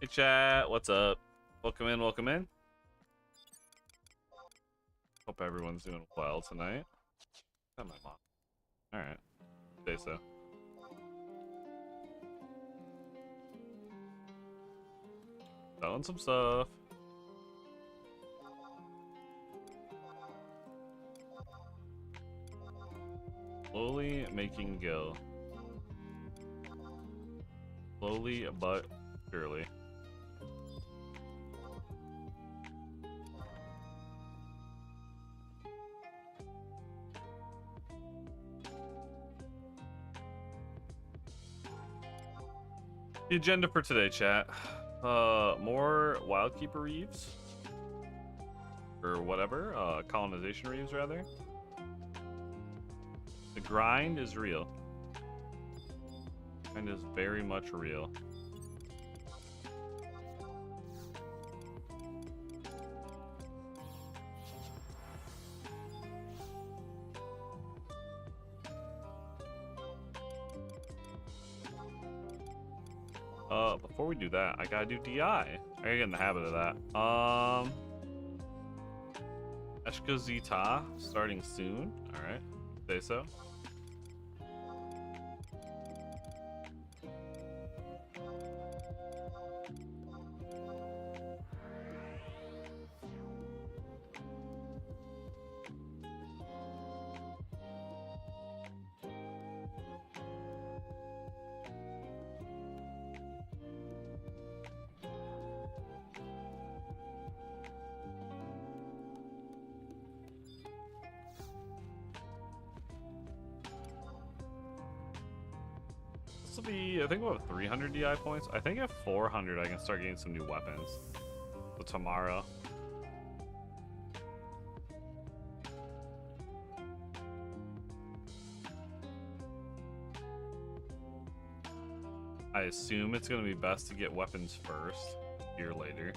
Hey chat, what's up? Welcome in, welcome in. Hope everyone's doing well tonight. Got my mom. Alright, say so. Selling some stuff. Slowly making gil. Slowly but surely. The agenda for today, chat. More Wildkeeper Reeves. Or whatever. Colonization Reeves, rather. The grind is real. And is very much real. Before we do that, I gotta do DI. I gotta get in the habit of that. Eshka Zita starting soon. Alright, say so. This will be, I think we'll have 300 DI points. I think at 400 I can start getting some new weapons. So tomorrow. I assume it's going to be best to get weapons first, a year later.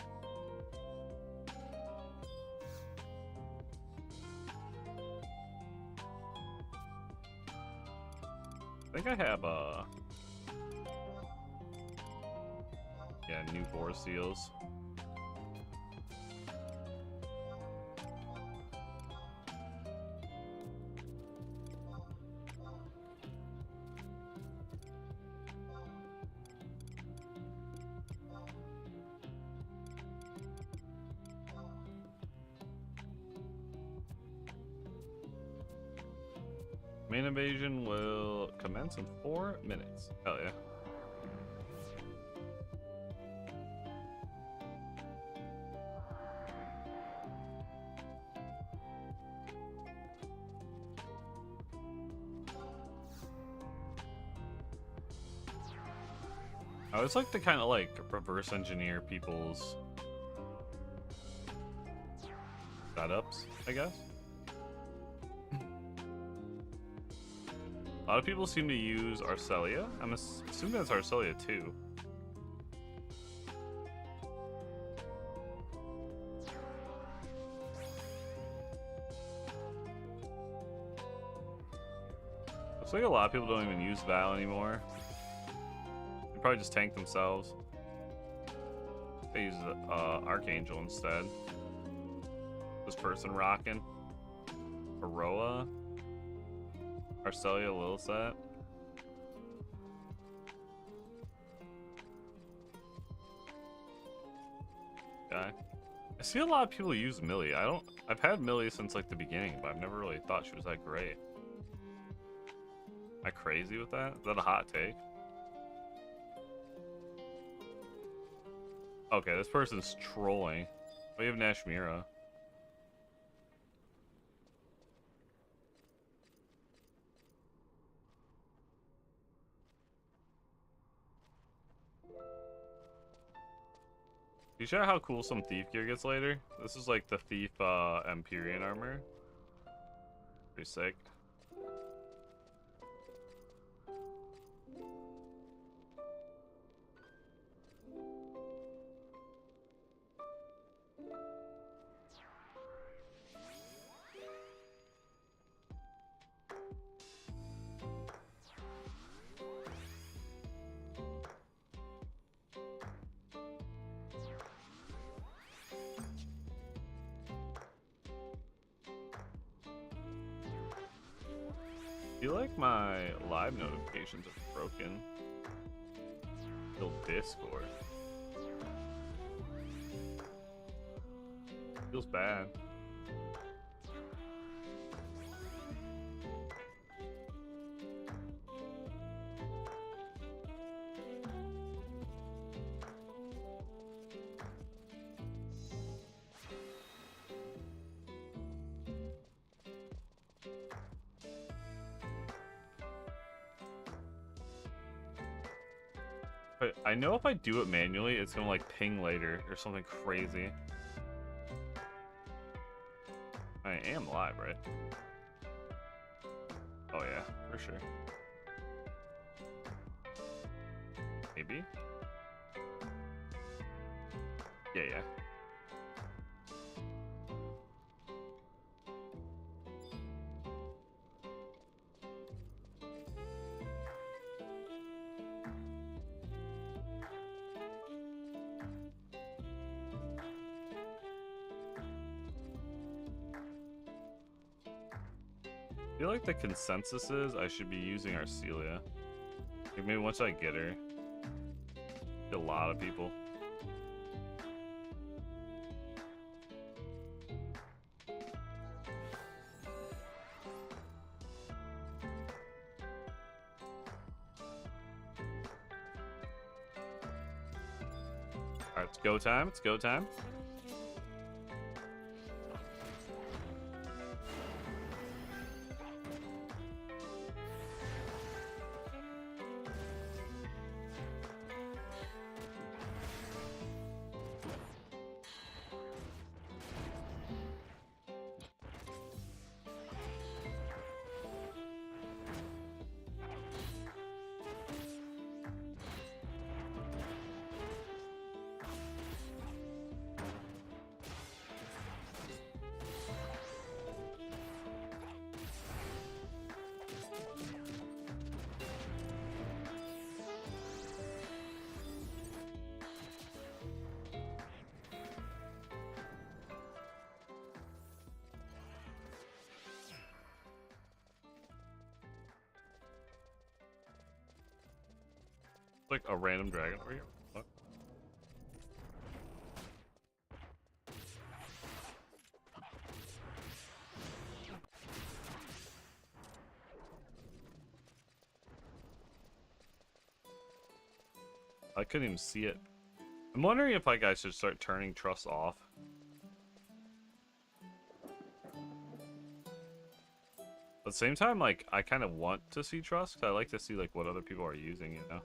I think I have yeah, new boar seals. Main invasion will commence in 4 minutes. Hell yeah. I always like to kind of like reverse engineer people's setups, I guess. A lot of people seem to use Arcelia. I'm assuming that's Arcelia too. Looks like a lot of people don't even use Val anymore. They probably just tank themselves. They use Archangel instead. This person rocking Aroa, Arcelia, Lilset. Okay. I see a lot of people use Millie. I've had Millie since like the beginning, but I've never really thought she was that great. Am I crazy with that? Is that a hot take? Okay, this person's trolling. We have Nashmira. You show how cool some thief gear gets later? This is like the thief Empyrean armor. Pretty sick. feel like my live notifications are broken. Still Discord. Feels bad. But I know if I do it manually, it's gonna like ping later or something crazy. I am live, right? Oh yeah, for sure. Maybe? Yeah, yeah. I feel like the consensus is I should be using Arcelia. Like maybe once I get her. Get a lot of people. Alright, it's go time. It's go time. Like a random dragon over here. What? I couldn't even see it. I'm wondering if like I should start turning trust off. At the same time, like I kind of want to see trust. 'Cause I like to see like what other people are using, you know.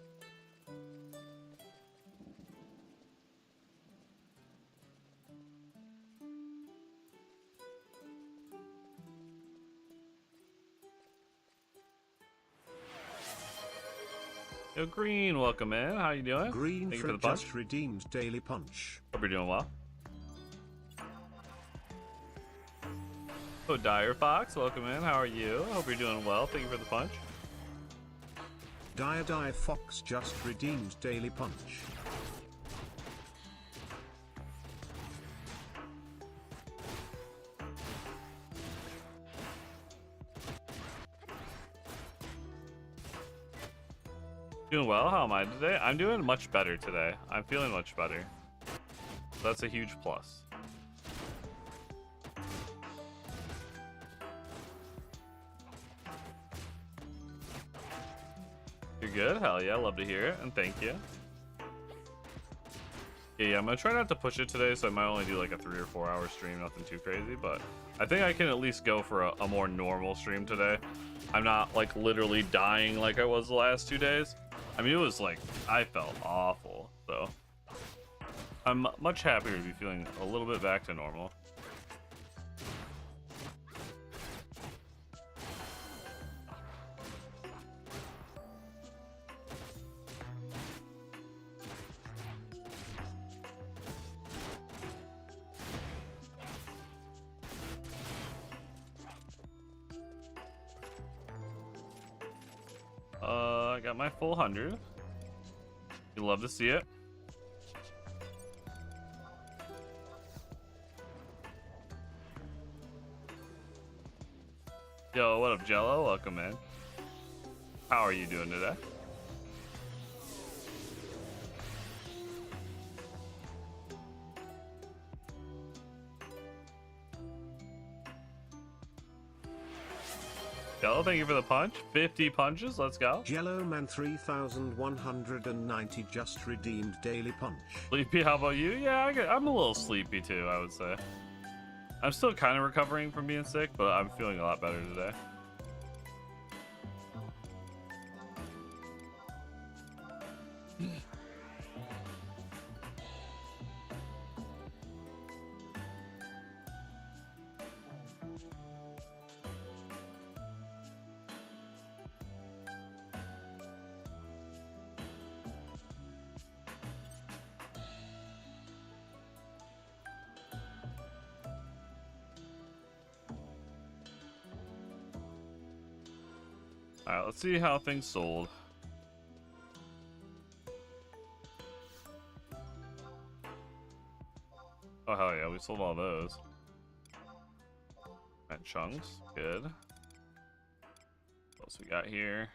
Yo, Green, welcome in. How you doing? Green Thank you for the punch. just redeemed daily punch. Hope you're doing well. Oh, Dire Fox, welcome in. How are you? Hope you're doing well. Thank you for the punch. Dire Fox just redeemed daily punch. Doing well. How am I today? I'm doing much better today. I'm feeling much better. That's a huge plus. You're good? Hell yeah, love to hear it, and thank you. Yeah, I'm gonna try not to push it today, so I might only do like a 3 or 4 hour stream, nothing too crazy, but I think I can at least go for a more normal stream today. I'm not like literally dying like I was the last 2 days. I mean, it was like, I felt awful, so I'm much happier to be feeling a little bit back to normal. I got my full 100. You love to see it. Yo, what up, Jello? Welcome in. How are you doing today? Yellow, thank you for the punch. 50 punches, let's go. Jello Man 3190 just redeemed daily punch. Sleepy, how about you? Yeah, I'm a little sleepy too, I would say. I'm still kind of recovering from being sick, but I'm feeling a lot better today. Alright, let's see how things sold. Oh, hell yeah, we sold all those. And chunks, good. What else we got here?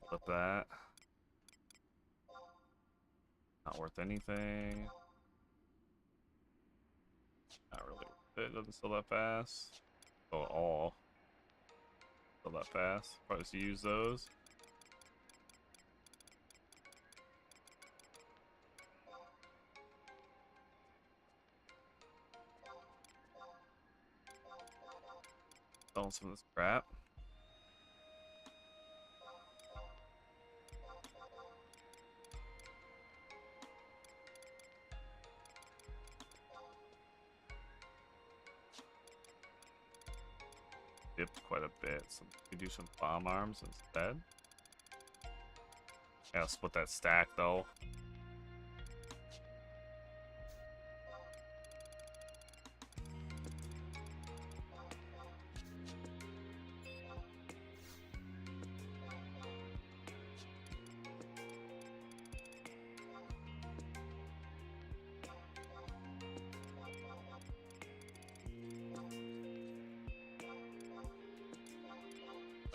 Flip that. Not worth anything. Not really. It doesn't sell that fast. Oh, all. Sell that fast. Probably just use those. Selling some of this crap. Dipped quite a bit. So we do some bomb arms instead. Yeah, I'll split that stack though.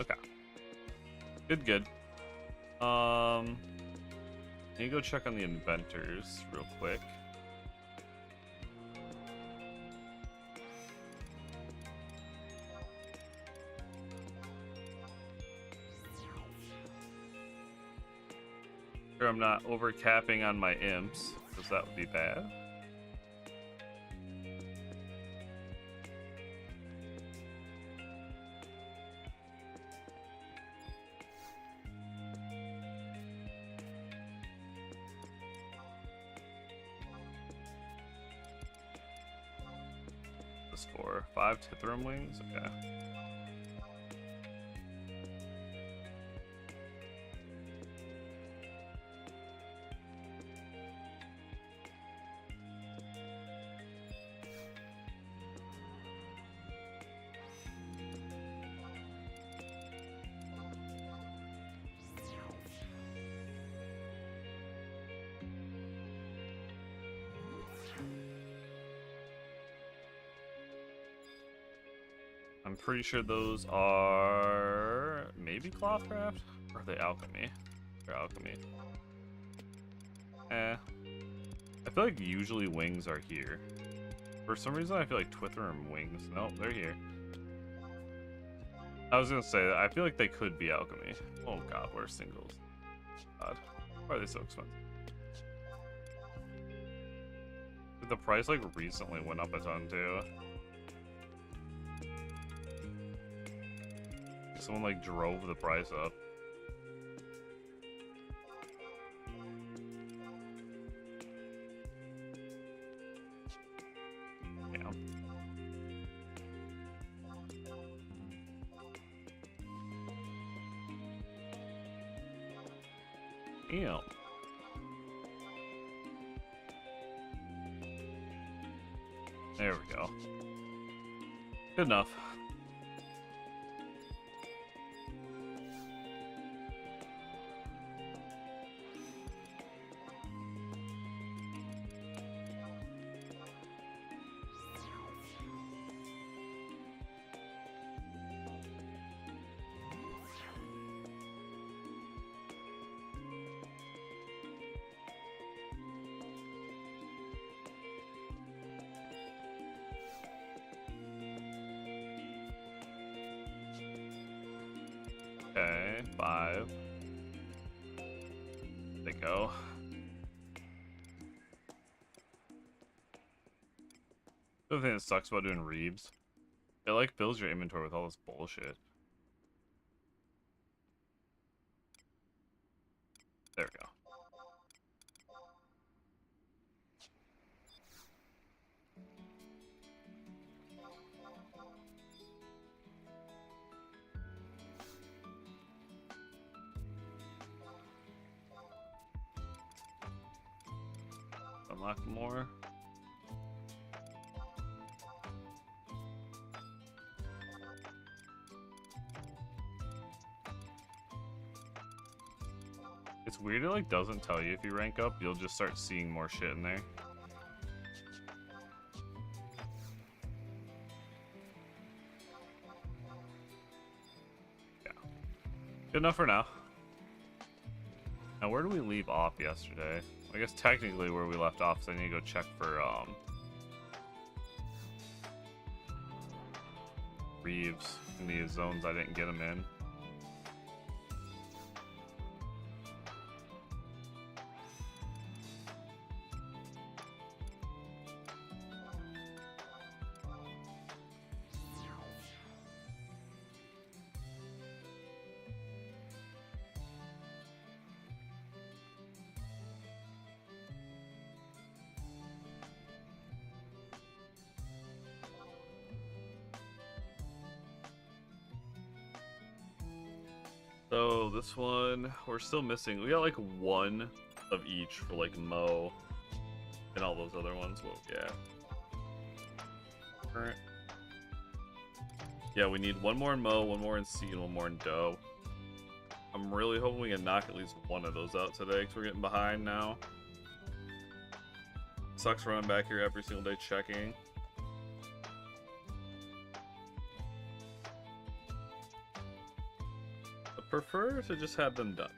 Okay. Good. Let me go check on the inventors real quick. Sure I'm not overcapping on my imps, because that would be bad. For 5 Tithrum wings, okay. I'm pretty sure those are maybe Clothcraft? Or are they Alchemy? They're Alchemy. I feel like usually wings are here. For some reason I feel like Twithrum wings. Nope, they're here. I was gonna say that I feel like they could be Alchemy. Oh god, where's singles? God. Why are they so expensive? The price like recently went up a ton too. Someone like drove the price up. Yeah. Yeah. There we go. Good enough. Okay, 5. They go. The other thing that sucks about doing Reeves, it like fills your inventory with all this bullshit. There we go. Unlock more. It's weird it like doesn't tell you if you rank up, you'll just start seeing more shit in there. Yeah. Good enough for now. Now where do we leave off yesterday? I guess technically where we left off, so I need to go check for Reeves in the zones I didn't get them in. So this one, we're still missing. We got like 1 of each for like Mo and all those other ones. Well, yeah. Alright. Yeah, we need 1 more in Mo, 1 more in C, and 1 more in Doe. I'm really hoping we can knock at least 1 of those out today because we're getting behind now. Sucks running back here every single day checking. Prefer to just have them done.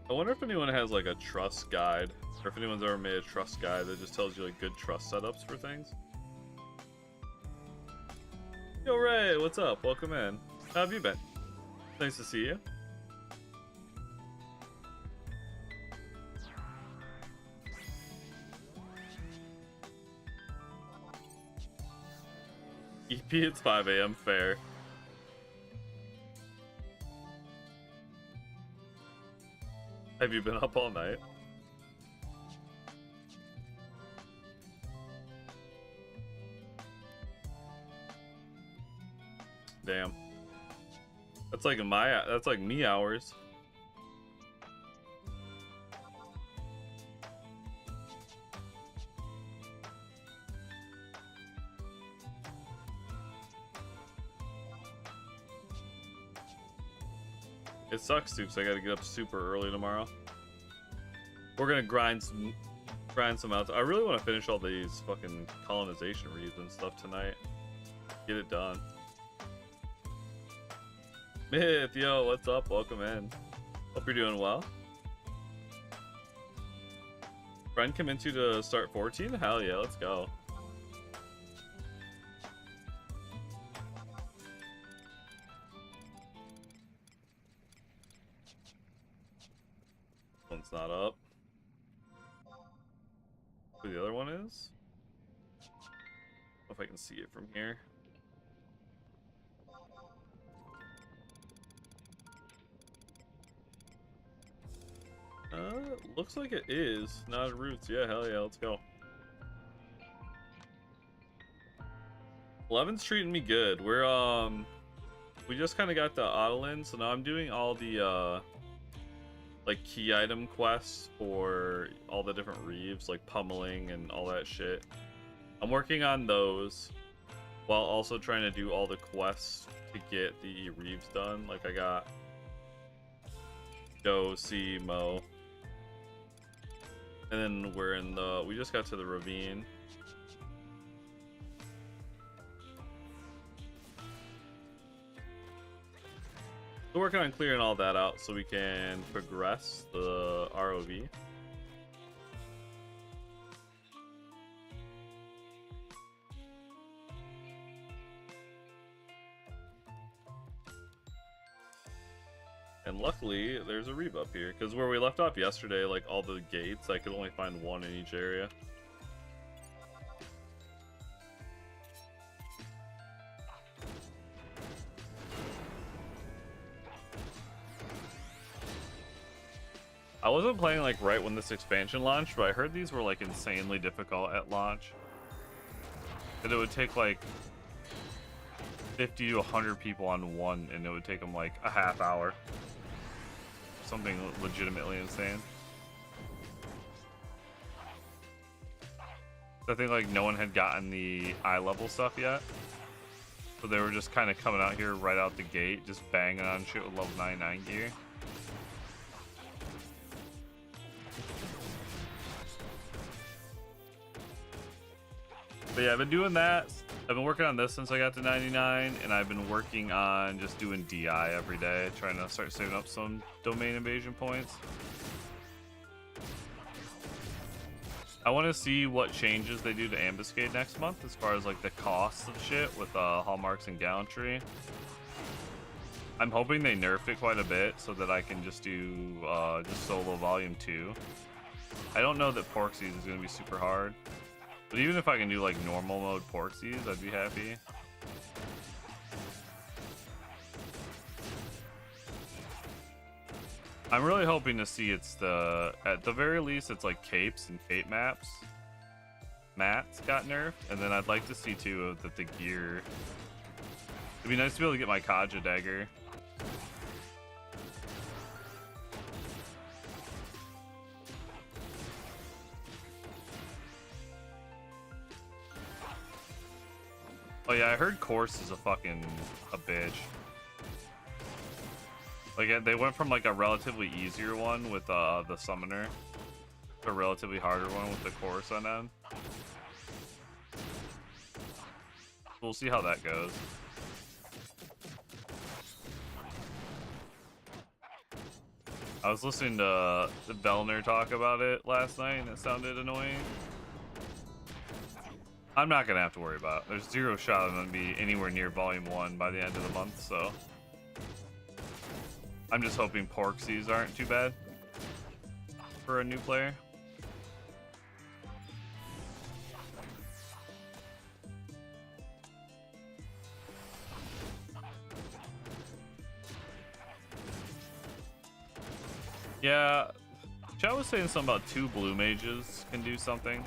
I wonder if anyone has like a trust guide, or if anyone's ever made a trust guide that just tells you like good trust setups for things. Yo Ray, what's up? Welcome in. How have you been? Nice to see you. EP, it's 5 AM, fair. Have you been up all night? Damn. That's like me hours. It sucks too, because I gotta get up super early tomorrow. We're gonna grind some out. I really want to finish all these fucking colonization reads and stuff tonight. Get it done. Myth, yo, what's up? Welcome in. Hope you're doing well. Friend come into to start 14? Hell yeah, let's go. One's not up. Who the other one is? I don't know if I can see it from here. Looks like it is. Not roots. Yeah, hell yeah, let's go. 11's treating me good. We're we just kind of got the Adeline, so now I'm doing all the like key item quests for all the different Reeves, like pummeling and all that shit. I'm working on those while also trying to do all the quests to get the Reeves done. Like I got Doe, C, Mo. And then we're in the, we just got to the ravine. We're working on clearing all that out so we can progress the ROV. And luckily, there's a rebuff here, because where we left off yesterday, like all the gates, I could only find one in each area. I wasn't playing like right when this expansion launched, but I heard these were like insanely difficult at launch. That it would take like 50 to 100 people on one, and it would take them like a half hour. Something legitimately insane. I think like no one had gotten the eye level stuff yet, so they were just kind of coming out here right out the gate, just banging on shit with level 99 gear. But yeah, I've been doing that. I've been working on this since I got to 99, and I've been working on just doing DI every day, trying to start saving up some domain invasion points. I want to see what changes they do to Ambuscade next month as far as like the costs of shit with hallmarks and gallantry. I'm hoping they nerfed it quite a bit so that I can just do just solo volume 2. I don't know that Porksies is going to be super hard. But even if I can do like normal mode Porksies, I'd be happy. I'm really hoping to see it's the, at the very least, it's like capes and cape maps. Mats got nerfed, and then I'd like to see too that the gear. It'd be nice to be able to get my Kaja dagger. Oh yeah, I heard Course is a bitch. Like they went from like a relatively easier one with the Summoner to a relatively harder one with the Course on end. We'll see how that goes. I was listening to the Bellner talk about it last night, and it sounded annoying. I'm not gonna have to worry about it. There's zero shot I'm gonna be anywhere near volume 1 by the end of the month, so I'm just hoping Porksies aren't too bad for a new player. Yeah, Chat was saying something about 2 blue mages can do something.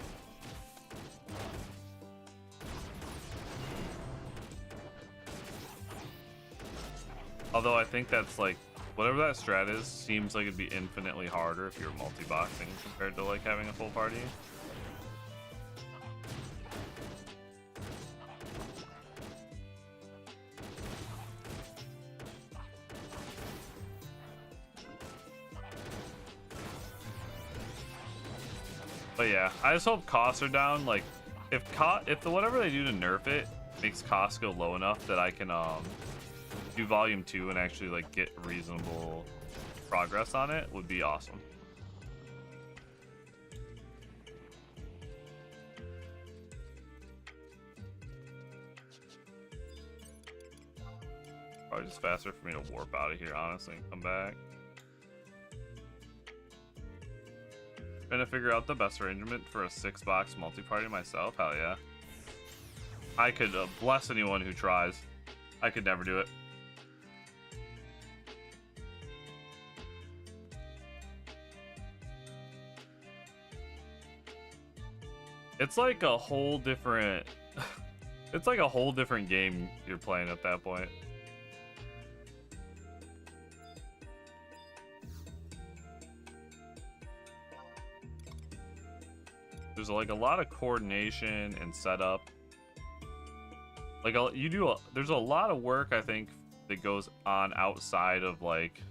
Although I think that's like, whatever that strat is, seems like it'd be infinitely harder if you're multi-boxing compared to like having a full party. But yeah, I just hope costs are down. Like, if whatever they do to nerf it makes costs go low enough that I can do volume 2 and actually like get reasonable progress on it, would be awesome. Probably just faster for me to warp out of here, honestly, and come back. Trying to figure out the best arrangement for a 6-box multi-party myself. Hell yeah. I could bless anyone who tries. I could never do it. It's like a whole different it's like a whole different game you're playing at that point. There's like a lot of coordination and setup. Like there's a lot of work I think that goes on outside of like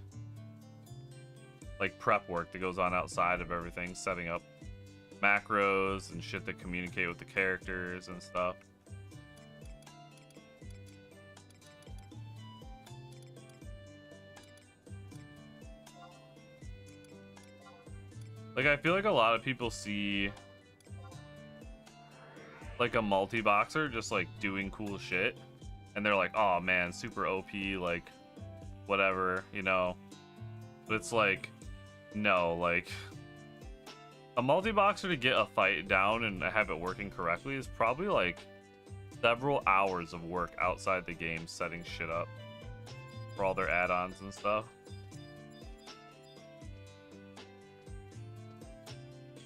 prep work that goes on outside of everything, setting up macros and shit that communicate with the characters and stuff. Like, I feel like a lot of people see like a multi-boxer just like doing cool shit, and they're like, oh man, super OP, like whatever, you know. But it's like, no, like a multi-boxer to get a fight down and have it working correctly is probably like several hours of work outside the game setting shit up for all their add-ons and stuff.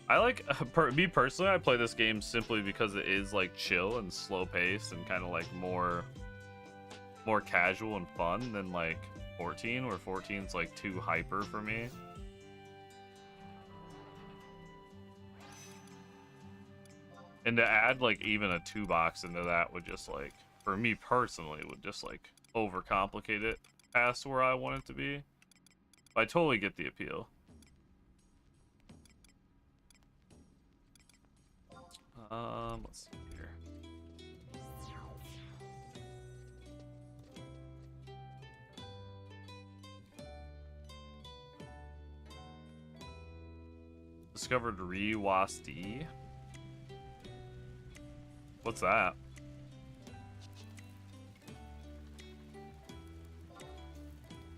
I like, me personally, I play this game simply because it is like chill and slow paced and kind of like more casual and fun than like 14, where 14's like too hyper for me. And to add like even a 2-box into that would just like, for me personally, would just like overcomplicate it past where I want it to be. But I totally get the appeal. Let's see here. Discovered Re-Wasti. What's that?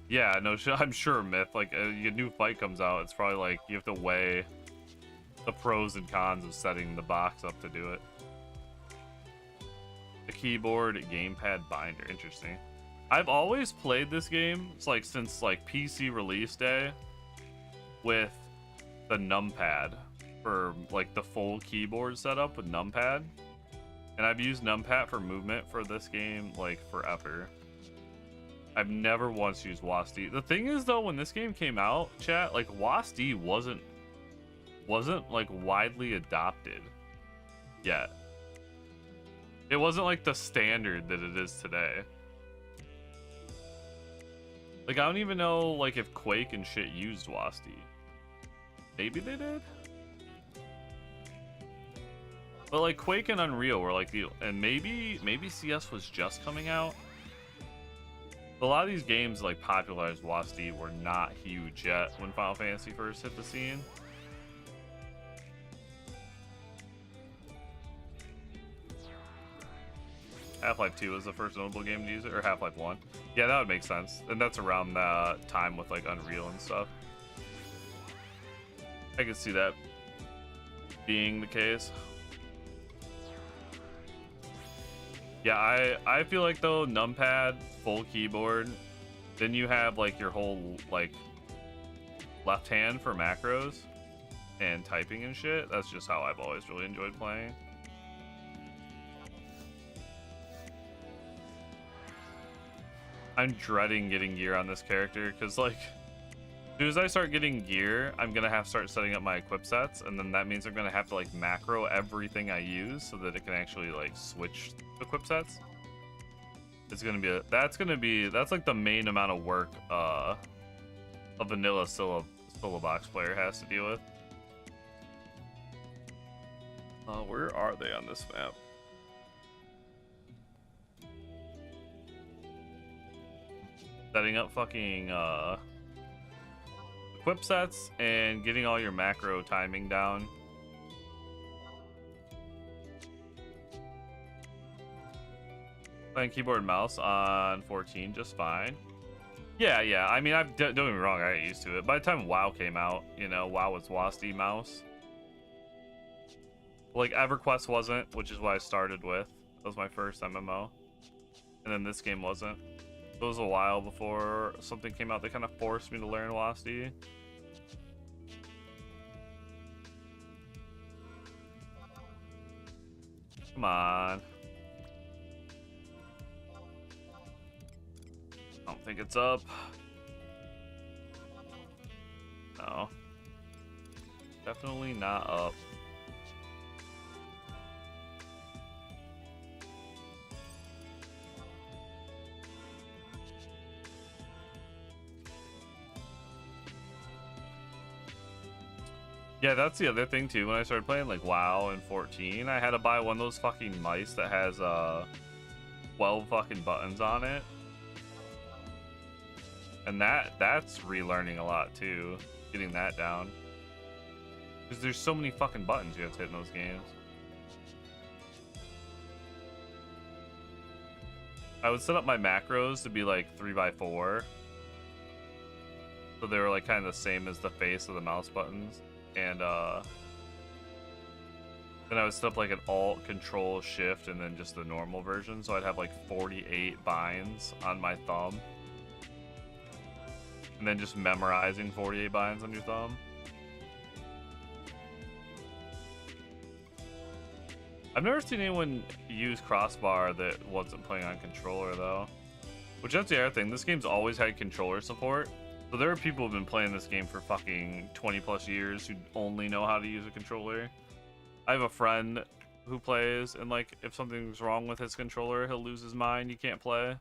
Yeah, no, I'm sure, Myth. Like, a new fight comes out, it's probably like you have to weigh the pros and cons of setting the box up to do it. The keyboard gamepad binder, interesting. I've always played this game, it's like since like PC release day, with the numpad for like the full keyboard setup with numpad, and I've used numpad for movement for this game like forever. I've never once used WASD. The thing is though, when this game came out, chat, like WASD wasn't like widely adopted yet. It wasn't like the standard that it is today. Like, I don't even know like if Quake and shit used WASD. Maybe they did. But like Quake and Unreal were like the, and maybe CS was just coming out. But a lot of these games like popularized WASD were not huge yet when Final Fantasy first hit the scene. Half-Life 2 was the first notable game to use it, or Half-Life 1. Yeah, that would make sense. And that's around the time with like Unreal and stuff. I could see that being the case. Yeah, I feel like though, numpad, full keyboard, then you have like your whole like left hand for macros and typing and shit. That's just how I've always really enjoyed playing. I'm dreading getting gear on this character because like as soon as I start getting gear, I'm gonna have to start setting up my equip sets, and then that means I'm gonna have to like macro everything I use so that it can actually like switch equip sets. It's gonna be that's like the main amount of work a vanilla solo box player has to deal with. Where are they on this map? Setting up fucking equip sets and getting all your macro timing down. Playing keyboard and mouse on 14 just fine. Yeah. I mean, don't get me wrong, I got used to it. By the time WoW came out, you know, WoW was WASD mouse. Like EverQuest wasn't, which is what I started with. That was my first MMO. And then this game wasn't. It was a while before something came out that kind of forced me to learn WASD. Come on. I don't think it's up. No. Definitely not up. Yeah, that's the other thing too. When I started playing like WoW in 14, I had to buy one of those fucking mice that has 12 fucking buttons on it. And that's relearning a lot too, getting that down. Because there's so many fucking buttons you have to hit in those games. I would set up my macros to be like 3x4. So they were like kind of the same as the face of the mouse buttons. And then I would set up like an Alt, Control, Shift, and then just the normal version. So I'd have like 48 binds on my thumb. And then just memorizing 48 binds on your thumb. I've never seen anyone use crossbar that wasn't playing on controller though. Which that's the other thing, this game's always had controller support. So there are people who've been playing this game for fucking 20 plus years who only know how to use a controller. I have a friend who plays, and like if something's wrong with his controller, he'll lose his mind, he can't play.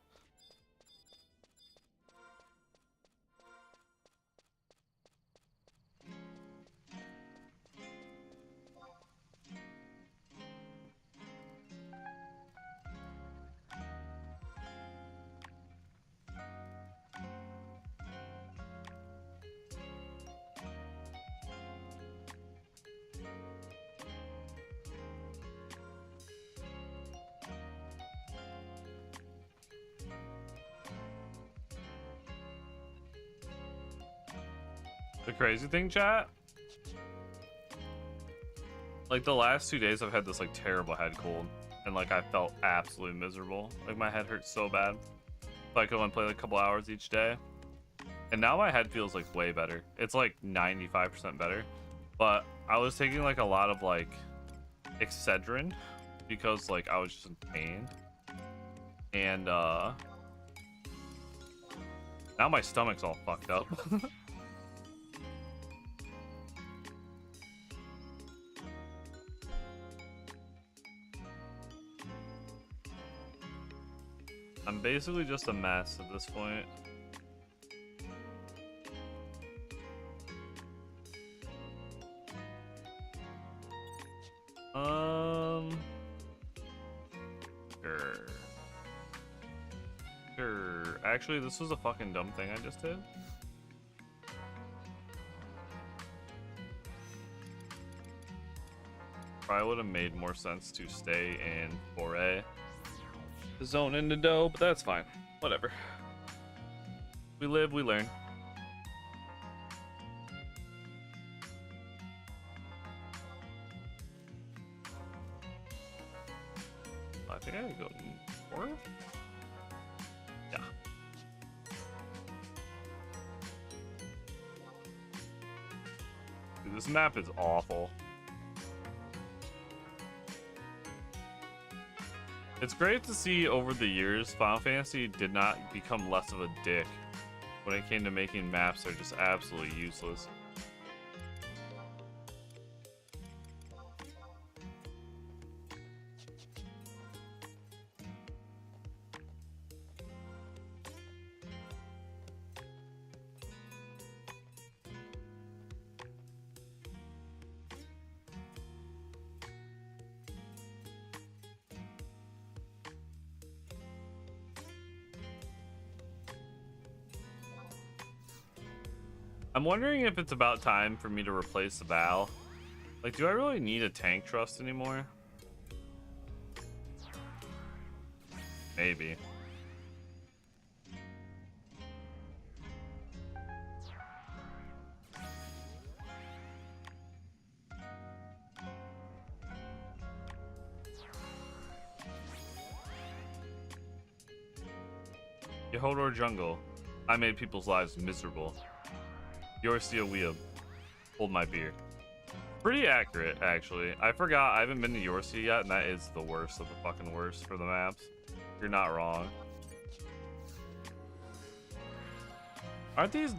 The crazy thing, chat, like the last 2 days I've had this like terrible head cold, and like I felt absolutely miserable. Like my head hurts so bad. So I could only play like a couple hours each day, and now my head feels like way better. It's like 95% better. But I was taking like a lot of like Excedrin because like I was just in pain, and now my stomach's all fucked up. I'm basically just a mess at this point. Sure. Actually, this was a fucking dumb thing I just did. Probably would have made more sense to stay in 4A. Zone into dough, but that's fine. Whatever. We live, we learn. I think I gotta go north. Yeah. Dude, this map is awful. It's great to see over the years Final Fantasy did not become less of a dick when it came to making maps that are just absolutely useless. I'm wondering if it's about time for me to replace the Val. Like, do I really need a tank trust anymore? Maybe. Yehodor Jungle. I made people's lives miserable. Yorcia Weeb. Hold my beer. Pretty accurate, actually. I forgot, I haven't been to Yorcia yet, and that is the worst of the fucking worst for the maps. You're not wrong.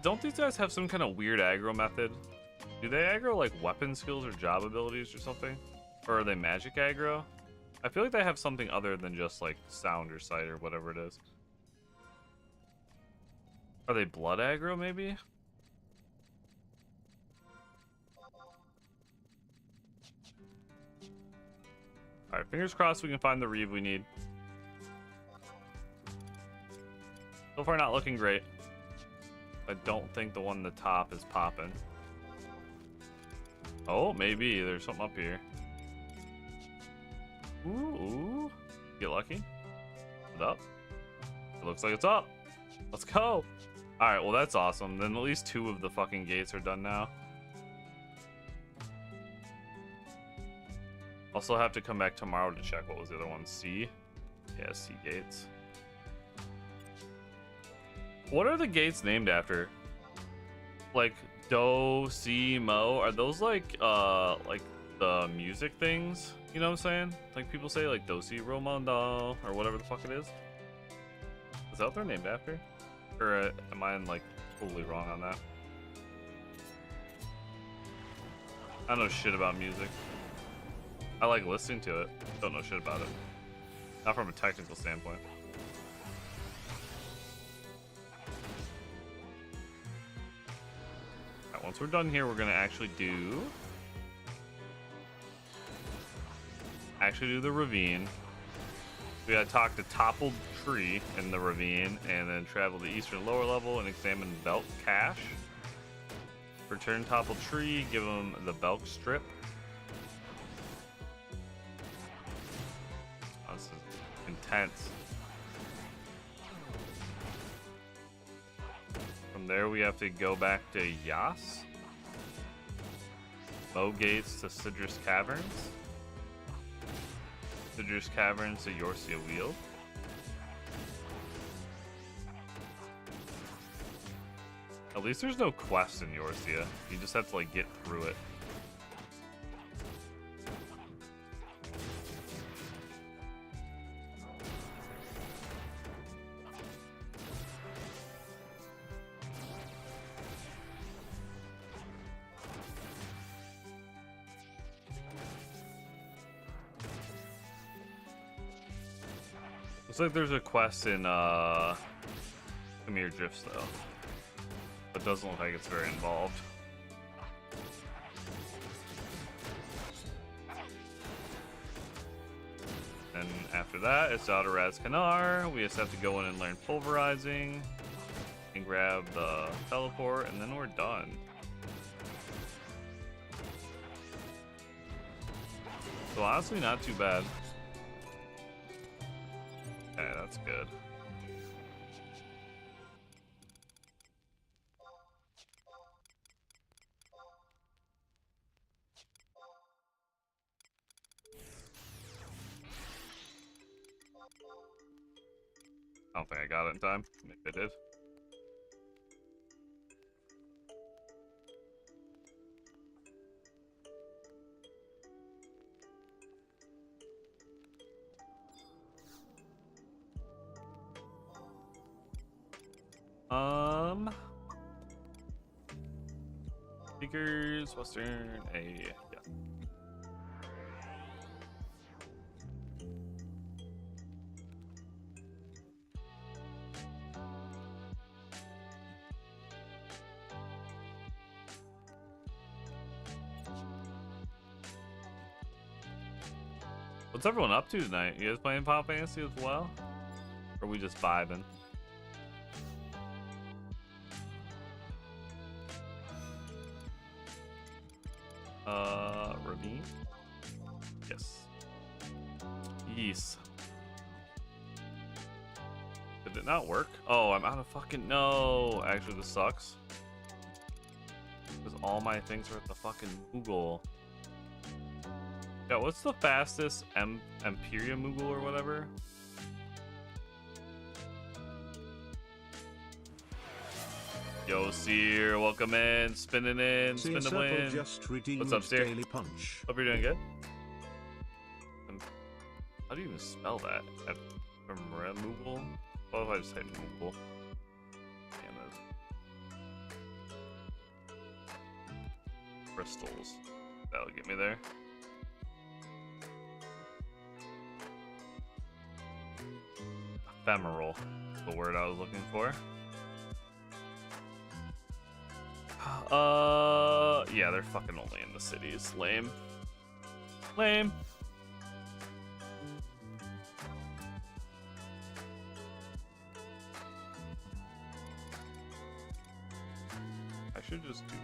Don't these guys have some kind of weird aggro method? Do they aggro like weapon skills or job abilities or something? Or are they magic aggro? I feel like they have something other than just like sound or sight or whatever it is. Are they blood aggro maybe? Alright, fingers crossed we can find the Reeve we need. So far, not looking great. I don't think the one at the top is popping. Oh, maybe. There's something up here. Ooh. Get lucky. Is it up? It looks like it's up. Let's go. Alright, well, that's awesome. Then at least 2 of the fucking gates are done now. Also have to come back tomorrow to check what was the other one. C? Yeah, C gates. What are the gates named after? Like Do, Si, Mo? Are those like the music things? You know what I'm saying? Like people say like Do, Si, Romando or whatever the fuck it is. Is that what they're named after? Or am I like totally wrong on that? I don't know shit about music. I like listening to it. Don't know shit about it. Not from a technical standpoint. Alright, once we're done here, we're gonna actually do the ravine. We gotta talk to Toppled Tree in the ravine, and then travel to eastern lower level and examine Belk Cache. Return Toppled Tree, give him the Belk Strip. Oh, this is intense. From there, we have to go back to Yas. Bow Gates to Sidrus Caverns. Sidrus Caverns to Yorcia Wheel. At least there's no quest in Yorcia. You just have to like get through it. Looks like there's a quest in Khmer Drifts though. But doesn't look like it's very involved. And after that, it's out of Raz Kanar. We just have to go in and learn Pulverizing and grab the teleport, and then we're done. So honestly, not too bad. Okay, that's good. I don't think I got it in time. Maybe I did. Speakers, Western, yeah. What's everyone up to tonight? You guys playing Final Fantasy as well? Or are we just vibing? Ravine? Yes. Yes. Did it not work? Oh, I'm out of fucking... No! Actually, this sucks. Because all my things are at the fucking Moogle. Yeah, what's the fastest Imperia Moogle or whatever? Yo, Seer, welcome in. Spinning in, spin the win. Just What's up, Seer? Daily Punch. Hope you're doing good. How do you even spell that? Moogle? What if I just type Moogle? Damn it. Crystals. That'll get me there. Ephemeral is the word I was looking for. Yeah, they're fucking only in the cities. Lame. Lame. should just do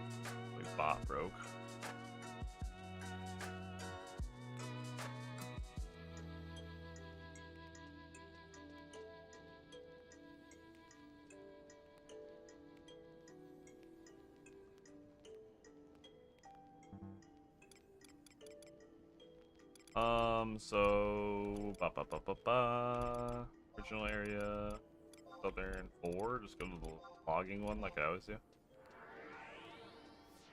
like bot broke. So original area, southern 4. Just go to the logging one like I always do.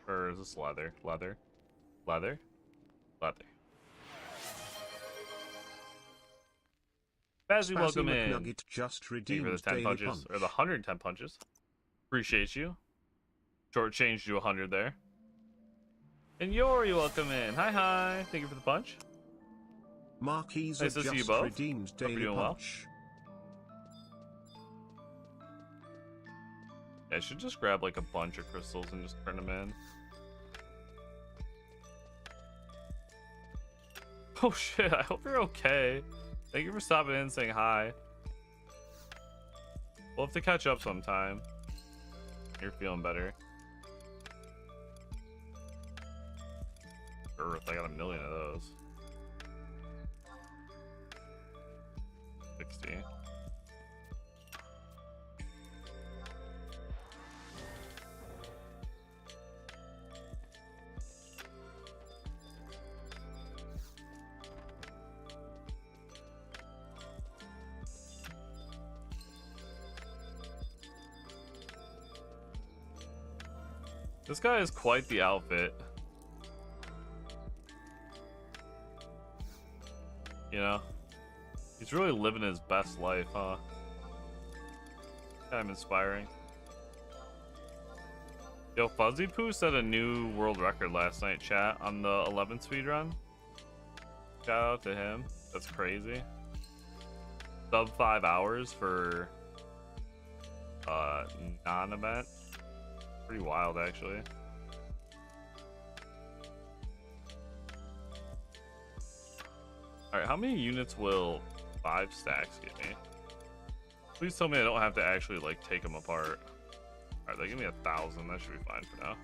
Or is this leather? Leather? Leather? Leather. Bazzy, welcome in. McNugget just Thank you for the redeemed 10 Daily punches, Punch. or the 110 punches. Appreciate you. Shortchanged you 100 there. And Yori, welcome in. Hi, hi. Thank you for the punch. Marquise Nice to see you just both. redeemed Hope you're Daily doing well. Punch. Yeah, I should just grab like a bunch of crystals and just turn them in. Oh shit, I hope you're okay. Thank you for stopping in and saying hi. We'll have to catch up sometime. You're feeling better. Earth, I got a million of those. 60. This guy is quite the outfit. You know? He's really living his best life, huh? Kind of inspiring. Yo, Fuzzy Poo set a new world record last night, chat, on the 11 speedrun. Shout out to him. That's crazy. Sub 5 hours for non-event. Pretty wild, actually. Alright, how many units will 5 stacks get me? Please tell me I don't have to actually, like, take them apart. Alright, they give me 1,000. That should be fine for now.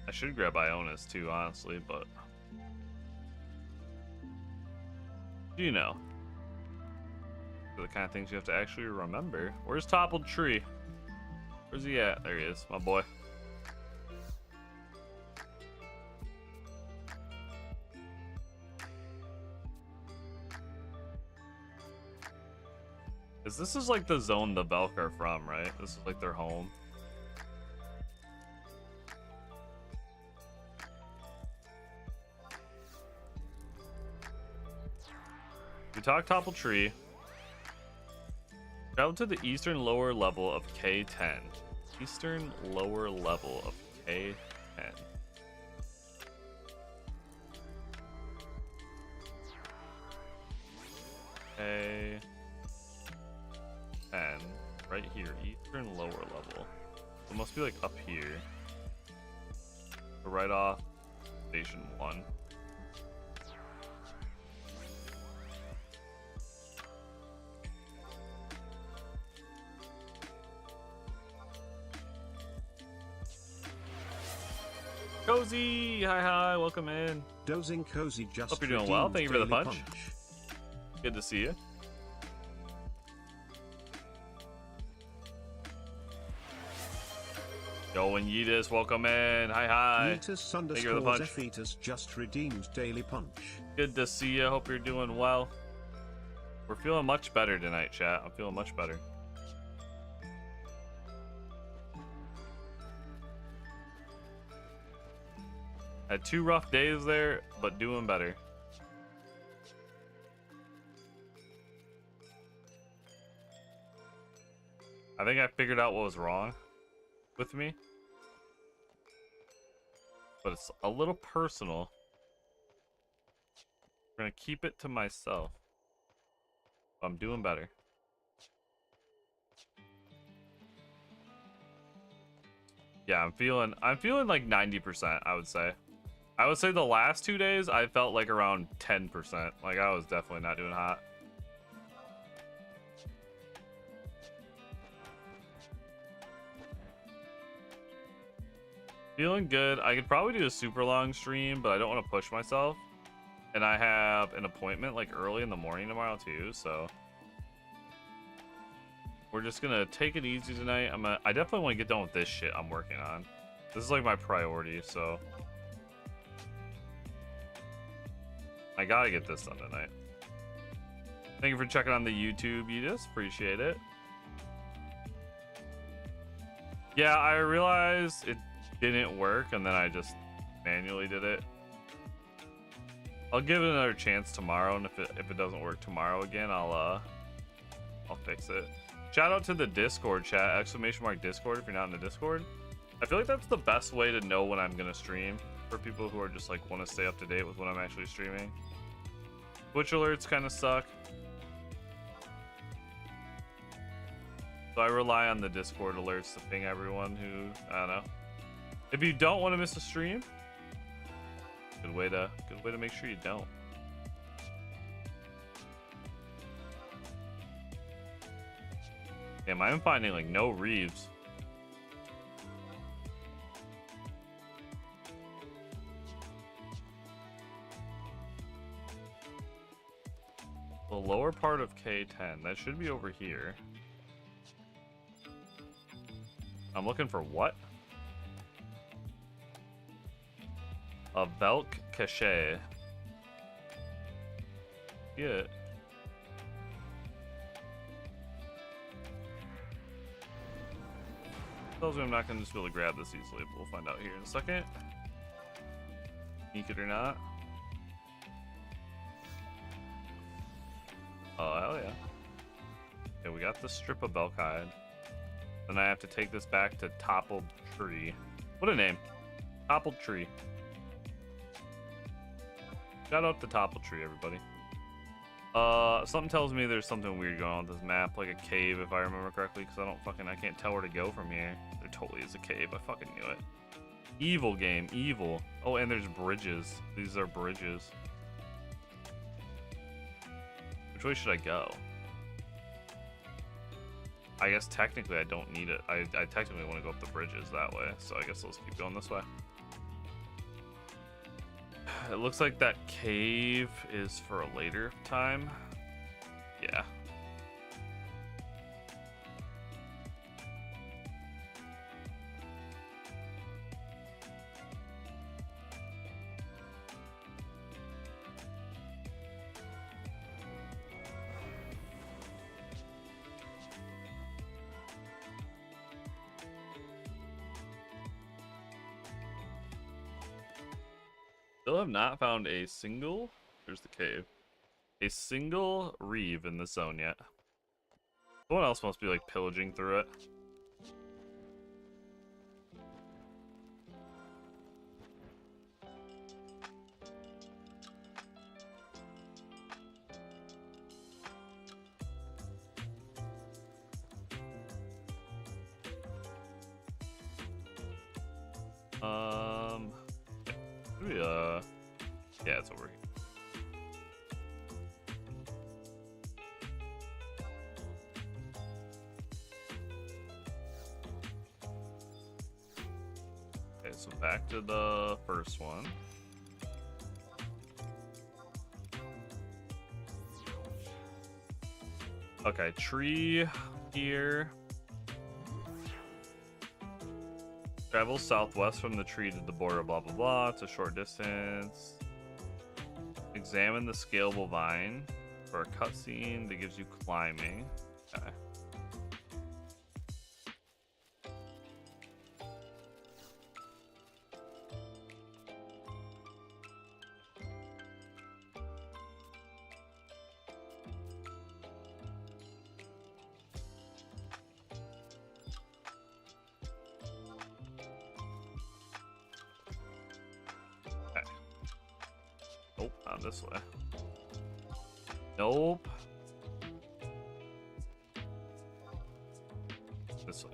I should grab Ionis too, honestly, but you know, they're the kind of things you have to actually remember. Where's Toppled Tree? Where's he at? There he is, my boy. This is like the zone the Belk are from, right? This is like their home. We talk Topple Tree. Travel to the eastern lower level of K10. Eastern lower level of K10. K10. Right here. Eastern lower level. It must be like up here. Right off Station 1. Cozy, hi, welcome in. Dozing Cozy just hope you're doing well. Thank you for the Daily punch. Good to see you. Yo, and Yeetus, welcome in. Hi. Yeetus Thank you for the punch. Ffxiv just redeemed Daily Punch. Good to see you. Hope you're doing well. We're feeling much better tonight, chat. I'm feeling much better. Had 2 rough days there, but doing better. I think I figured out what was wrong with me. But it's a little personal. I'm gonna keep it to myself. I'm doing better. Yeah, I'm feeling like 90%, I would say. I would say the last 2 days I felt like around 10%. Like I was definitely not doing hot. Feeling good. I could probably do a super long stream, but I don't want to push myself. And I have an appointment like early in the morning tomorrow too, so we're just gonna take it easy tonight. I definitely want to get done with this shit I'm working on. This is like my priority, so I gotta get this done tonight. Thank you for checking on the YouTube, Edith. Appreciate it. Yeah, I realized it didn't work, and then I just manually did it. I'll give it another chance tomorrow, and if it doesn't work tomorrow again, I'll fix it. Shout out to the Discord chat, !Discord if you're not in the Discord. I feel like that's the best way to know when I'm gonna stream for people who are just like want to stay up to date with when I'm actually streaming. Twitch alerts kind of suck, so I rely on the Discord alerts to ping everyone who, I don't know. If you don't want to miss a stream, good way to make sure you don't. Damn, I'm finding like no Reeves. The lower part of K10, that should be over here. I'm looking for what? A Velk Cache. Yeah. Tells me I'm not gonna just be able to grab this easily, but we'll find out here in a second. Sneak it or not. Oh, hell yeah. Okay, we got the strip of Velk hide. Then I have to take this back to Toppled Tree. What a name. Toppled Tree. Shout out to Toppled Tree, everybody. Something tells me there's something weird going on with this map, like a cave if I remember correctly, because I can't tell where to go from here. There totally is a cave, I fucking knew it. Evil game, evil. Oh, and there's bridges. These are bridges. Which way should I go? I guess technically I don't need it. I technically want to go up the bridges that way, so I guess let's keep going this way. It looks like that cave is for a later time. Yeah. Still have not found a single, there's the cave, a single Reeve in the zone yet. Someone else must be like pillaging through it. Maybe, yeah, it's over here. Okay, so back to the first one. Okay, tree here. Travel southwest from the tree to the border, blah blah blah. It's a short distance. Examine the scalable vine for a cutscene that gives you climbing. Okay. Nope, not this way. Nope. This way.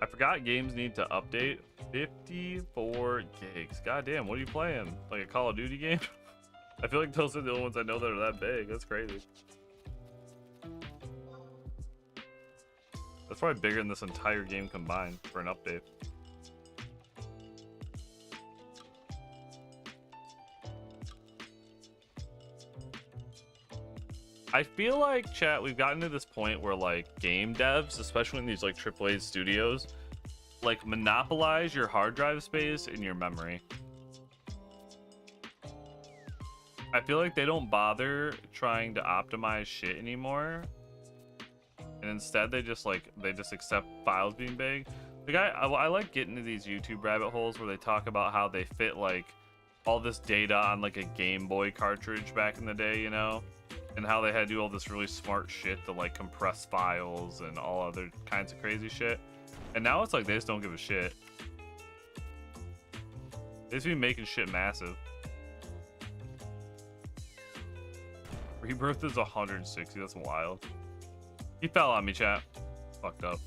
I forgot games need to update. 54 gigs. God damn, what are you playing? Like a Call of Duty game? I feel like those are the only ones I know that are that big. That's crazy. That's probably bigger than this entire game combined for an update. I feel like, chat, we've gotten to this point where like game devs, especially in these like AAA studios, like monopolize your hard drive space and your memory. I feel like they don't bother trying to optimize shit anymore, and instead they just accept files being big. Like I like getting into these YouTube rabbit holes where they talk about how they fit like all this data on like a Game Boy cartridge back in the day, you know, and how they had to do all this really smart shit to like compress files and all other kinds of crazy shit. And now it's like they just don't give a shit. They just be making shit massive. Rebirth is 160. That's wild. He fell on me, chat. Fucked up.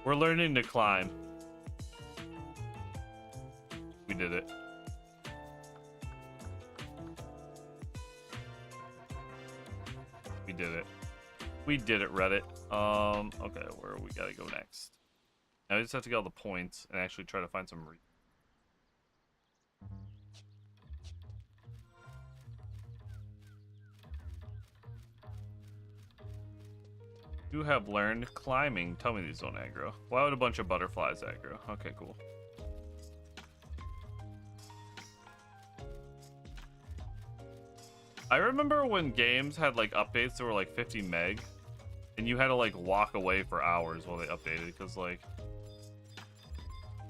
We're learning to climb. We did it. We did it. We did it, Reddit. Okay, where we gotta go next? Now we just have to get all the points and actually try to find some You have learned climbing. Tell me these don't aggro. Why would a bunch of butterflies aggro? Okay, cool. I remember when games had like updates that were like 50 meg, and you had to like walk away for hours while they updated because like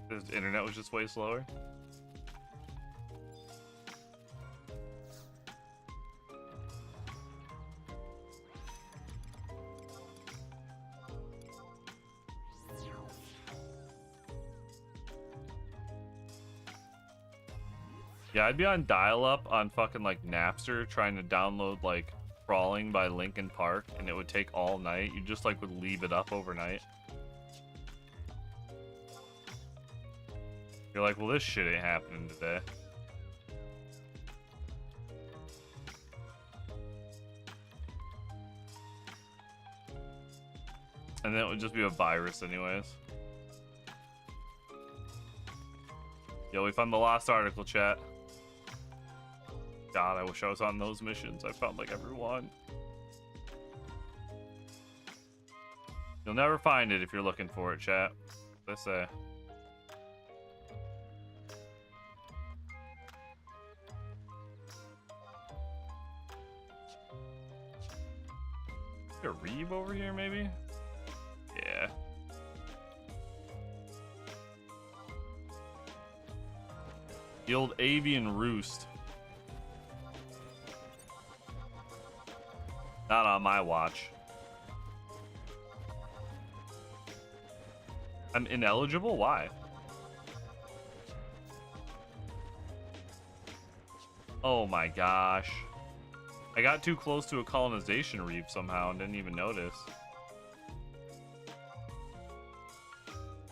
the internet was just way slower. Yeah, I'd be on dial-up on fucking like Napster trying to download like Crawling by Linkin Park, and it would take all night. You just like would leave it up overnight. You're like, well, this shit ain't happening today. And then it would just be a virus anyways. Yo, we found the lost article, chat. God, I wish I was on those missions. I found like every one. You'll never find it if you're looking for it, chat. They say. Is there a Reeve over here, maybe? Yeah. The old avian roost. Not on my watch. I'm ineligible? Why? Oh my gosh. I got too close to a colonization reef somehow and didn't even notice.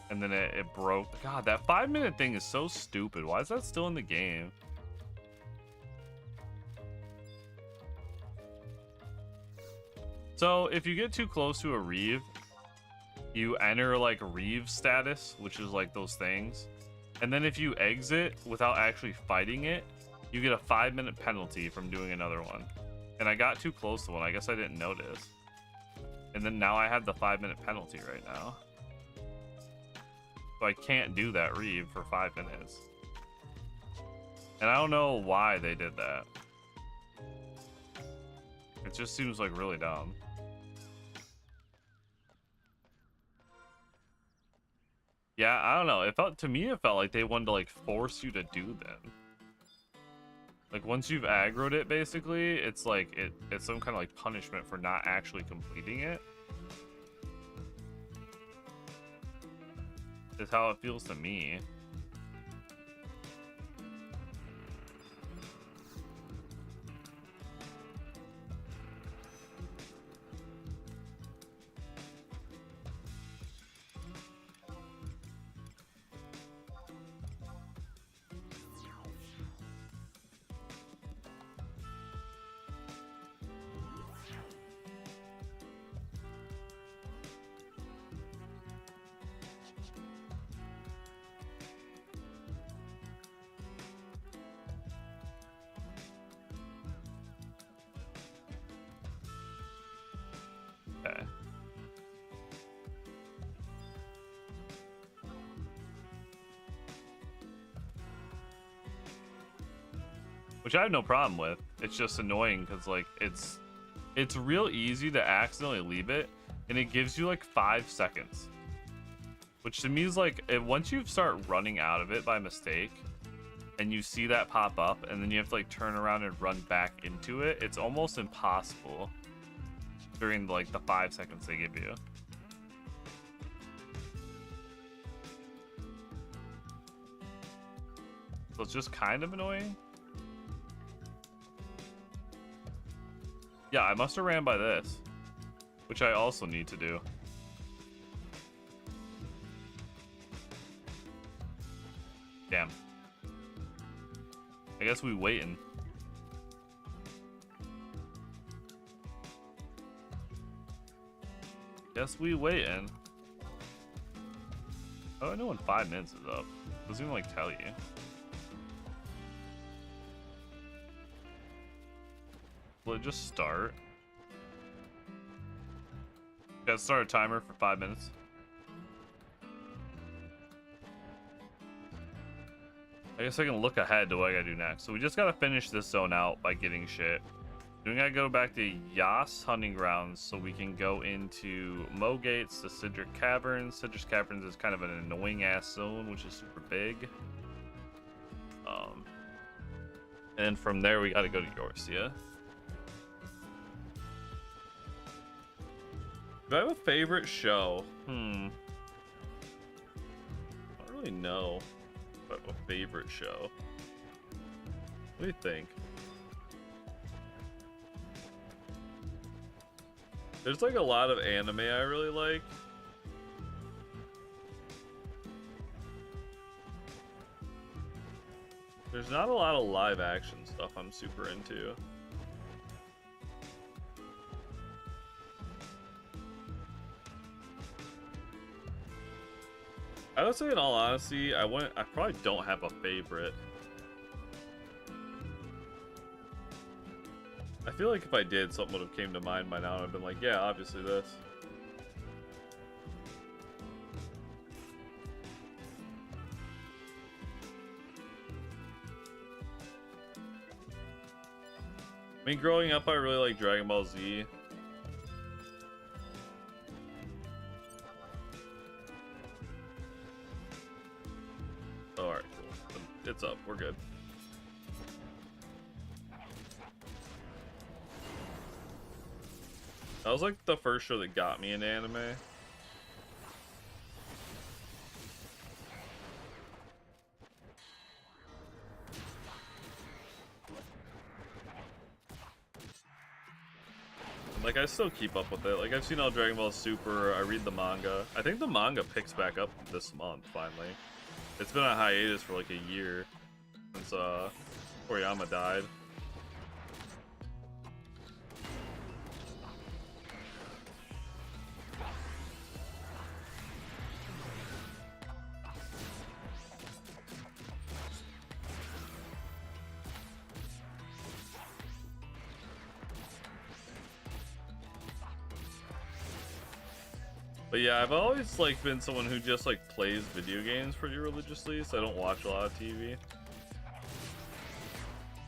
And then it broke. God, that 5-minute thing is so stupid. Why is that still in the game? So if you get too close to a reeve, you enter like reeve status, which is like those things. And then if you exit without actually fighting it, you get a 5-minute penalty from doing another one. And I got too close to one. I guess I didn't notice. And then now I have the 5-minute penalty right now. So I can't do that reeve for 5 minutes. And I don't know why they did that. It just seems like really dumb. Yeah, I don't know. To me, it felt like they wanted to like force you to do them. Like once you've aggroed it, basically, it's like it's some kind of like punishment for not actually completing it. Is how it feels to me. Okay. Which I have no problem with. It's just annoying because like it's real easy to accidentally leave it, and it gives you like 5 seconds. Which to me is like, once you start running out of it by mistake, and you see that pop up, and then you have to like turn around and run back into it, it's almost impossible during like the 5 seconds they give you. So it's just kind of annoying. Yeah, I must have ran by this, which I also need to do. Damn. I guess we waiting. Guess we waiting. Oh, I know when 5 minutes is up. Doesn't even like tell you. Will it just start? Gotta start a timer for 5 minutes. I guess I can look ahead to what I gotta do next. So we just gotta finish this zone out by getting shit. Then we gotta go back to Yas Hunting Grounds so we can go into Mo Gates, the Cedric Caverns. Cedric Caverns is kind of an annoying ass zone, which is super big. And then from there we gotta go to Yorcia. Do I have a favorite show? I don't really know if I have a favorite show. What do you think? There's like a lot of anime I really like. There's not a lot of live action stuff I'm super into. I would say in all honesty, I probably don't have a favorite. I feel like if I did, something would have came to mind by now and I've been like, yeah, obviously this. I mean, growing up, I really like Dragon Ball Z. Alright, cool. It's up. We're good. That was like the first show that got me into anime. Like, I still keep up with it. Like, I've seen all Dragon Ball Super. I read the manga. I think the manga picks back up this month, finally. It's been on hiatus for like a year since Toriyama died. But yeah, I've always like been someone who just like plays video games pretty religiously, so I don't watch a lot of TV.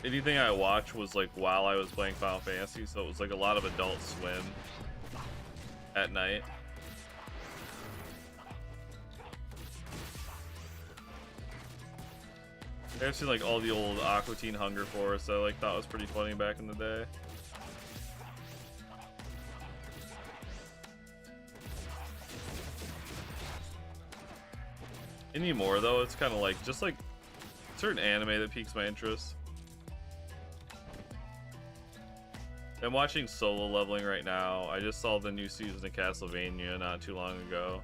Anything I watched was like while I was playing Final Fantasy, so it was like a lot of Adult Swim at night. I've seen like all the old Aqua Teen Hunger Force that I like thought was pretty funny back in the day. Anymore though, it's kind of like just like certain anime that piques my interest. I'm watching Solo Leveling right now. I just saw the new season of Castlevania not too long ago.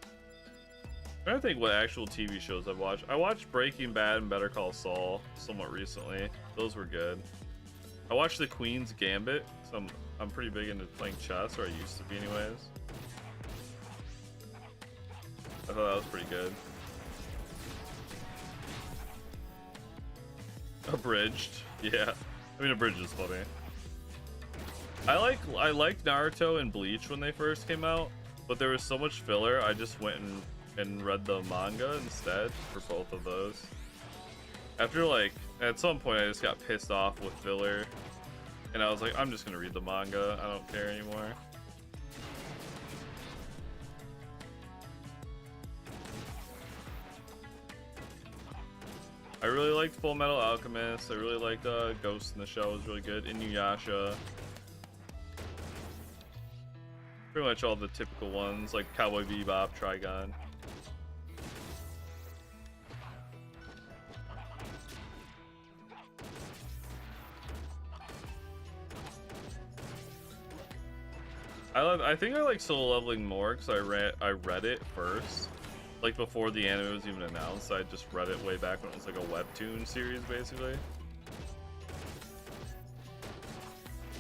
I'm trying to think what actual TV shows I've watched. I watched Breaking Bad and Better Call Saul somewhat recently. Those were good. I watched The Queen's Gambit, so I'm pretty big into playing chess, or I used to be anyways. I thought that was pretty good. Abridged. Yeah. I mean, Abridged is funny. I liked Naruto and Bleach when they first came out, but there was so much filler. I just went and read the manga instead for both of those. After like at some point I just got pissed off with filler, and I was like, I'm just gonna read the manga. I don't care anymore. I really liked Full Metal Alchemist. I really liked Ghost in the Shell was really good. Inuyasha. Pretty much all the typical ones like Cowboy Bebop, Trigun. I think I like Solo Leveling more because I read it first. Like before the anime was even announced, I just read it way back when it was like a webtoon series basically.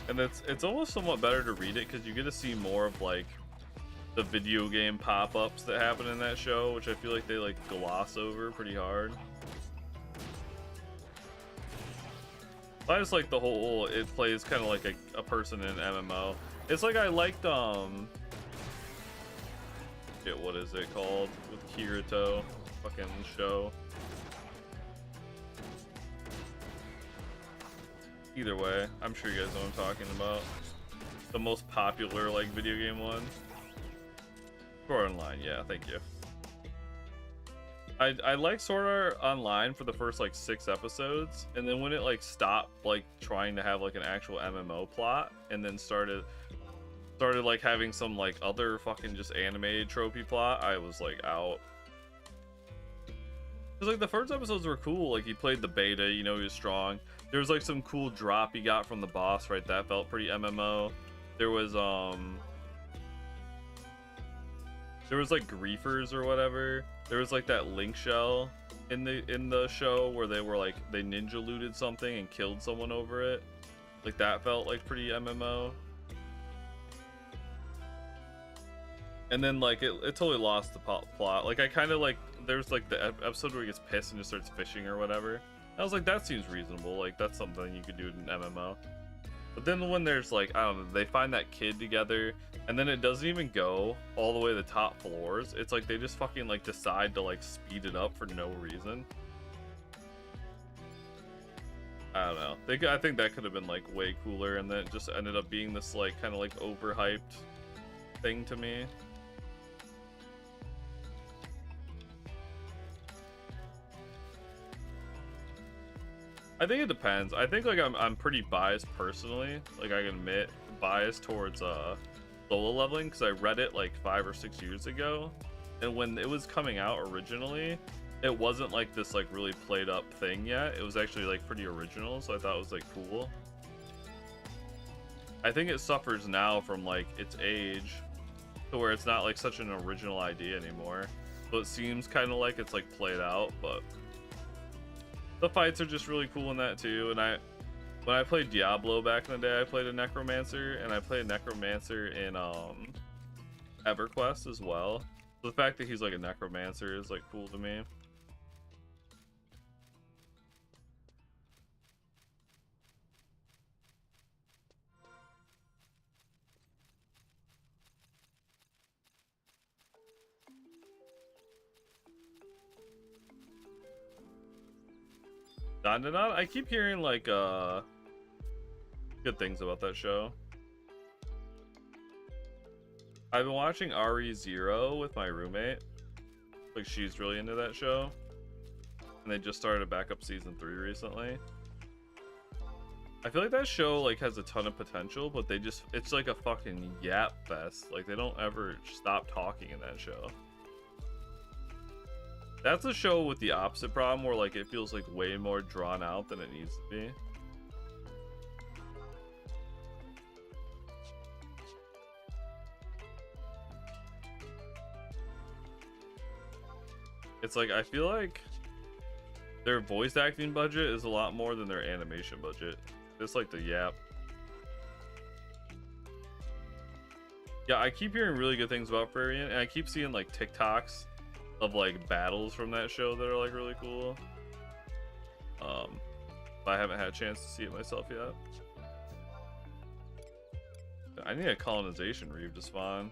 And it's almost somewhat better to read it because you get to see more of like the video game pop-ups that happen in that show, which I feel like they like gloss over pretty hard. I just like the whole, it plays kind of like a person in an MMO. It's like I liked what is it called with Kirito fucking show. Either way, I'm sure you guys know what I'm talking about. The most popular like video game one. Sword Art Online, yeah, thank you. I like Sword Art Online for the first like 6 episodes, and then when it like stopped like trying to have like an actual MMO plot, and then started like having some like other fucking just animated tropey plot, I was like out. Cause like the first episodes were cool, like he played the beta, you know, he was strong. There was like some cool drop he got from the boss, right? That felt pretty MMO. There was like griefers or whatever. There was like that link shell in the show where they were like they ninja looted something and killed someone over it. Like that felt like pretty MMO. And then like it totally lost the plot. Like I kind of like there's like the episode where he gets pissed and just starts fishing or whatever. I was like, that seems reasonable. Like that's something you could do in an MMO. But then when there's like, I don't know, they find that kid together, and then it doesn't even go all the way to the top floors. It's like they just fucking like decide to like speed it up for no reason. I don't know. I think that could have been like way cooler, and then it just ended up being this like kind of like overhyped thing to me. I think it depends. I think like I'm pretty biased personally. Like I can admit biased towards solo leveling because I read it like 5 or 6 years ago, and when it was coming out originally, it wasn't like this like really played up thing yet. It was actually like pretty original, so I thought it was like cool. I think it suffers now from like its age to where it's not like such an original idea anymore. So it seems kind of like it's like played out, but the fights are just really cool in that too. And when I played Diablo back in the day, I played a Necromancer, and I played a Necromancer in EverQuest as well. So the fact that he's like a Necromancer is like cool to me. I keep hearing like good things about that show. I've been watching RE0 with my roommate. Like she's really into that show, and they just started back up season 3 recently. I feel like that show like has a ton of potential, but it's like a fucking yap fest. Like they don't ever stop talking in that show. That's a show with the opposite problem where like it feels like way more drawn out than it needs to be. It's like I feel like their voice acting budget is a lot more than their animation budget. It's like the yap. Yeah, I keep hearing really good things about Frarian, and I keep seeing like TikToks of like battles from that show that are like really cool. But I haven't had a chance to see it myself yet. I need a colonization reef to spawn.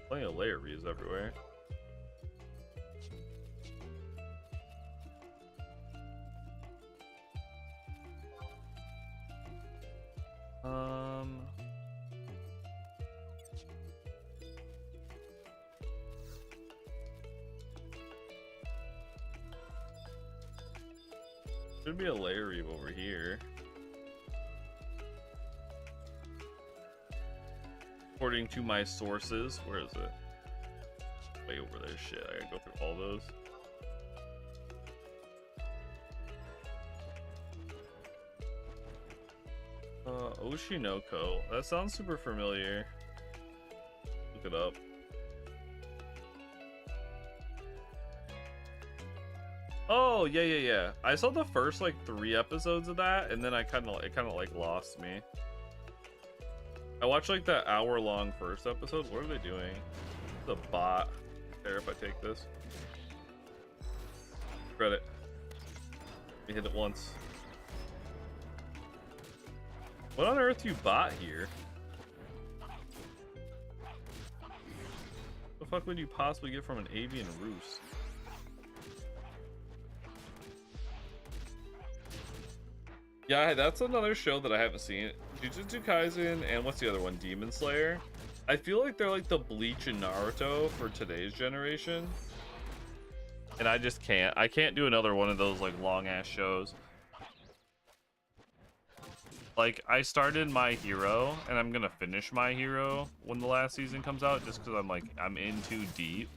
Plenty of layer reefs everywhere. Should be a layer reef over here. According to my sources, where is it? Way over there. Shit, I gotta go through all those. Oshinoko. That sounds super familiar. Look it up. Oh yeah. I saw the first like 3 episodes of that, and then it kind of like lost me. I watched like that hour-long first episode. What are they doing? The bot. There, if I take this. Credit. We hit it once. What on earth you bought here? What the fuck would you possibly get from an avian roost? Yeah, that's another show that I haven't seen. Jujutsu Kaisen and what's the other one? Demon Slayer. I feel like they're like the Bleach and Naruto for today's generation. And I just can't. I can't do another one of those like long ass shows. Like, I started My Hero, and I'm gonna finish My Hero when the last season comes out, just because I'm in too deep.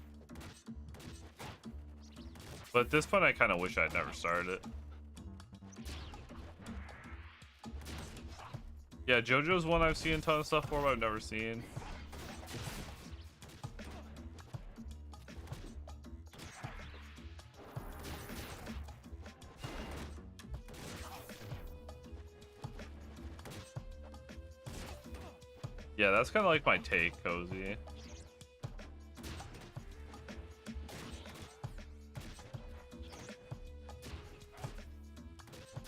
But at this point, I kind of wish I'd never started it. Yeah, JoJo's one I've seen a ton of stuff for, but I've never seen. Yeah, that's kind of like my take, Cozy.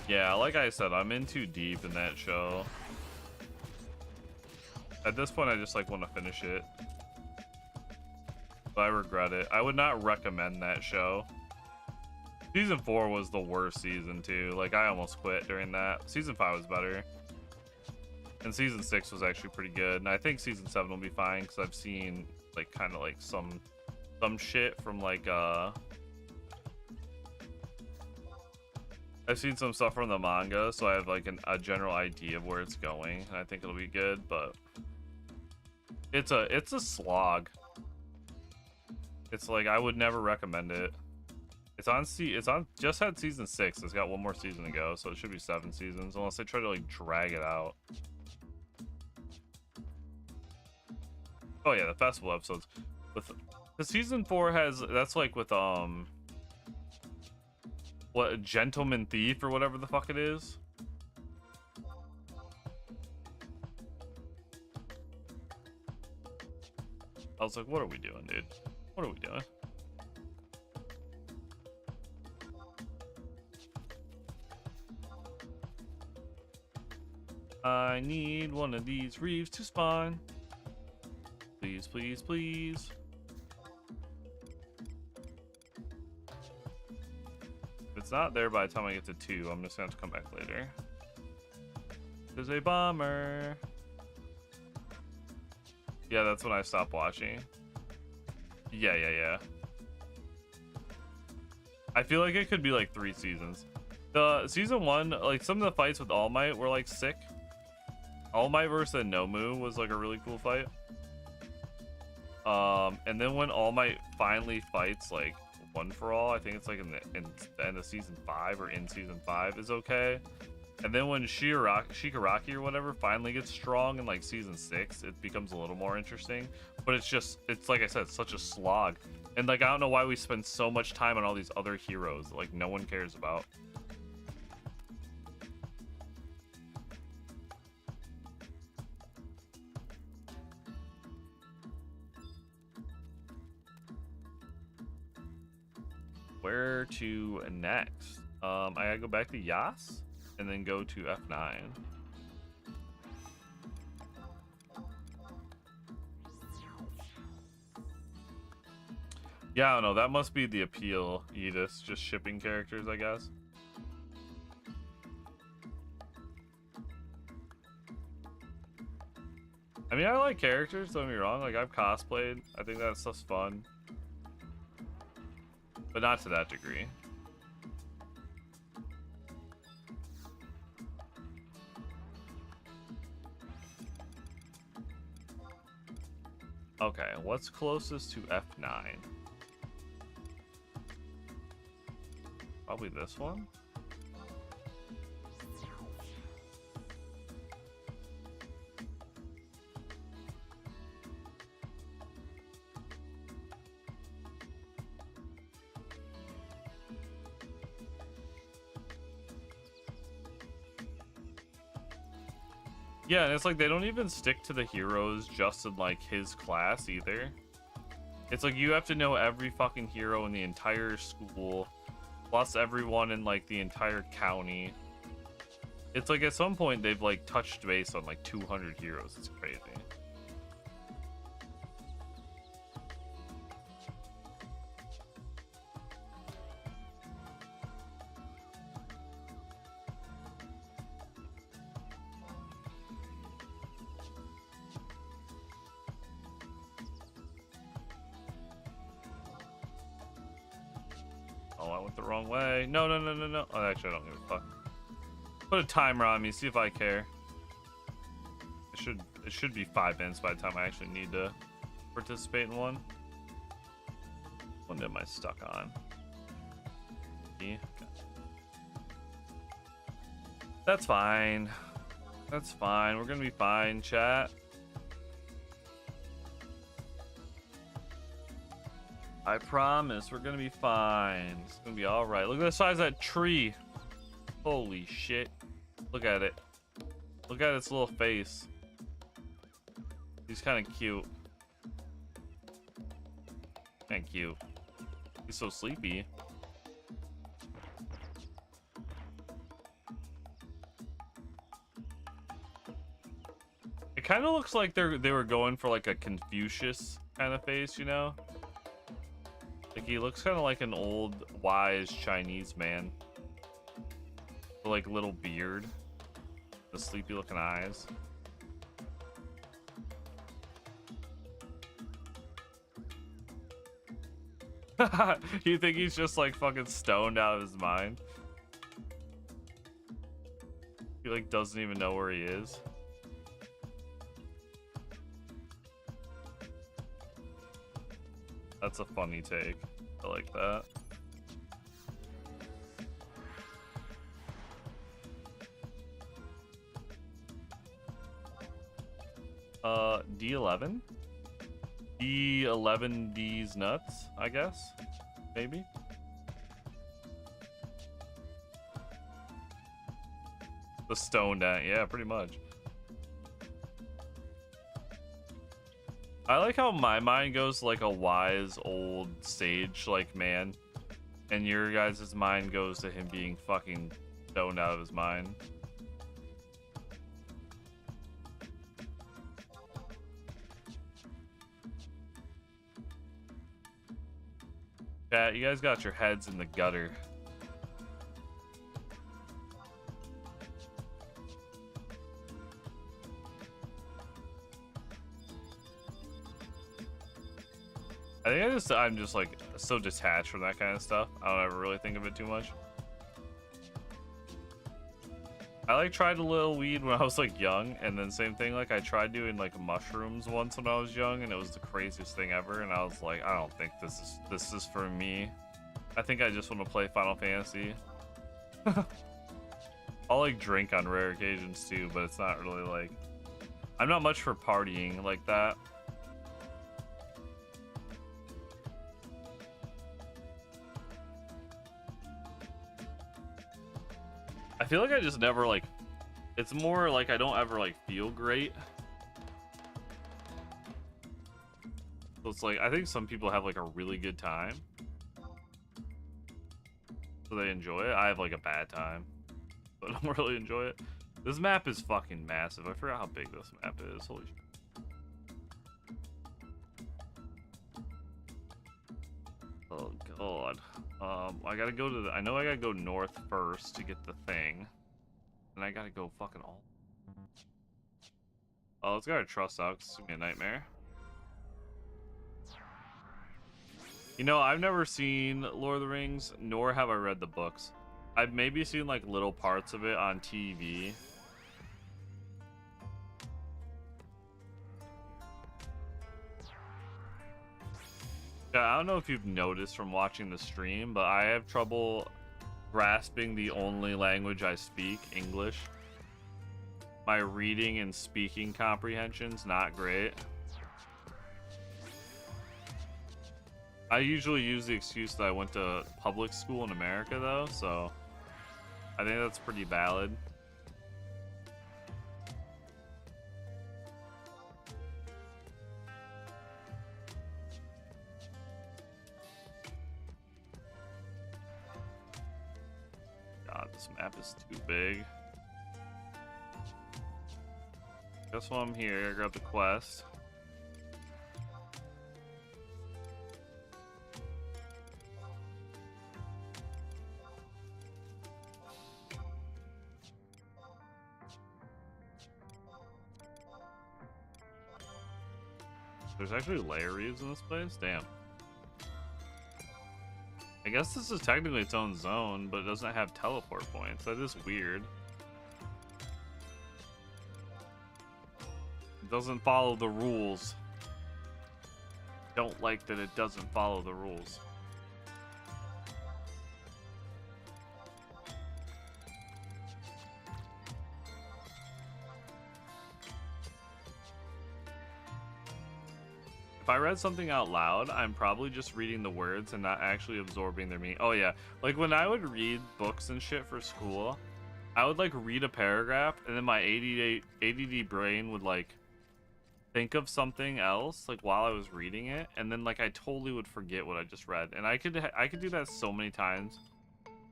Yeah, like I said, I'm in too deep in that show. At this point, I just like want to finish it. But I regret it. I would not recommend that show. Season 4 was the worst season too. Like, I almost quit during that. Season 5 was better. And season 6 was actually pretty good. And I think season 7 will be fine because I've seen like kind of like some shit from like I've seen some stuff from the manga, so I have like a general idea of where it's going, and I think it'll be good, but it's a slog. It's like I would never recommend it. It's on just had season 6. It's got one more season to go, so it should be 7 seasons unless they try to like drag it out. Oh yeah, the festival episodes with the season 4 has that's like with what, Gentleman Thief or whatever the fuck it is. I was like, what are we doing, dude? What are we doing? I need one of these reefs to spawn. Please, please, please. If it's not there by the time I get to 2, I'm just gonna have to come back later. There's a bomber. Yeah, that's when I stopped watching. Yeah. I feel like it could be like 3 seasons. The season 1, like some of the fights with All Might were like sick. All Might versus Nomu was like a really cool fight. And then when All Might finally fights like One for All, I think it's like in the end of season 5 or in season 5 is okay. And then when Shigaraki or whatever finally gets strong in like season 6, it becomes a little more interesting. But it's like I said, it's such a slog. And like I don't know why we spend so much time on all these other heroes that like no one cares about. Where to next? I gotta go back to Yas. and then go to F9. Yeah, I don't know. That must be the appeal, Edith. Just shipping characters, I guess. I mean, I like characters, don't get me wrong. Like, I've cosplayed. I think that stuff's fun. But not to that degree. Okay, what's closest to F9? Probably this one. Yeah, and it's like they don't even stick to the heroes just in like his class either. It's like you have to know every fucking hero in the entire school, plus everyone in like the entire county. It's like at some point they've like touched base on like 200 heroes. It's crazy. Oh, I went the wrong way. No, no, no, no, no. Oh, actually, I don't give a fuck. Put a timer on me. See if I care. It should be 5 minutes by the time I actually need to participate in one. What am I stuck on? E? Okay. That's fine. That's fine. We're gonna be fine, chat. I promise we're gonna be fine. It's gonna be all right. Look at the size of that tree. Holy shit. Look at it. Look at its little face. He's kind of cute. Kind of cute. He's so sleepy. It kind of looks like they were going for like a Confucius kind of face, you know? Like he looks kind of like an old, wise Chinese man. With like little beard. The sleepy looking eyes. You think he's just like fucking stoned out of his mind? He like doesn't even know where he is. That's a funny take. I like that. D11? D11D's nuts, I guess? Maybe? The stoned ant, yeah, pretty much. I like how my mind goes like a wise old sage like man, and your guys' mind goes to him being fucking stoned out of his mind. Chat, you guys got your heads in the gutter. I think I'm just like so detached from that kind of stuff. I don't ever really think of it too much. I like tried a little weed when I was like young, and then same thing, like I tried doing like mushrooms once when I was young, and it was the craziest thing ever, and I was like, I don't think this is for me. I think I just want to play Final Fantasy. I'll like drink on rare occasions too, but it's not really like, I'm not much for partying like that. I feel like I just never like, it's more like I don't ever like feel great. So it's like, I think some people have like a really good time, so they enjoy it. I have like a bad time. so I don't really enjoy it. This map is fucking massive. I forgot how big this map is. Holy shit. Oh god. I gotta go to the, I know I gotta go north first to get the thing. And I gotta go fucking all. Oh, let's go to trust out 'cause it's gonna be a nightmare. You know, I've never seen Lord of the Rings, nor have I read the books. I've maybe seen like little parts of it on TV. Yeah, I don't know if you've noticed from watching the stream, but I have trouble grasping the only language I speak, English. My reading and speaking comprehension's not great. I usually use the excuse that I went to public school in America, though, so I think that's pretty valid. God, this map is too big. Guess while I'm here, I grab the quest. There's actually layer reads in this place? Damn. I guess this is technically its own zone, but it doesn't have teleport points. That is weird. It doesn't follow the rules. Don't like that it doesn't follow the rules. If I read something out loud, I'm probably just reading the words and not actually absorbing their meaning. Oh yeah, like when I would read books and shit for school, I would like read a paragraph and then my ADD brain would like think of something else like while I was reading it, and then like I totally would forget what I just read. And I could do that so many times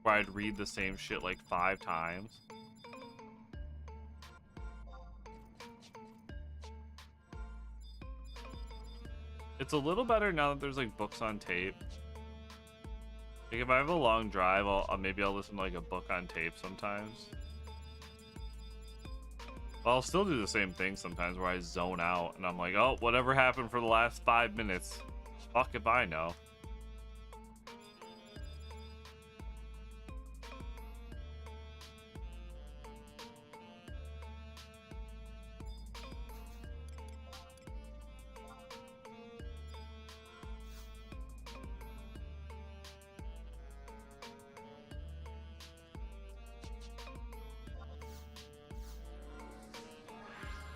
where I'd read the same shit like 5 times. It's a little better now that there's like books on tape. Like if I have a long drive, maybe I'll listen to like a book on tape sometimes. But I'll still do the same thing sometimes where I zone out and I'm like, oh, whatever happened for the last 5 minutes, fuck if I know.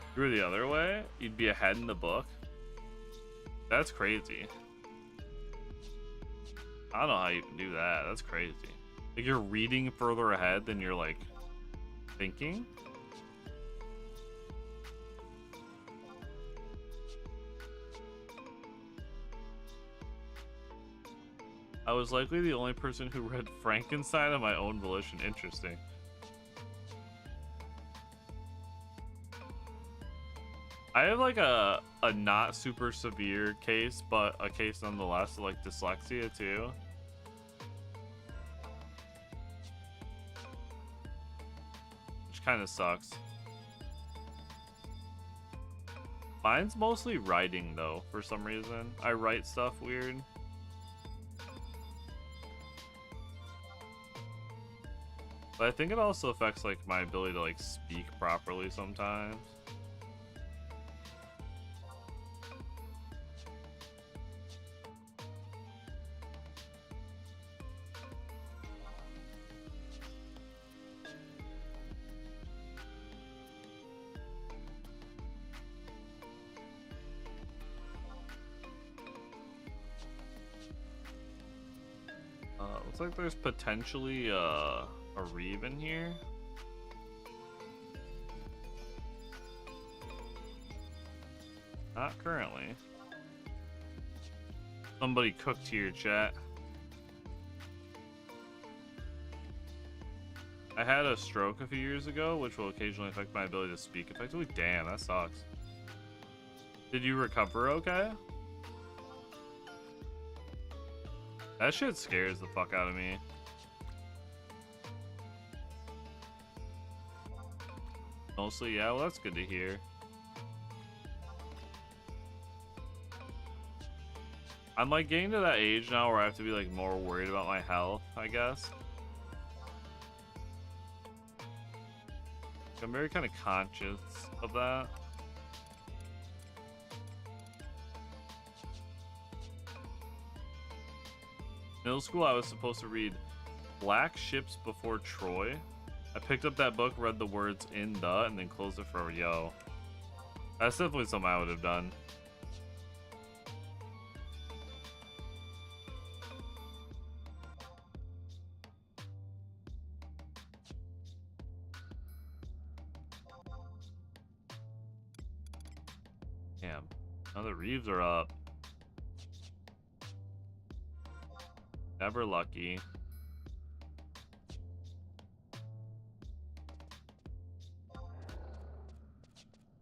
If you were the other way, you'd be ahead in the book. That's crazy. I don't know how you can do that. That's crazy. Like you're reading further ahead than you're like thinking. I was likely the only person who read Frankenstein on my own volition. Interesting. I have like a not super severe case, but a case nonetheless, like dyslexia too. Which kind of sucks. Mine's mostly writing though, for some reason. I write stuff weird. But I think it also affects like my ability to like speak properly sometimes. Looks like there's potentially a reeve in here. Not currently. Somebody cooked here, chat. I had a stroke a few years ago, which will occasionally affect my ability to speak effectively. Damn, that sucks. Did you recover okay? That shit scares the fuck out of me. Mostly, yeah, well, that's good to hear. I'm like getting to that age now where I have to be like more worried about my health, I guess. I'm very kind of conscious of that. Middle school, I was supposed to read Black Ships Before Troy. I picked up that book, read the words in the, and then closed it for yo. That's definitely something I would have done. Damn. Now the Reeves are up. Never lucky.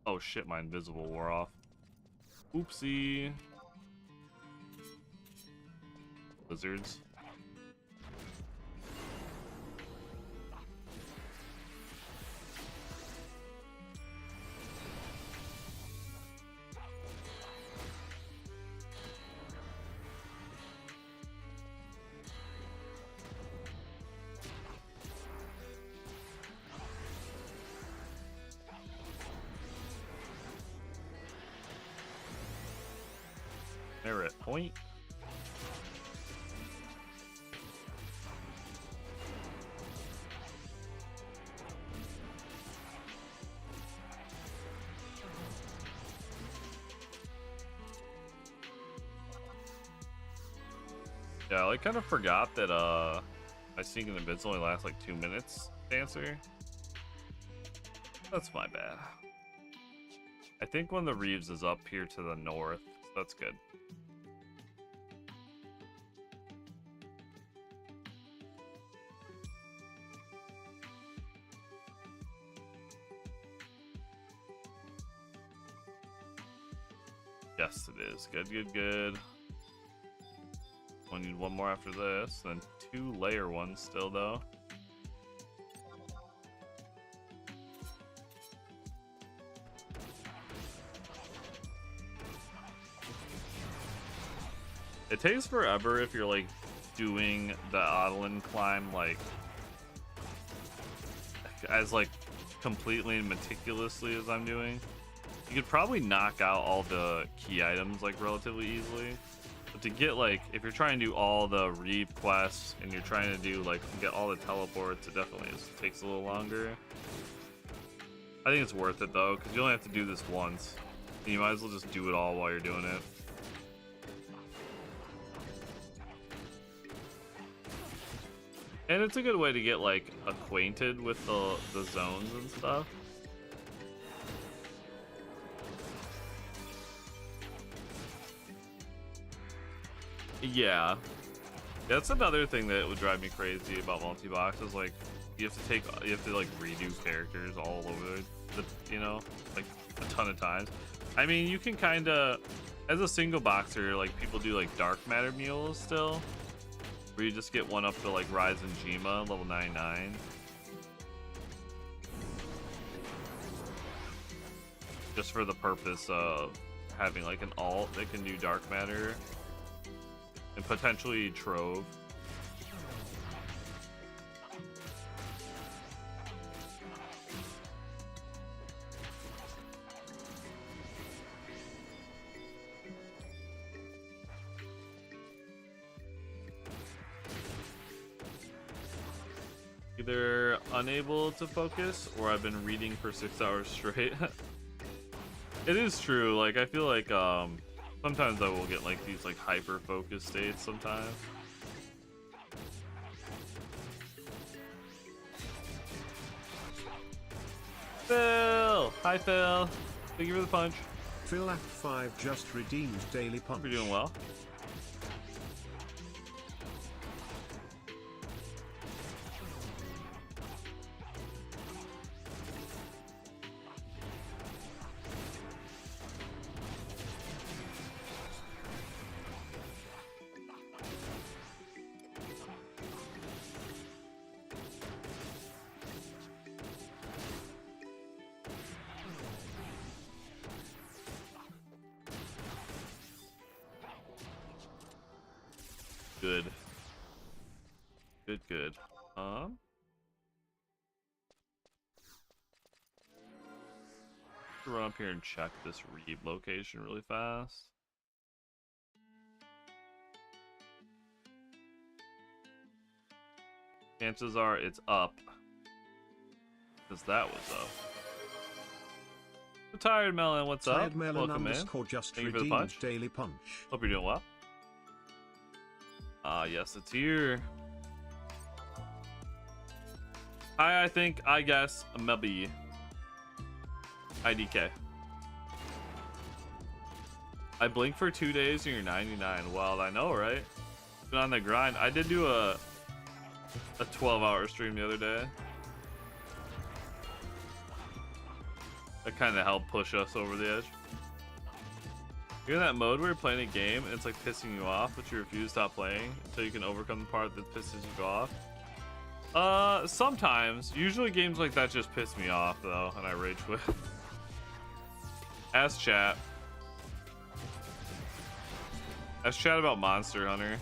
Oh shit, my invisible wore off. Oopsie. Lizards. Merit point. Yeah, I like kind of forgot that my sneaking and bits only last like 2 minutes to answer. That's my bad. I think one of the Reeves is up here to the north, so that's good. Yes, it is. Good, good, good. We'll need one more after this, then 2 layer ones still, though. It takes forever if you're, like, doing the Odolin climb, like, as, like, completely and meticulously as I'm doing. You could probably knock out all the key items like relatively easily, but to get like, if you're trying to do all the Reeve quests and you're trying to do like get all the teleports, it definitely takes a little longer. I think it's worth it though, because you only have to do this once and you might as well just do it all while you're doing it. And it's a good way to get like acquainted with the zones and stuff. Yeah, that's another thing that would drive me crazy about multi-box is like you have to like redo characters all over the, you know, like a ton of times. I mean, you can kind of, as a single boxer, like people do like dark matter mules still, where you just get one up to like Rise and Jima level 99. Just for the purpose of having like an alt that can do dark matter. And potentially Trove. Either unable to focus or I've been reading for 6 hours straight. It is true, like I feel like sometimes I will get like these like hyper focus states sometimes. Phil! Hi Phil! Thank you for the punch. FFXI just redeemed daily punch. We're doing well. Good, good. Run up here and check this read location really fast. Chances are it's up. Because that was up. The Tired Melon, what's Tired up? Melon Welcome in. just Thank you for the redeemed punch. Daily Punch. Hope you're doing well. Ah, yes, it's here. Hi, I guess, maybe. IDK. I blinked for 2 days and you're 99. Well, I know, right? Been on the grind. I did do a 12-hour stream the other day. That kind of helped push us over the edge. You're in that mode where you're playing a game and it's like pissing you off, but you refuse to stop playing until you can overcome the part that pisses you off. Sometimes. Usually games like that just piss me off though, and I rage quit. Ask chat. Ask chat about Monster Hunter.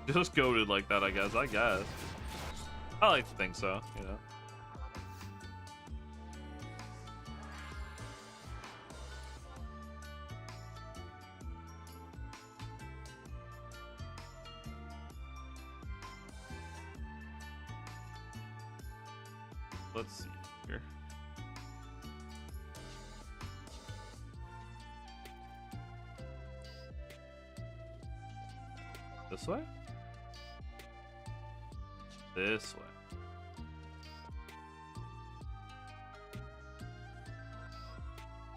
Just goated like that, I guess. I like to think so, you know. Let's see here. This way? This way.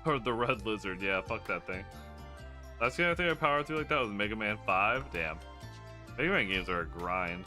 Or the red lizard, yeah, fuck that thing. That's the only thing I powered through like that was Mega Man 5. Damn. Mega Man games are a grind.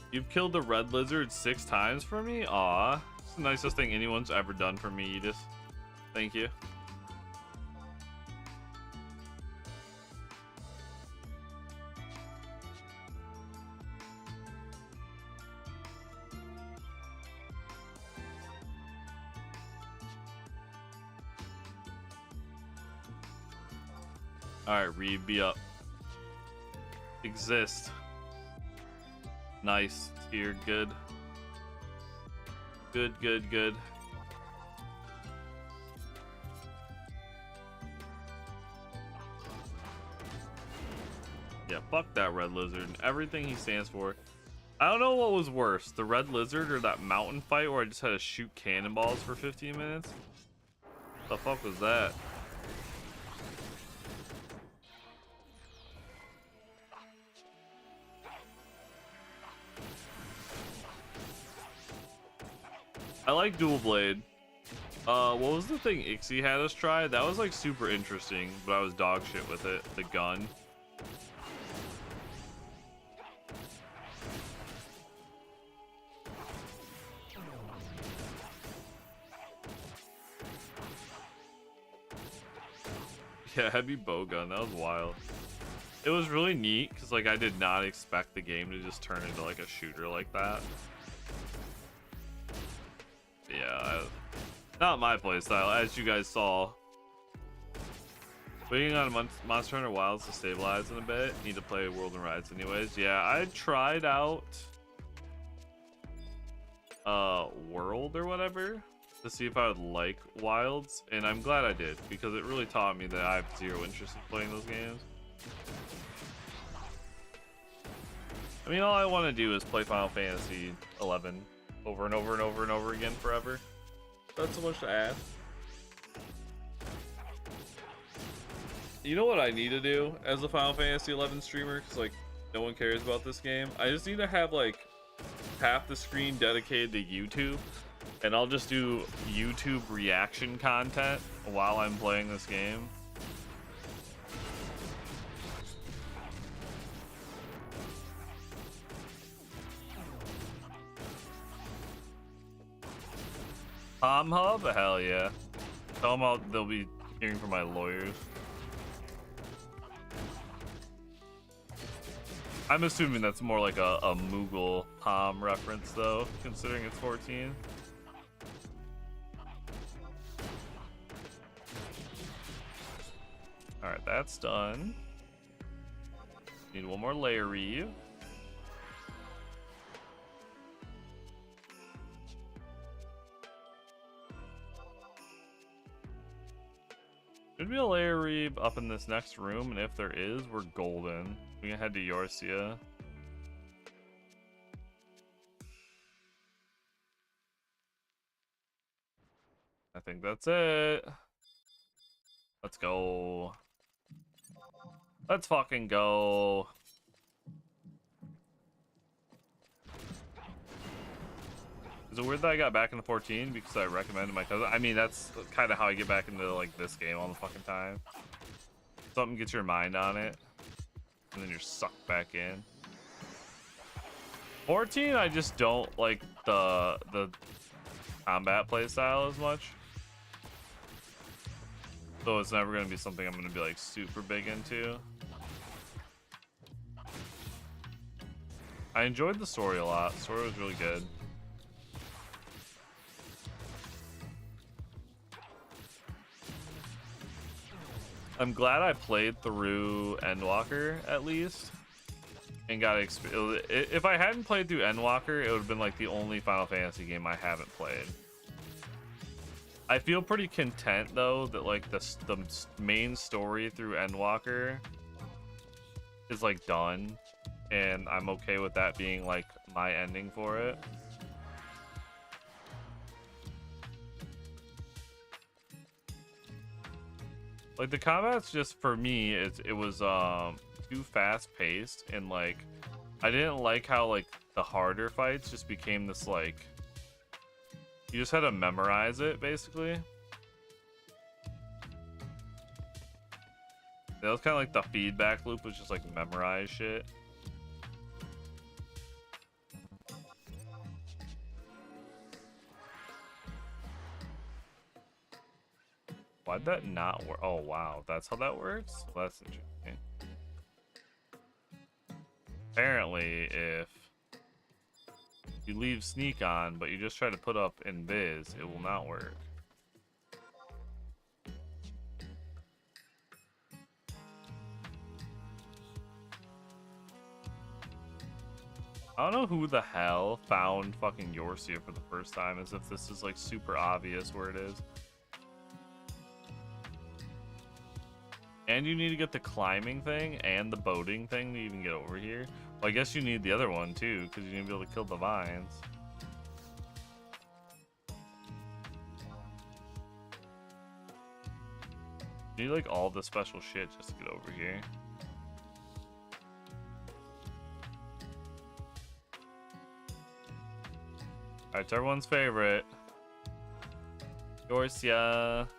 You've killed the red lizard 6 times for me? Aw. It's the nicest thing anyone's ever done for me, Edith. Thank you. Alright, Reed, be up. Exist. Nice. Tier, good. Good. Yeah, fuck that red lizard and everything he stands for. I don't know what was worse, the red lizard or that mountain fight where I just had to shoot cannonballs for 15 minutes. The fuck was that? I like dual blade. What was the thing FFXI had us try? That was like super interesting, but I was dog shit with it. The gun. Yeah, heavy bow gun. That was wild. It was really neat because like I did not expect the game to just turn into like a shooter like that. Yeah, not my playstyle, as you guys saw. Waiting on Monster Hunter Wilds to stabilize in a bit. Need to play World and Rides anyways. Yeah, I tried out World or whatever to see if I would like Wilds, and I'm glad I did because it really taught me that I have zero interest in playing those games. I mean, all I want to do is play Final Fantasy 11 over and over and over and over again forever. That's so much to ask. You know what I need to do as a Final Fantasy 11 streamer? Because like no one cares about this game. I just need to have like half the screen dedicated to YouTube And I'll just do YouTube reaction content while I'm playing this game. Hub? Hell yeah. Tell them they'll be hearing from my lawyers. I'm assuming that's more like a Moogle Palm reference though, considering it's 14. Alright, that's done. Need one more layer reeve. Should be a layer reeve up in this next room, and if there is, we're golden. We can head to Yorcia. I think that's it. Let's go. Let's fucking go. Is it weird that I got back into 14 because I recommended my cousin? I mean, that's kind of how I get back into like this game all the fucking time. Something gets your mind on it, and then you're sucked back in. 14, I just don't like the combat playstyle as much. So it's never gonna be something I'm gonna be like super big into. I enjoyed the story a lot. The story was really good. I'm glad I played through Endwalker at least and got if I hadn't played through Endwalker, it would have been like the only Final Fantasy game I haven't played. I feel pretty content though that like the main story through Endwalker is like done, and I'm okay with that being like my ending for it. Like the combat's just, for me, it was too fast paced, and like I didn't like how like the harder fights just became this like you just had to memorize it basically. That was kind of like the feedback loop was just like memorize shit. Why'd that not work? Oh wow, that's how that works? Well, that's interesting. Apparently, if you leave sneak on, but you just try to put up invis, it will not work. I don't know who the hell found fucking Yorcia for the first time, as if this is like super obvious where it is. And you need to get the climbing thing and the boating thing to even get over here. Well, I guess you need the other one too, because you need to be able to kill the vines. You need like all the special shit just to get over here. Alright, it's everyone's favorite. Yorcia.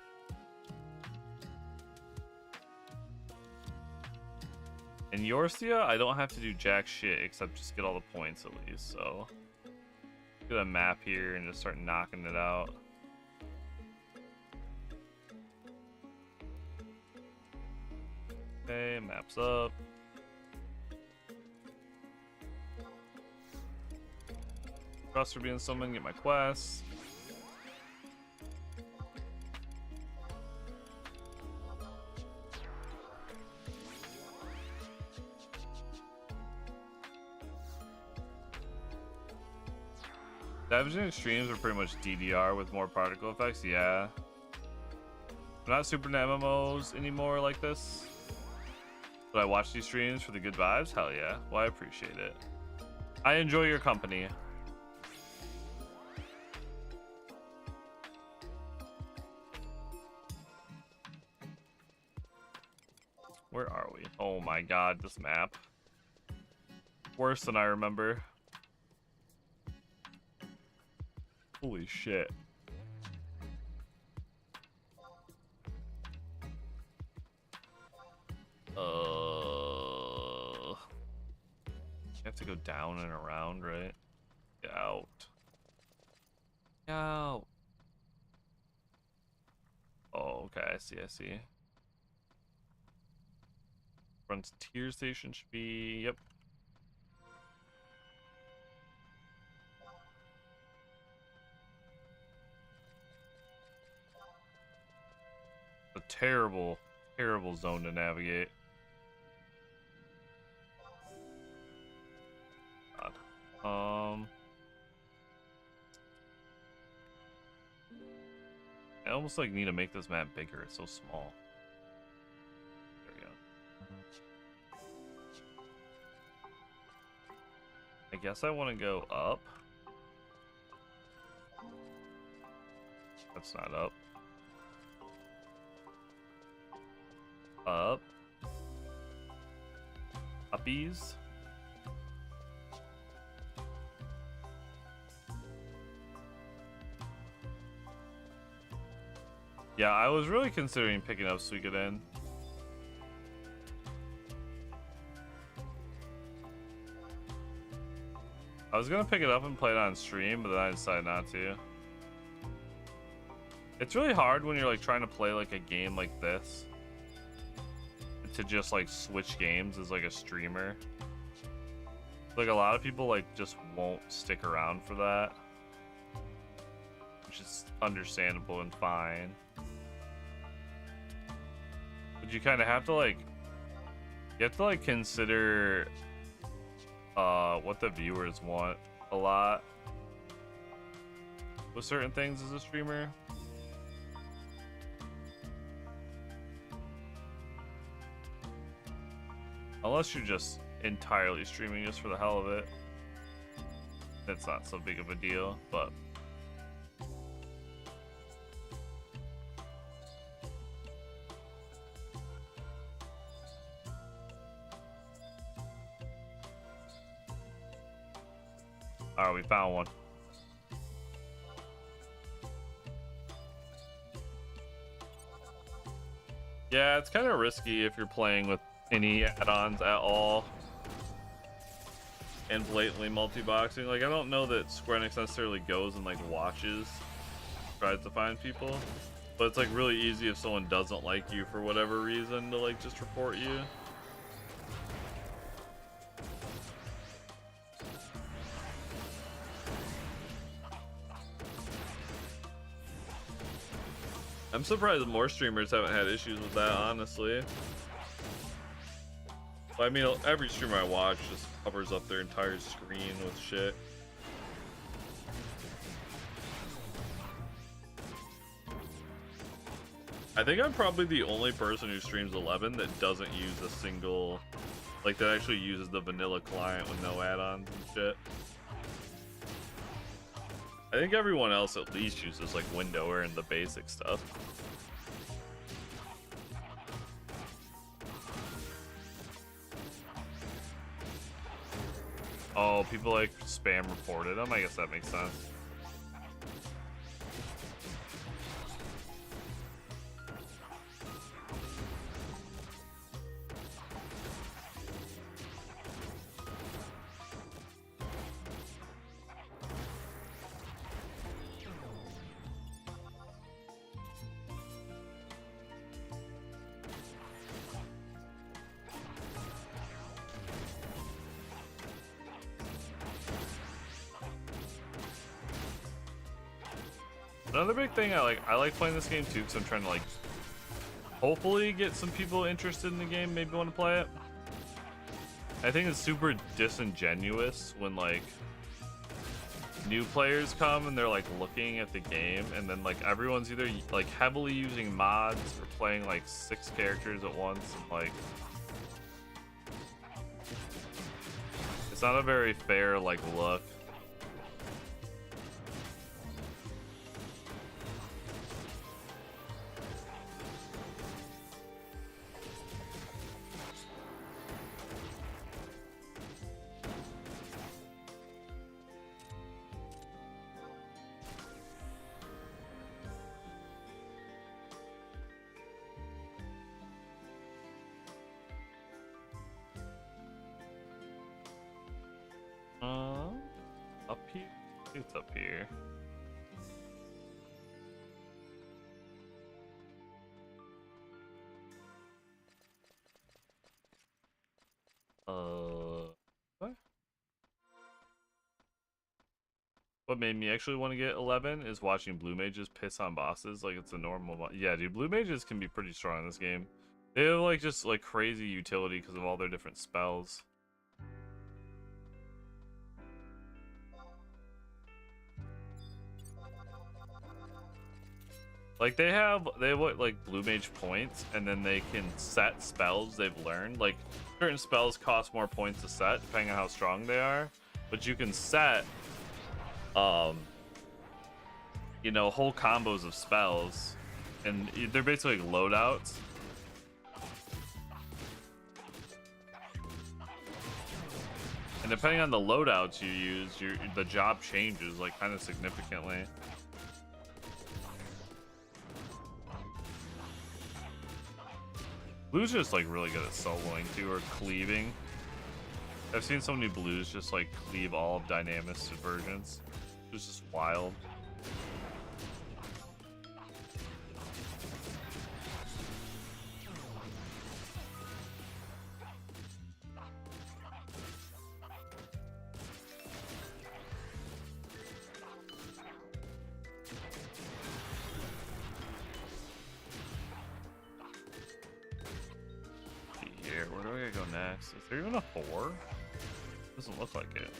In Yorcia, I don't have to do jack shit except just get all the points at least, so get a map here and just start knocking it out. Okay, map's up. Trust for being someone, get my quests. Savaging Extremes are pretty much DDR with more particle effects, yeah. I'm not super into MMOs anymore like this. But I watch these streams for the good vibes? Hell yeah. Well, I appreciate it. I enjoy your company. Where are we? Oh my god, this map. Worse than I remember. Holy shit. You have to go down and around, right? Get out. Get out. Oh, okay, I see. Frontier station should be, yep. A terrible, terrible zone to navigate. God. I almost like need to make this map bigger. It's so small. There we go. I guess I want to go up. That's not up. Up. Uppies. Yeah, I was really considering picking up Suikoden. I was gonna pick it up and play it on stream, but then I decided not to. It's really hard when you're like trying to play like a game like this to just like switch games as like a streamer. Like a lot of people like just won't stick around for that, which is understandable and fine. But you kind of have to like, you have to like consider what the viewers want a lot with certain things as a streamer. Unless you're just entirely streaming just for the hell of it. That's not so big of a deal, but alright, we found one. Yeah, it's kind of risky if you're playing with any add-ons at all and blatantly multi-boxing. Like, I don't know that Square Enix necessarily goes and like watches, tries to find people, but it's like really easy if someone doesn't like you for whatever reason to like just report you. I'm surprised more streamers haven't had issues with that, honestly. I mean, every streamer I watch just covers up their entire screen with shit. I think I'm probably the only person who streams 11 that doesn't use a single, like that actually uses the vanilla client with no add-ons and shit. I think everyone else at least uses like Windower and the basic stuff. Oh, people like spam reported them? I guess that makes sense. Another big thing I like playing this game too, because I'm trying to like hopefully get some people interested in the game, maybe want to play it. I think it's super disingenuous when like new players come and they're like looking at the game and then like everyone's either like heavily using mods or playing like 6 characters at once, and like it's not a very fair like look. here? It's up here. What? What made me actually want to get 11 is watching blue mages piss on bosses like it's a normal. Yeah, dude, blue mages can be pretty strong in this game. They have like just like crazy utility because of all their different spells. Like they have what like blue mage points, and then they can set spells they've learned. Like certain spells cost more points to set depending on how strong they are, but you can set you know, whole combos of spells, and they're basically like loadouts. And depending on the loadouts you use, the job changes like kind of significantly. Blue's just like really good at soloing too, or cleaving. I've seen so many blues just like cleave all of Dynamis versions. It's just wild. Where do I gotta go next? Is there even a 4? Doesn't look like it.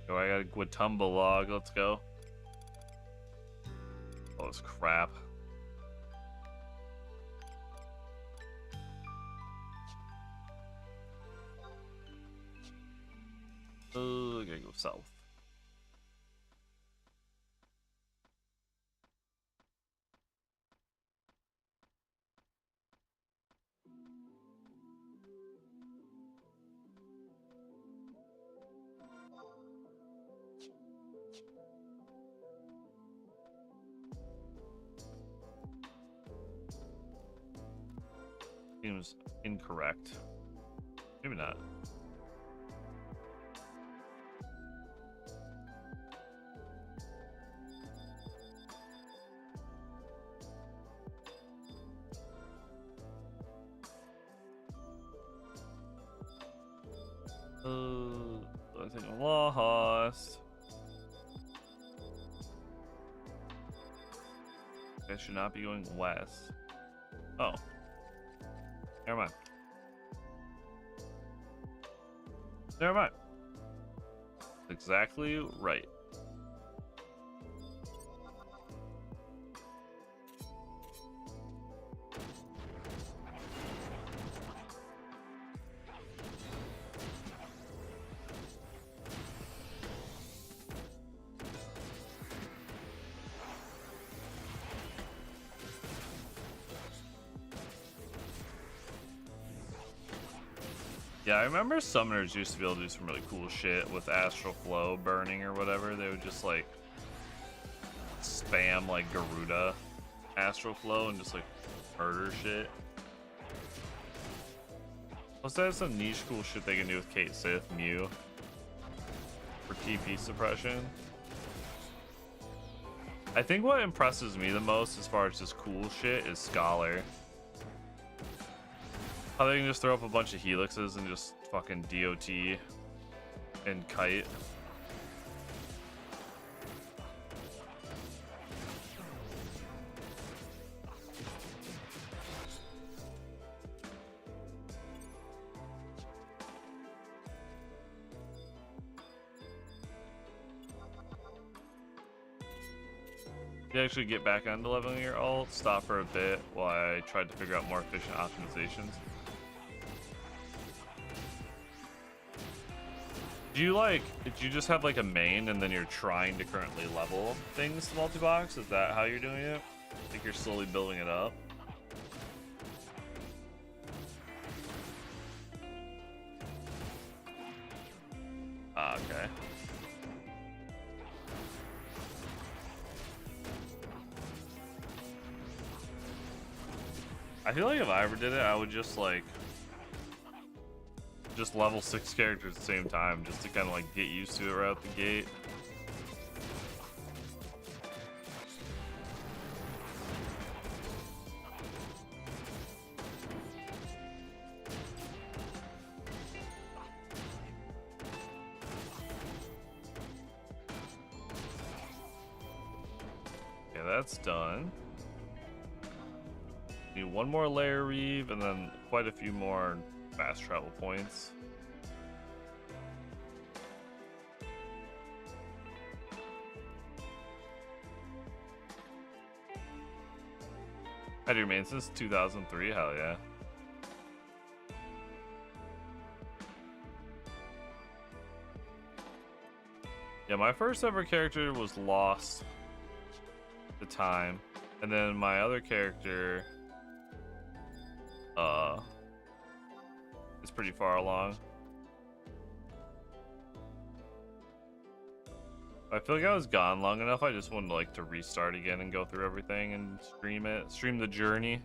Oh, I got a Guatumba log. Let's go. Oh, it's crap. Oh, I gotta go south. Seems incorrect. Maybe not. I think I'm lost. I should not be going west. Oh. Never mind. Never mind. Exactly right. Yeah, I remember summoners used to be able to do some really cool shit with Astral Flow burning or whatever. They would just like spam like Garuda Astral Flow and just like murder shit. Plus, they have some niche cool shit they can do with Kate Sith Mew for TP suppression. I think what impresses me the most as far as just cool shit is Scholar. How they can just throw up a bunch of helixes and just fucking DOT and kite. You actually get back onto leveling your ult, stop for a bit while I tried to figure out more efficient optimizations. Did you just have like a main and then you're trying to currently level things to multi-box? Is that how you're doing it? I think you're slowly building it up. Ah, okay. I feel like if I ever did it, I would just like level 6 characters at the same time, just to kind of like get used to it right out the gate. Okay, that's done. Need one more layer reeve and then quite a few more fast travel points. Had your main since 2003? Hell yeah. Yeah, my first ever character was lost at the time. And then my other character is pretty far along. I feel like I was gone long enough. I just wanted like to restart again and go through everything and stream the journey.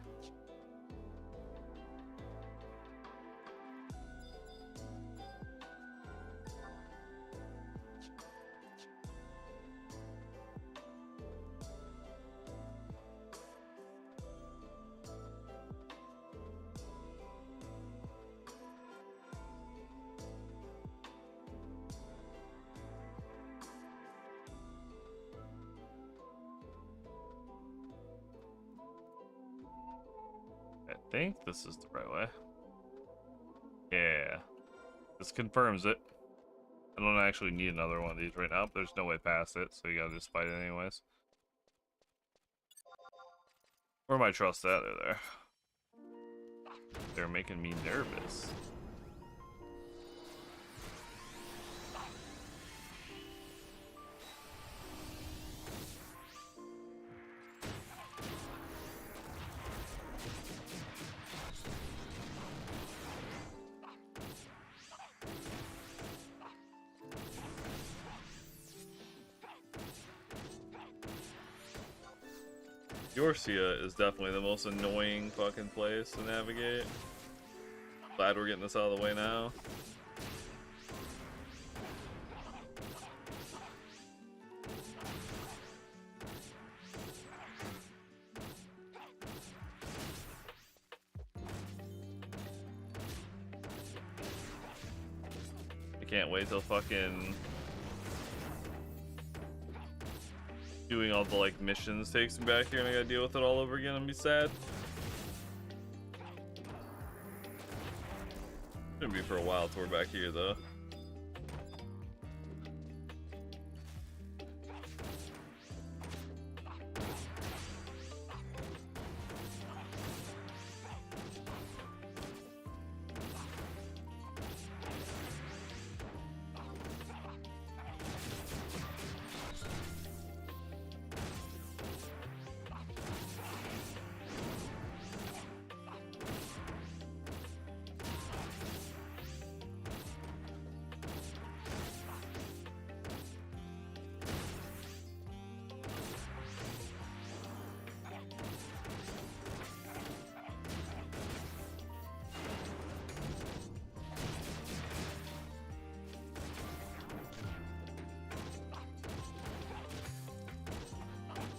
I think this is the right way. Yeah. This confirms it. I don't actually need another one of these right now, but there's no way past it, so you gotta just fight it anyways. Where am I trust that? They're there. They're making me nervous. Yorcia is definitely the most annoying fucking place to navigate. Glad we're getting this out of the way now. I can't wait till fucking doing all the like missions takes me back here and I gotta deal with it all over again and be sad. Shouldn't be for a while till we're back here though.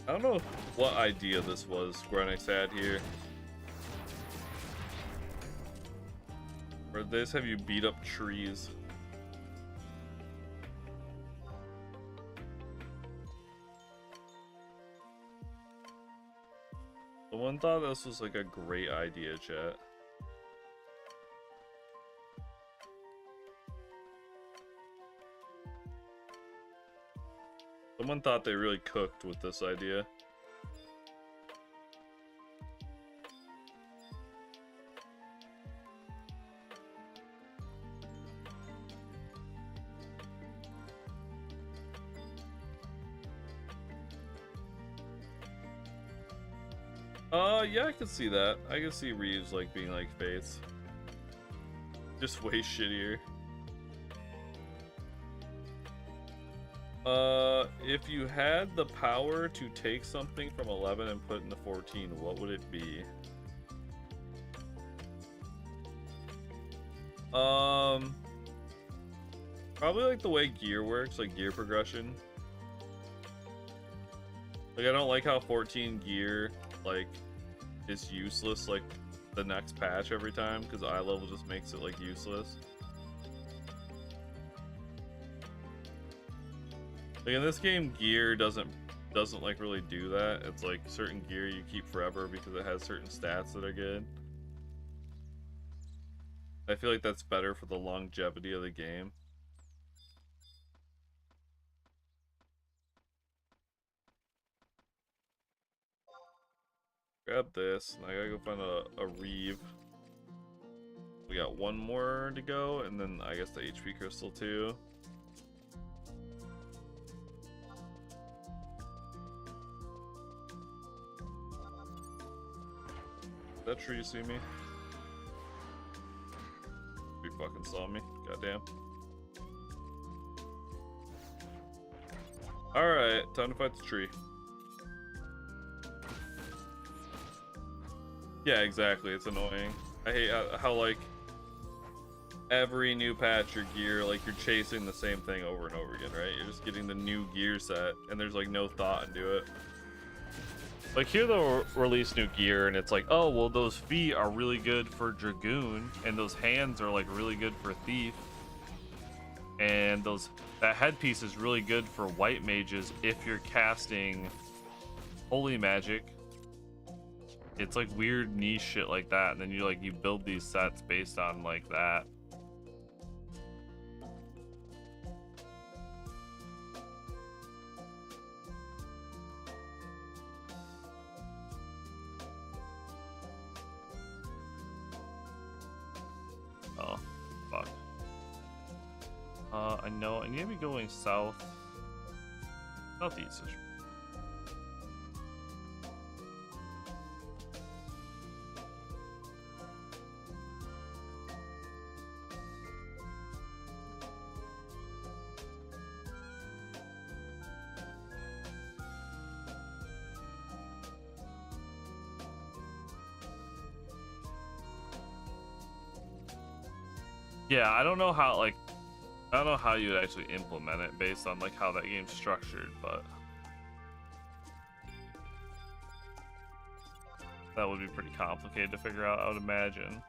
I don't know what idea this was Grenix had here. Or they just have you beat up trees. Someone thought this was like a great idea, chat. Someone thought they really cooked with this idea. Yeah, I can see that. I can see Reeves like being like Fates. Just way shittier. If you had the power to take something from 11 and put it into 14, what would it be? Probably like the way gear works, like gear progression. Like I don't like how 14 gear like is useless like the next patch every time, because eye level just makes it like useless. Like in this game, gear doesn't like really do that. It's like certain gear you keep forever because it has certain stats that are good. I feel like that's better for the longevity of the game. Grab this, and I gotta go find a Reeve. We got one more to go, and then I guess the HP crystal too. Did that tree see me? He fucking saw me. Goddamn. Alright, time to fight the tree. Yeah, exactly. It's annoying. I hate how like every new patch or gear, like you're chasing the same thing over and over again, right? You're just getting the new gear set, and there's like no thought into it. Like here they'll release new gear, and it's like, oh well, those feet are really good for Dragoon, and those hands are like really good for Thief, and that headpiece is really good for White Mages if you're casting Holy Magic. It's like weird niche shit like that, and then you build these sets based on like that. Oh, fuck. I know I need to be going south. Southeast. Yeah, I don't know how you would actually implement it based on like how that game's structured, but that would be pretty complicated to figure out, I would imagine.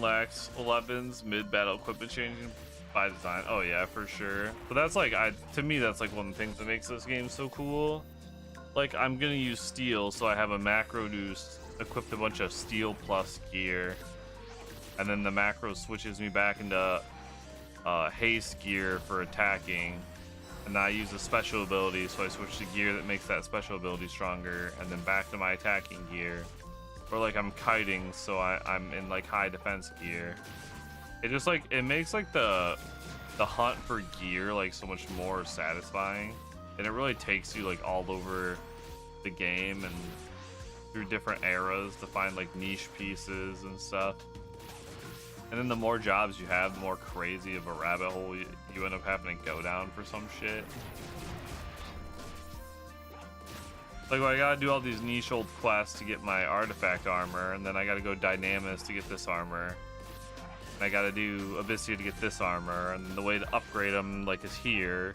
Lacks 11's mid-battle equipment changing by design. Oh yeah, for sure. But that's like, to me, that's like one of the things that makes this game so cool. Like, I'm gonna use steel, so I have a macro to equip a bunch of steel plus gear, and then the macro switches me back into haste gear for attacking, and then I use a special ability, so I switch to gear that makes that special ability stronger, and then back to my attacking gear. Or like I'm kiting, so I'm in like high defense gear. It just like, it makes like the hunt for gear like so much more satisfying, and it really takes you like all over the game and through different eras to find like niche pieces and stuff. And then the more jobs you have, the more crazy of a rabbit hole you end up having to go down for some shit. Like, well, I gotta do all these niche old quests to get my artifact armor, and then I gotta go Dynamis to get this armor. And I gotta do Abyssia to get this armor, and the way to upgrade them, like, is here.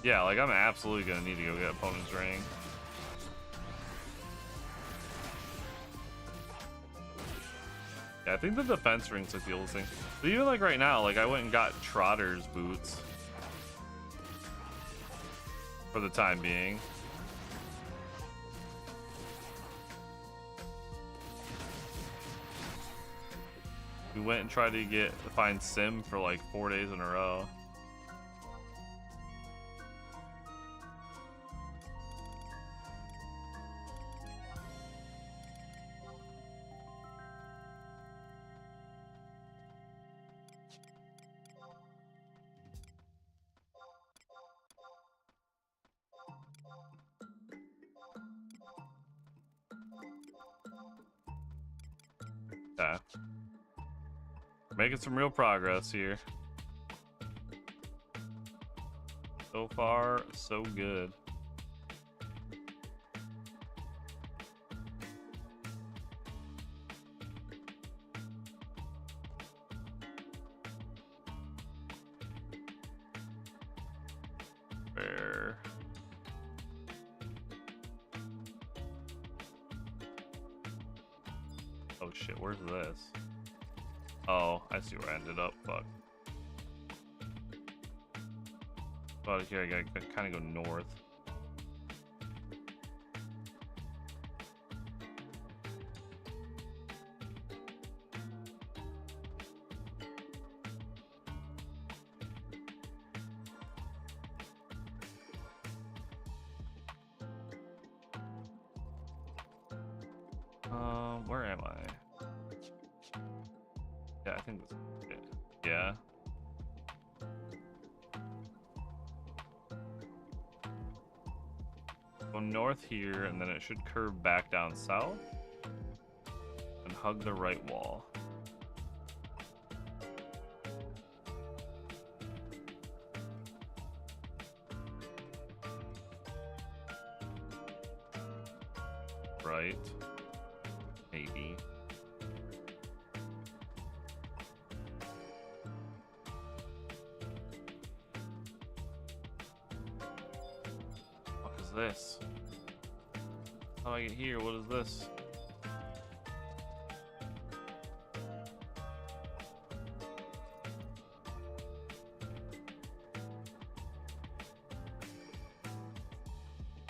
Yeah, like, I'm absolutely gonna need to go get Opponent's Ring. Yeah, I think the defense ring's like the oldest thing. But even like right now, like I went and got Trotter's boots. For the time being. We went and tried to find Sim for like 4 days in a row. Yeah. Making some real progress here. So far, so good. Where? Oh shit, where's this? Oh, I see where I ended up. Fuck. Out of here, I gotta kind of go north. Where am I? Yeah, I think this is it. Yeah. Go north here, and then it should curve back down south and hug the right wall. Right. Maybe. What is this? How do I get here? What is this?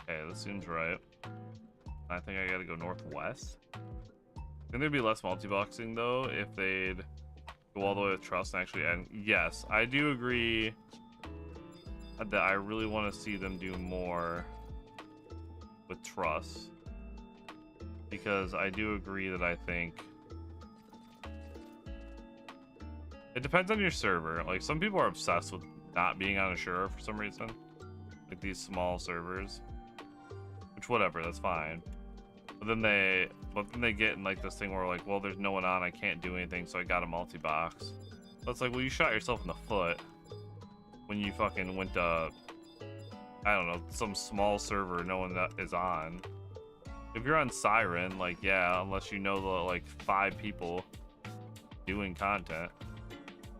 Okay, this seems right. I think I gotta go northwest. I think there'd be less multi-boxing though if they'd go all the way with trust and actually end. Yes, I do agree that I really want to see them do more with trust, because I do agree that I think it depends on your server. Like, some people are obsessed with not being on a server for some reason, like these small servers, which whatever, that's fine. But then they get in like this thing where like, well, there's no one on, I can't do anything, so I got a multi-box. So it's like, well, you shot yourself in the foot when you fucking went to, I don't know, some small server no one that is on. If you're on Siren, like, yeah, unless you know the like 5 people doing content.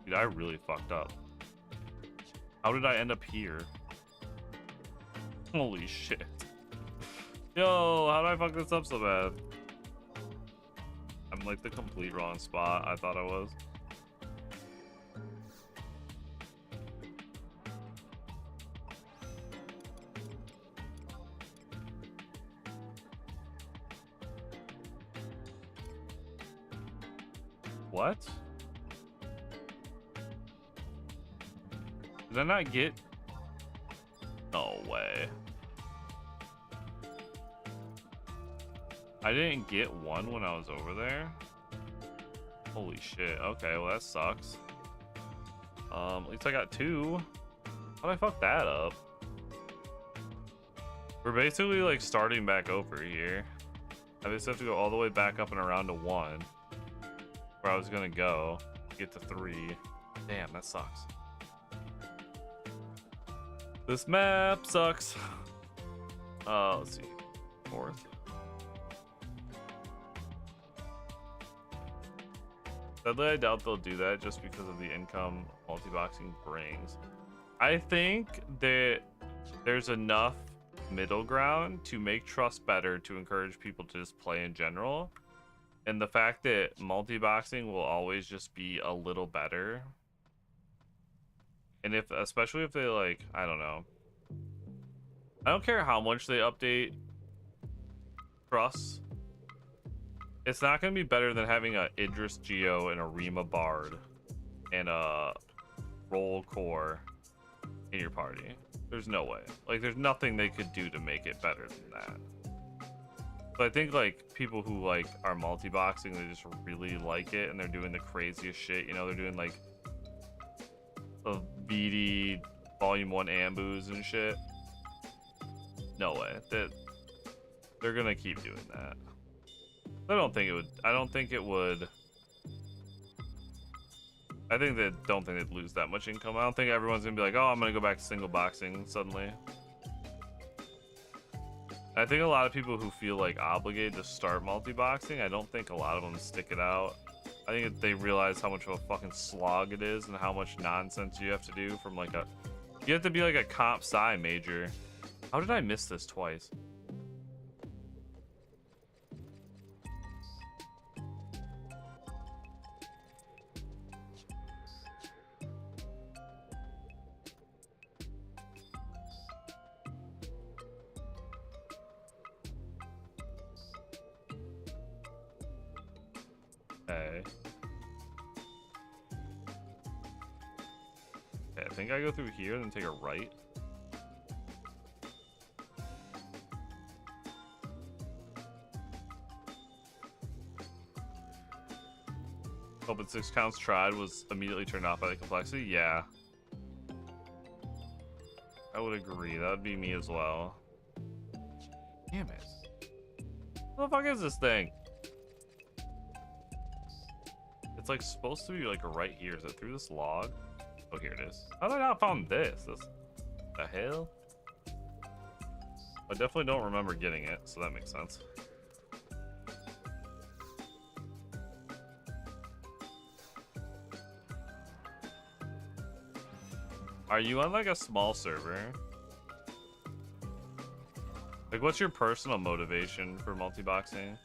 Dude, I really fucked up. How did I end up here? Holy shit. Yo, how did I fuck this up so bad? I'm like the complete wrong spot I thought I was. What? Did I not get? No way. I didn't get one when I was over there. Holy shit. Okay, well that sucks. At least I got 2. How'd I fuck that up? We're basically like starting back over here. I just have to go all the way back up and around to 1. Where I was gonna go to get to 3. Damn, that sucks. This map sucks. Let's see. 4th. Sadly, I doubt they'll do that just because of the income multi-boxing brings. I think that there's enough middle ground to make trust better to encourage people to just play in general. And the fact that multi-boxing will always just be a little better. And especially if they like, I don't know. I don't care how much they update trust. It's not going to be better than having a Idris Geo and a Rima Bard and a Roll Core in your party. There's no way. Like, there's nothing they could do to make it better than that. But I think, like, people who, like, are multi-boxing, they just really like it, and they're doing the craziest shit. You know, they're doing, like, the VD Volume 1 Ambus and shit. No way. They're gonna keep doing that. I don't think it would. I think they don't think they'd lose that much income. I don't think everyone's gonna be like, oh, I'm gonna go back to single boxing suddenly. I think a lot of people who feel like obligated to start multi-boxing, I don't think a lot of them stick it out. I think they realize how much of a fucking slog it is and how much nonsense you have to do from like you have to be like a comp sci major. How did I miss this twice? Okay. I think I go through here and then take a right. Oh, but 6 counts tried was immediately turned off by the complexity? Yeah. I would agree. That would be me as well. Damn it. What the fuck is this thing? It's like supposed to be like right here. Is it through this log? Oh, here it is. How did I not found this? The hell? I definitely don't remember getting it, so that makes sense. Are you on like a small server? Like, what's your personal motivation for multi-boxing?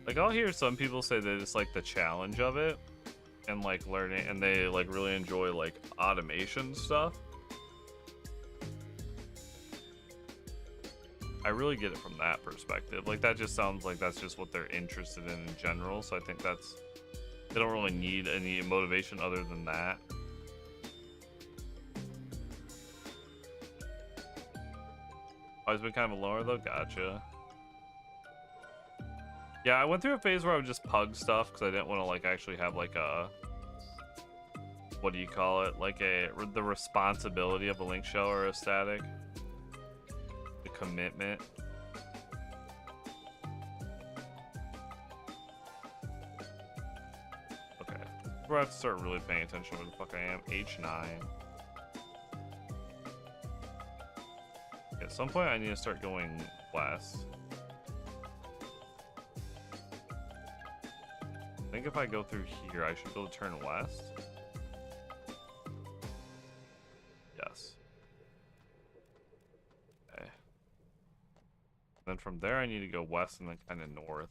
Like, I'll hear some people say that it's like the challenge of it and like learning, and they like really enjoy like automation stuff. I really get it from that perspective. Like, that just sounds like that's just what they're interested in general. So I think that's, they don't really need any motivation other than that. Always been kind of a lower though. Gotcha. Yeah, I went through a phase where I would just pug stuff because I didn't want to like actually have like a, what do you call it? Like the responsibility of a link shell or a static. The commitment. Okay. We're gonna have to start really paying attention to where the fuck I am. H9. At some point I need to start going west. I think if I go through here, I should be able to turn west. Yes. Okay. Then from there, I need to go west and then kind of north.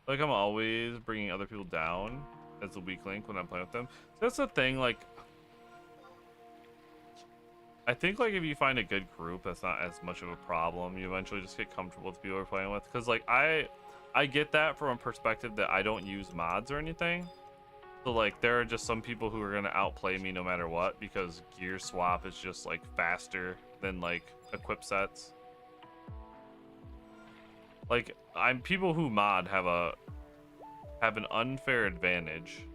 Like, I'm always bringing other people down as the weak link when I'm playing with them. So that's the thing, like, I think, like, if you find a good group, that's not as much of a problem. You eventually just get comfortable with people you're playing with. Because, like, I get that from a perspective that I don't use mods or anything. So, like, there are just some people who are going to outplay me no matter what, because gear swap is just, like, faster than, like, equip sets. Like, people who mod have an unfair advantage,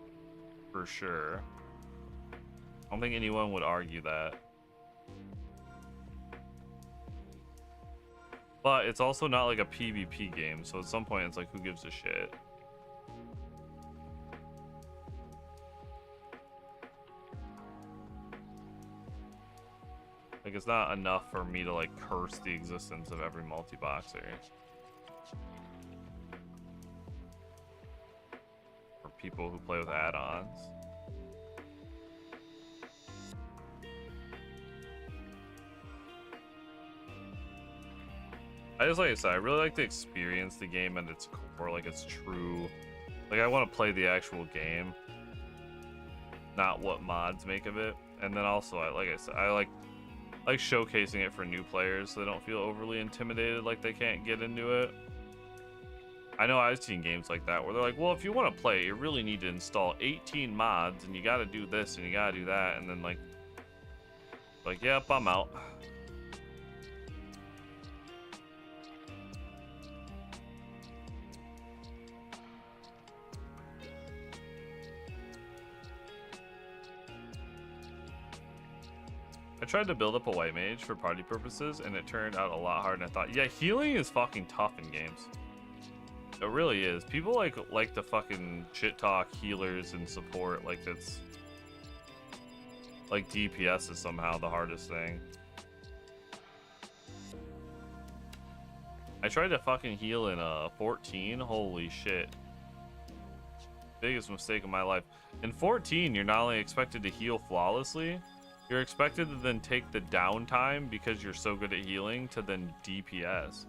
for sure. I don't think anyone would argue that. But it's also not like a PvP game, so at some point it's like, who gives a shit? Like, it's not enough for me to like curse the existence of every multi-boxer. For people who play with add-ons. I just, like I said, I really like to experience the game at its core, like it's true. Like I want to play the actual game, not what mods make of it. And then also, like I said, I like showcasing it for new players so they don't feel overly intimidated like they can't get into it. I know I've seen games like that where they're like, well, if you want to play, you really need to install 18 mods and you got to do this and you got to do that. And then like, yep, I'm out. I tried to build up a white mage for party purposes and it turned out a lot harder than I thought. Yeah, healing is fucking tough in games. It really is. People like to fucking shit talk healers and support like it's like DPS is somehow the hardest thing. I tried to fucking heal in 14. Holy shit. Biggest mistake of my life. In 14, you're not only expected to heal flawlessly, you're expected to then take the downtime because you're so good at healing to then DPS.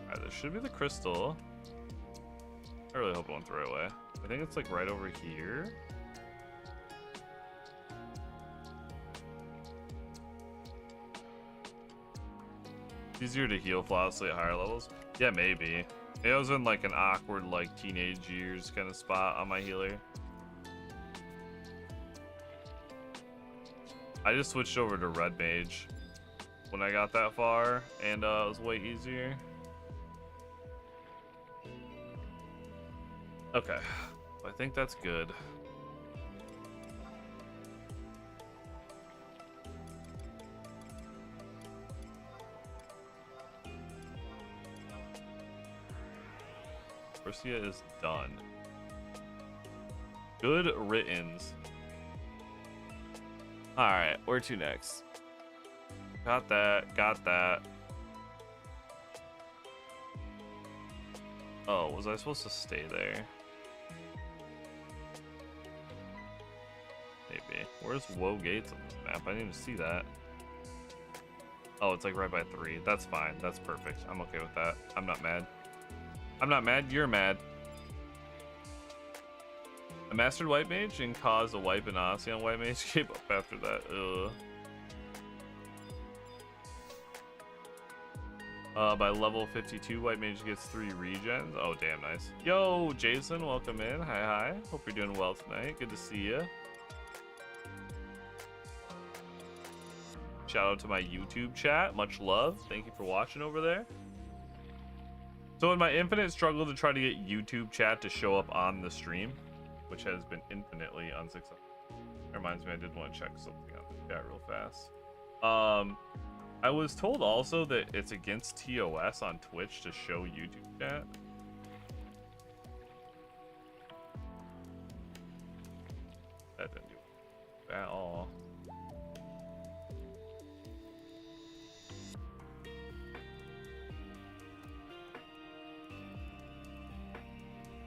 Alright, this should be the crystal. I really hope it went the right way. I think it's like right over here. It's easier to heal flawlessly at higher levels. Yeah, maybe. Maybe I was in like an awkward like teenage years kind of spot on my healer. I just switched over to red mage when I got that far, and it was way easier. Okay, I think that's good. Garcia is done. Good riddance. Alright, where to next? Got that, got that. Oh, was I supposed to stay there? Maybe. Where's Woe Gates on this map? I didn't even see that. Oh, it's like right by 3. That's fine. That's perfect. I'm okay with that. I'm not mad. I'm not mad. You're mad. I mastered White Mage and caused a wipe in Odyssey on White Mage. Gave up after that. Ugh. By level 52, White Mage gets 3 regens. Oh, damn nice. Yo, Jason, welcome in. Hi, hi. Hope you're doing well tonight. Good to see you. Shout out to my YouTube chat. Much love. Thank you for watching over there. So in my infinite struggle to try to get YouTube chat to show up on the stream, which has been infinitely unsuccessful. That reminds me, I did want to check something out in the chat real fast. I was told also that it's against TOS on Twitch to show YouTube chat. That didn't do it at all.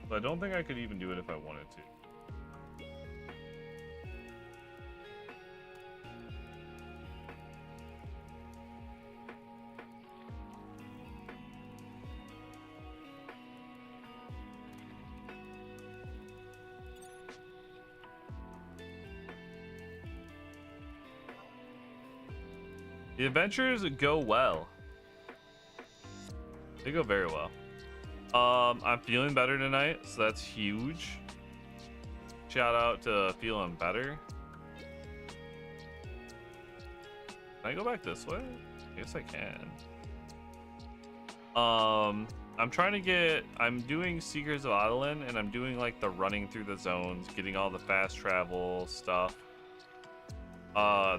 So I don't think I could even do it if I wanted to. The adventures go well. They go very well. I'm feeling better tonight, so that's huge. Shout out to feeling better. Can I go back this way? I guess I can. I'm trying to get, I'm doing Seekers of Adeline, and I'm doing like the running through the zones, getting all the fast travel stuff.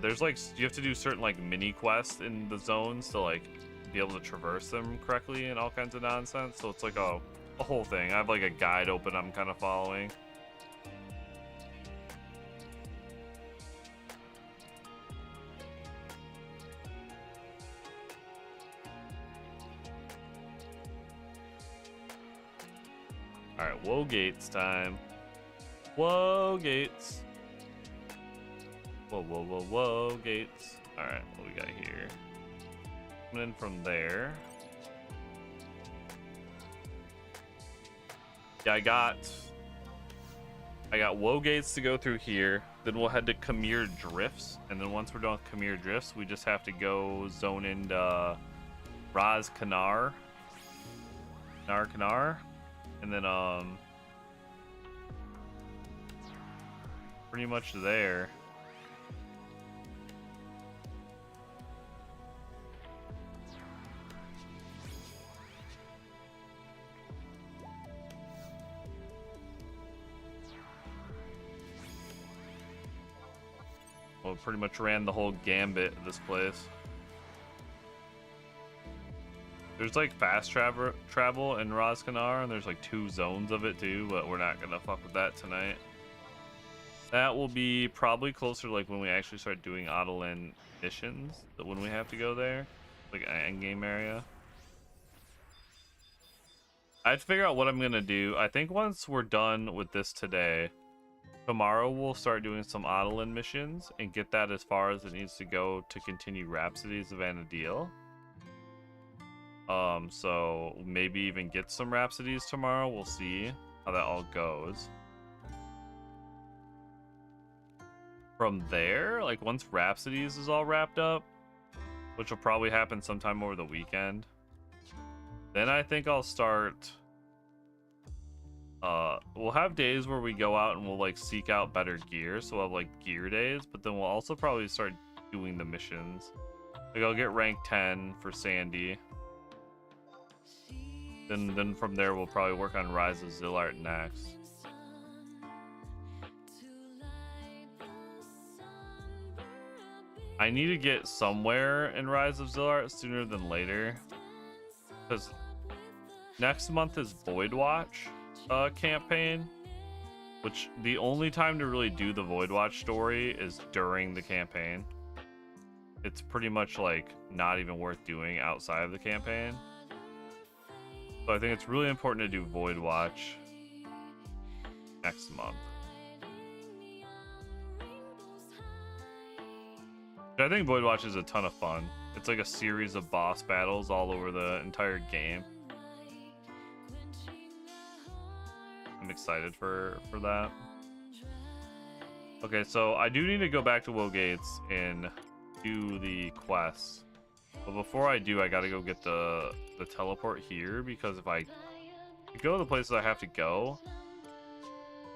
There's like, you have to do certain like mini quests in the zones to like be able to traverse them correctly and all kinds of nonsense. So it's like a whole thing. I have like a guide open I'm kind of following. Alright, whoa gates time. Whoa gates. Whoa, whoa, whoa, whoa gates. Alright, what we got here? Coming in from there. Yeah, I got woe gates to go through here. Then we'll head to Khmer Drifts, and then once we're done with Khmer Drifts, we just have to go zone into Raz Kanar, and then pretty much there. Well, pretty much ran the whole gambit of this place. There's like fast travel in Raz Kanar, and there's like 2 zones of it too, but we're not gonna fuck with that tonight. That will be probably closer to like when we actually start doing Autoland missions, when we have to go there, like an end game area. I have to figure out what I'm gonna do. I think once we're done with this today, tomorrow we'll start doing some Autoland missions and get that as far as it needs to go to continue Rhapsodies of Anadil. So maybe even get some Rhapsodies tomorrow. We'll see how that all goes. From there, like once Rhapsodies is all wrapped up, which will probably happen sometime over the weekend, then I think I'll start. We'll have days where we go out and we'll like seek out better gear, so we'll have like gear days, but then we'll also probably start doing the missions. Like I'll get rank 10 for Sandy. Then from there we'll probably work on Rise of Zillart next. I need to get somewhere in Rise of Zillart sooner than later, because next month is Void Watch campaign, which the only time to really do the Void Watch story is during the campaign. It's pretty much like not even worth doing outside of the campaign. So I think it's really important to do Void Watch next month. I think Void Watch is a ton of fun. It's like a series of boss battles all over the entire game. I'm excited for that. Okay, so I do need to go back to Woe Gates and do the quests. But before I do, I gotta go get the teleport here, because if I go to the places I have to go,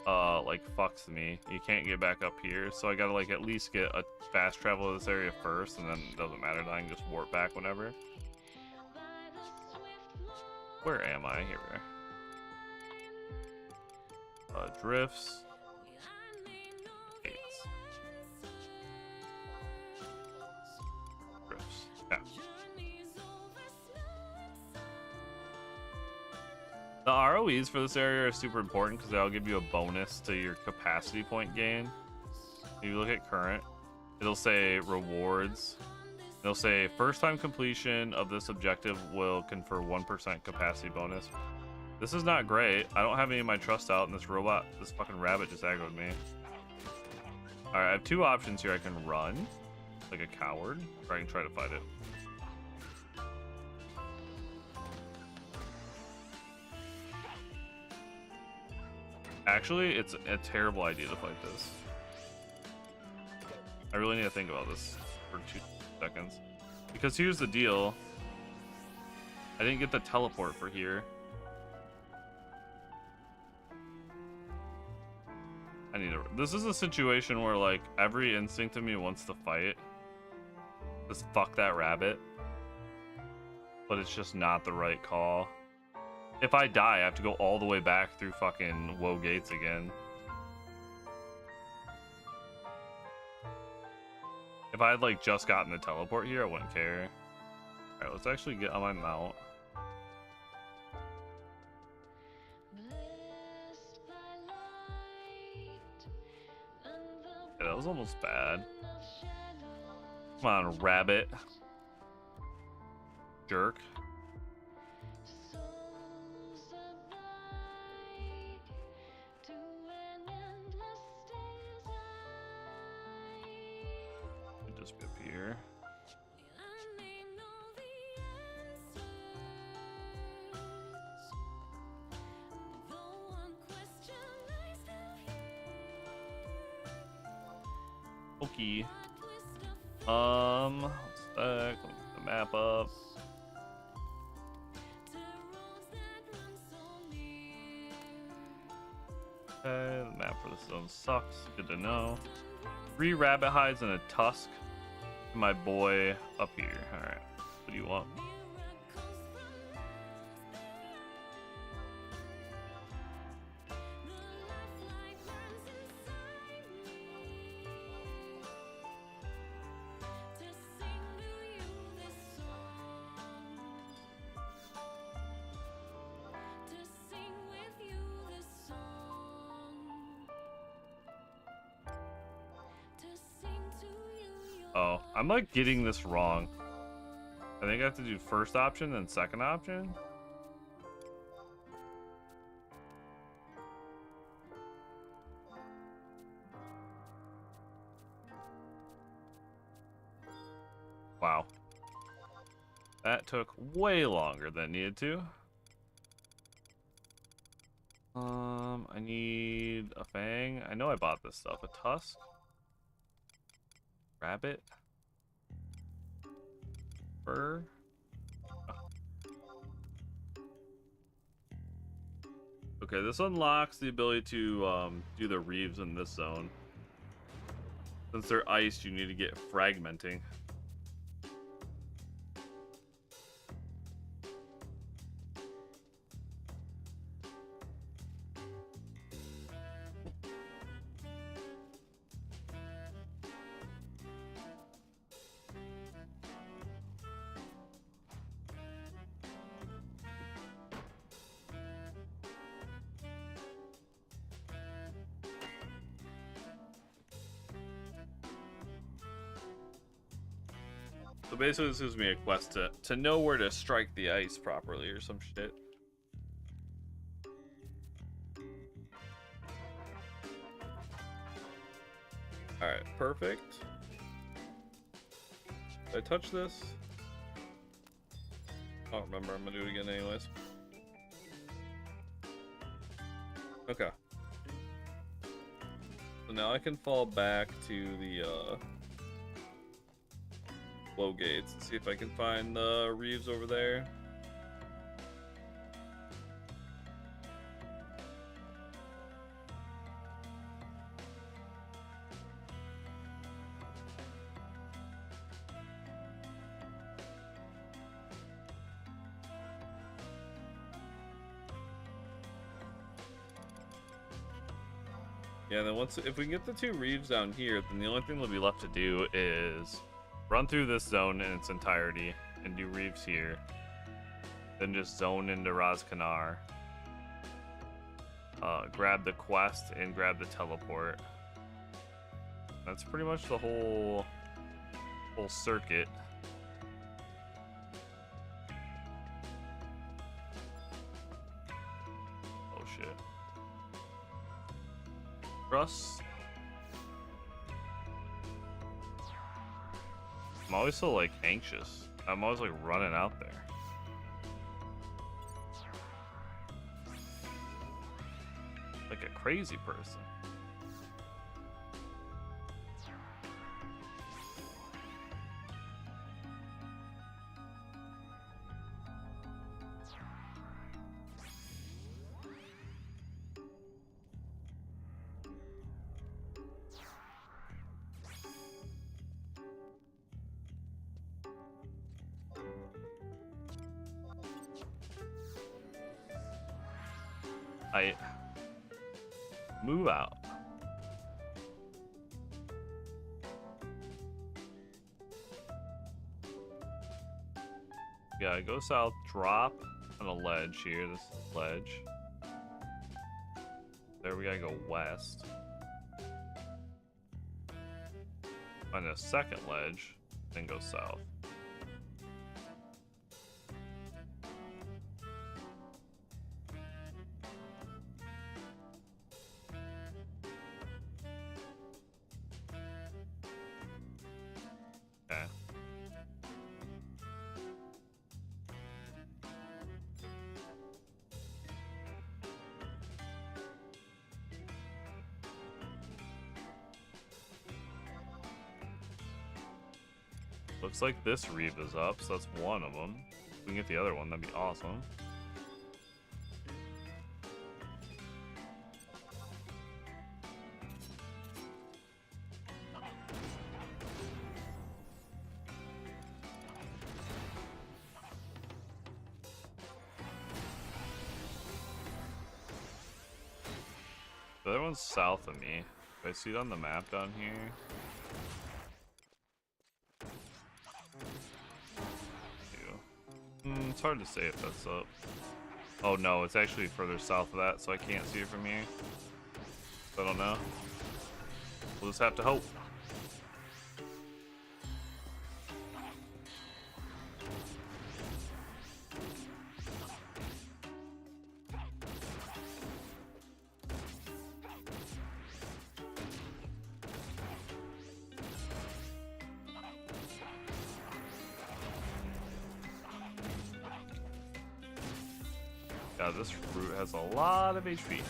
like fucks me. You can't get back up here, so I gotta like at least get a fast travel to this area first, and then it doesn't matter, then I can just warp back whenever. Where am I? Here we are. Drifts. Gates. Drifts. Yeah. The ROEs for this area are super important because they'll give you a bonus to your capacity point gain. If you look at current, it'll say rewards. It'll say first time completion of this objective will confer 1% capacity bonus. This is not great. I don't have any of my trust out, and this fucking rabbit just aggroed me. Alright, I have 2 options here. I can run like a coward, or I can try to fight it. Actually, it's a terrible idea to fight this. I really need to think about this for 2 seconds. Because here's the deal. I didn't get the teleport for here. I need to... This is a situation where, like, every instinct of me wants to fight. Just fuck that rabbit. But it's just not the right call. If I die, I have to go all the way back through fucking Woe Gates again. If I had, like, just gotten the teleport here, I wouldn't care. Alright, let's actually get on my mount. Yeah, that was almost bad. Come on, rabbit. Jerk. just be up here. Okay. What's that? Let me get the map up. Okay, the map for this zone sucks. Good to know. 3 rabbit hides and a tusk. My boy up here. Alright. What do you want? Oh, I'm like getting this wrong. I think I have to do first option, then second option. Wow. That took way longer than it needed to. I need a fang. I know I bought this stuff. A tusk. Rabbit. Fur. Okay, this unlocks the ability to do the reeves in this zone. Since they're iced, you need to get fragmenting. So basically this gives me a quest to know where to strike the ice properly or some shit. Alright, perfect. Did I touch this? I don't remember, I'm gonna do it again anyways. Okay. So now I can fall back to the flow gates and see if I can find the reeves over there. Yeah, then if we can get the 2 reeves down here, then the only thing that'll be left to do is run through this zone in its entirety and do reeves here. Then just zone into Razkanar. Grab the quest and grab the teleport. That's pretty much the whole circuit. Oh shit. Trust. I'm always so like anxious. I'm always like running out there. Like a crazy person. Move out. Yeah, go south, drop on a ledge here. This is ledge. There we gotta go west. Find a second ledge, then go south. Looks like this reef is up, so that's one of them. If we can get the other one, that'd be awesome. The other one's south of me. Do I see it on the map down here? It's hard to say if that's up. Oh no, it's actually further south of that, so I can't see it from here. I don't know. We'll just have to hope. Yeah, this fruit has a lot of HP.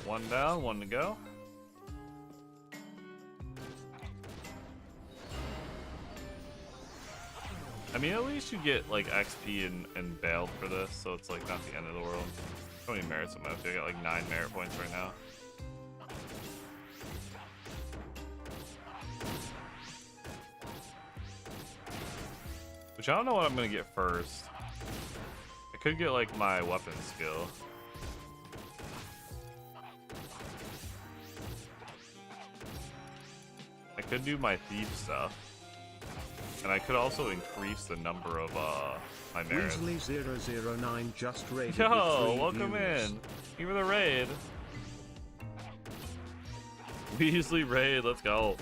One down, one to go. I mean, at least you get like XP and bailed for this, so it's like not the end of the world. How many merits am I up to? I got like 9 merit points right now. Which I don't know what I'm gonna get first. I could get like my weapon skill. I could do my thief stuff, and I could also increase the number of my merits. Weasley009 just raided. Yo, welcome in. Thank you for the raid. Weasley raid, let's go.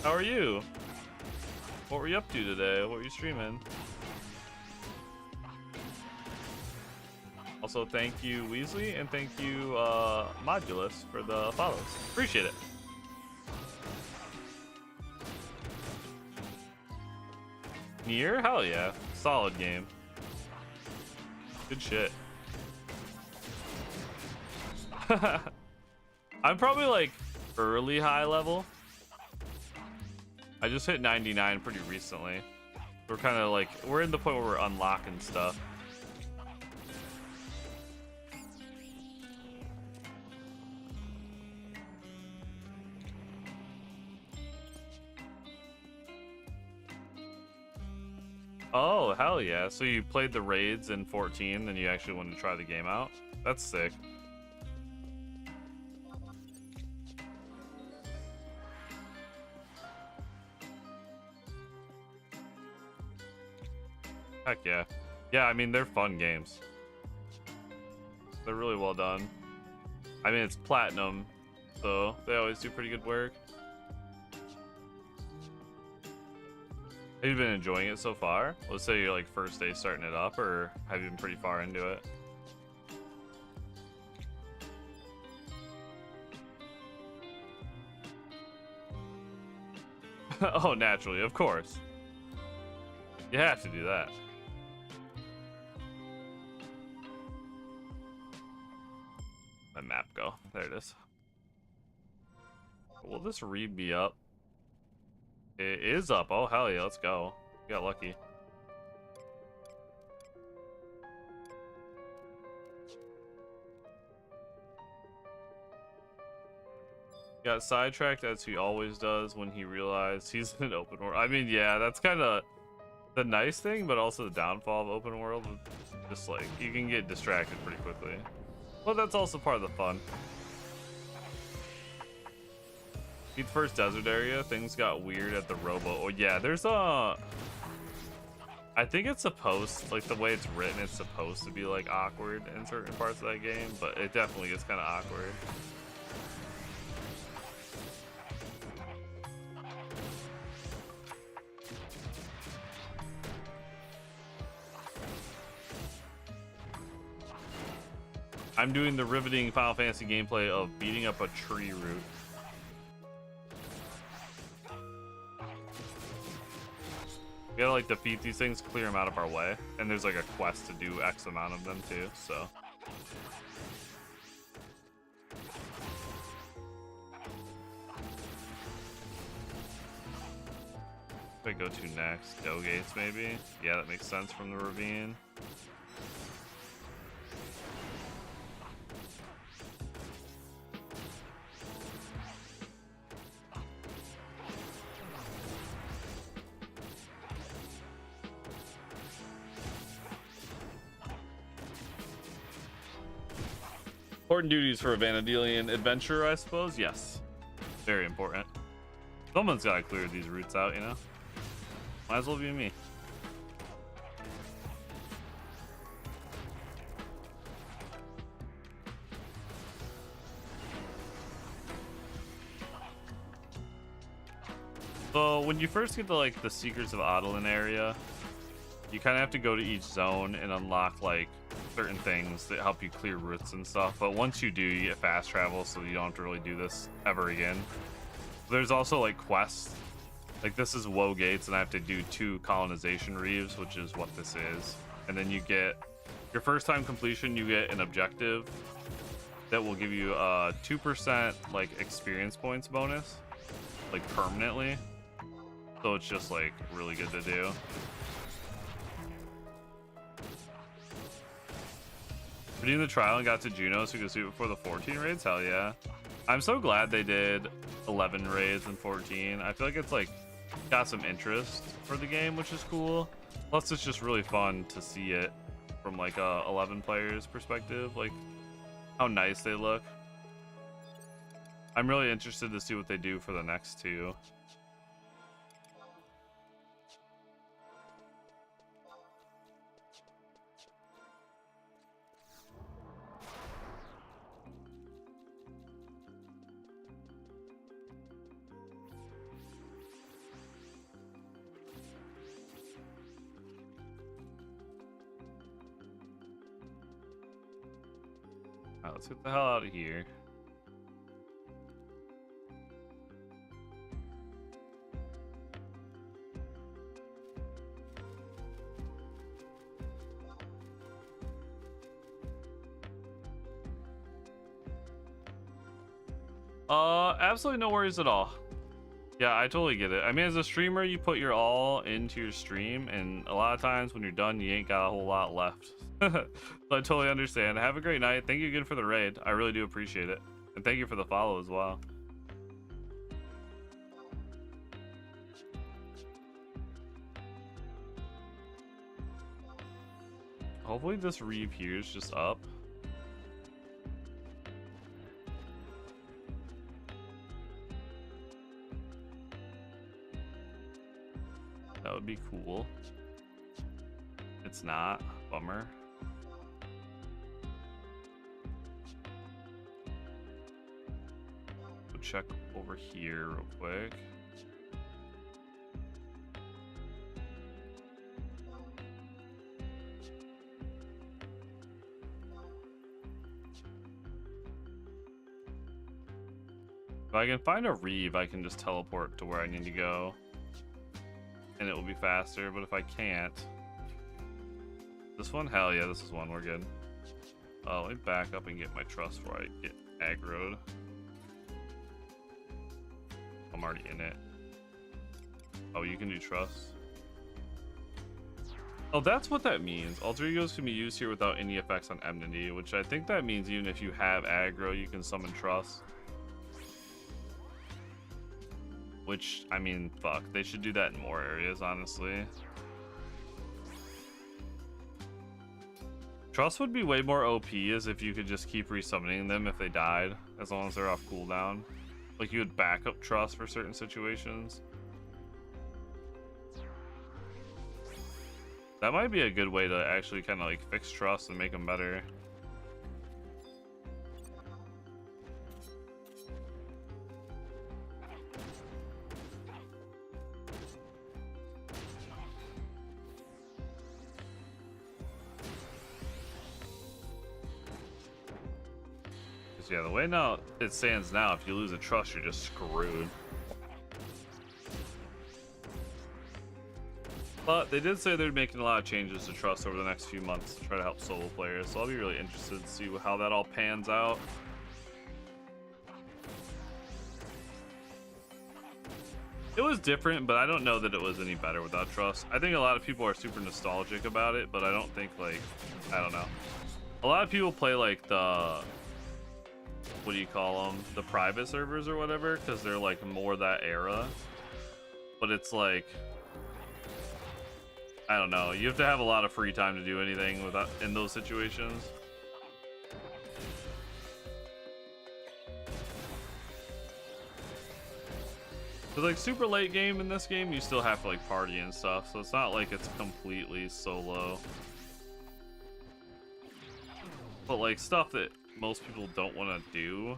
How are you? What were you up to today? What were you streaming? Also, thank you Weasley, and thank you Modulus for the follows. Appreciate it. Nier? Hell yeah. Solid game. Good shit. I'm probably like early high level. I just hit 99 pretty recently. We're kind of like, we're in the point where we're unlocking stuff. Oh, hell yeah. So you played the raids in 14, then you actually wanted to try the game out? That's sick. Heck yeah. Yeah, I mean, they're fun games. They're really well done. I mean, it's platinum, so they always do pretty good work. Have you been enjoying it so far? Let's say you're like first day starting it up, or have you been pretty far into it? Oh, naturally, of course. You have to do that. My map go. There it is. Will this read me up? It is up. Oh, hell yeah. Let's go. We got lucky. Got sidetracked as he always does when he realized he's in an open world. I mean, yeah, that's kind of the nice thing, but also the downfall of open world. Just like, you can get distracted pretty quickly. But that's also part of the fun. The first desert area, things got weird at the robo. Oh yeah, there's I think it's supposed, like the way it's written, it's supposed to be like awkward in certain parts of that game, but it definitely gets kind of awkward. I'm doing the riveting Final Fantasy gameplay of beating up a tree root. We gotta like defeat these things, clear them out of our way, and there's like a quest to do X amount of them too, so. What do I go to next? Go gates maybe? Yeah, that makes sense from the ravine. Important duties for a Vanadilian adventurer, I suppose. Yes, very important. Someone's gotta clear these routes out, you know. Might as well be me. So when you first get to like the Secrets of Adalin area, you kind of have to go to each zone and unlock like certain things that help you clear routes and stuff. But once you do, you get fast travel, so you don't have to really do this ever again. There's also like quests. Like this is Woe Gates, and I have to do 2 colonization reeves, which is what this is. And then you get your first time completion, you get an objective that will give you a 2% like experience points bonus, like permanently. So it's just like really good to do. Redeemed the trial and got to Juno so we could see it before the 14 raids. Hell yeah. I'm so glad they did 11 raids and 14. I feel like it's like got some interest for the game, which is cool. Plus it's just really fun to see it from like a 11 players perspective, like how nice they look. I'm really interested to see what they do for the next 2. Alright, let's get the hell out of here. Absolutely no worries at all. Yeah, I totally get it. I mean, as a streamer, you put your all into your stream, and a lot of times when you're done, you ain't got a whole lot left. So I totally understand. Have a great night. Thank you again for the raid. I really do appreciate it. And thank you for the follow as well. Hopefully this reeve here is just up. That would be cool. It's not. Bummer. We'll check over here real quick. If I can find a reeve, I can just teleport to where I need to go. And it will be faster, but if I can't... This one? Hell yeah, this is one. We're good. Let me back up and get my trust before I get aggroed. I'm already in it. Oh, you can do trust? Oh, that's what that means. Alter egos can be used here without any effects on enmity, which I think that means even if you have aggro, you can summon trust. Which, I mean, fuck. They should do that in more areas, honestly. Trust would be way more OP as if you could just keep resummoning them if they died, as long as they're off cooldown. Like, you would back up Trust for certain situations. That might be a good way to actually kind of like fix trust and make them better. Yeah, the way now it stands now, if you lose a trust, you're just screwed. But they did say they're making a lot of changes to trust over the next few months to try to help solo players, so I'll be really interested to see how that all pans out. It was different, but I don't know that it was any better without trust. I think a lot of people are super nostalgic about it, but I don't think, like, I don't know. A lot of people play like the, what do you call them, the private servers or whatever, because they're like more that era. But it's like, I don't know, you have to have a lot of free time to do anything without in those situations. Cause like super late game in this game, you still have to like party and stuff, so it's not like it's completely solo. But like stuff that most people don't want to do,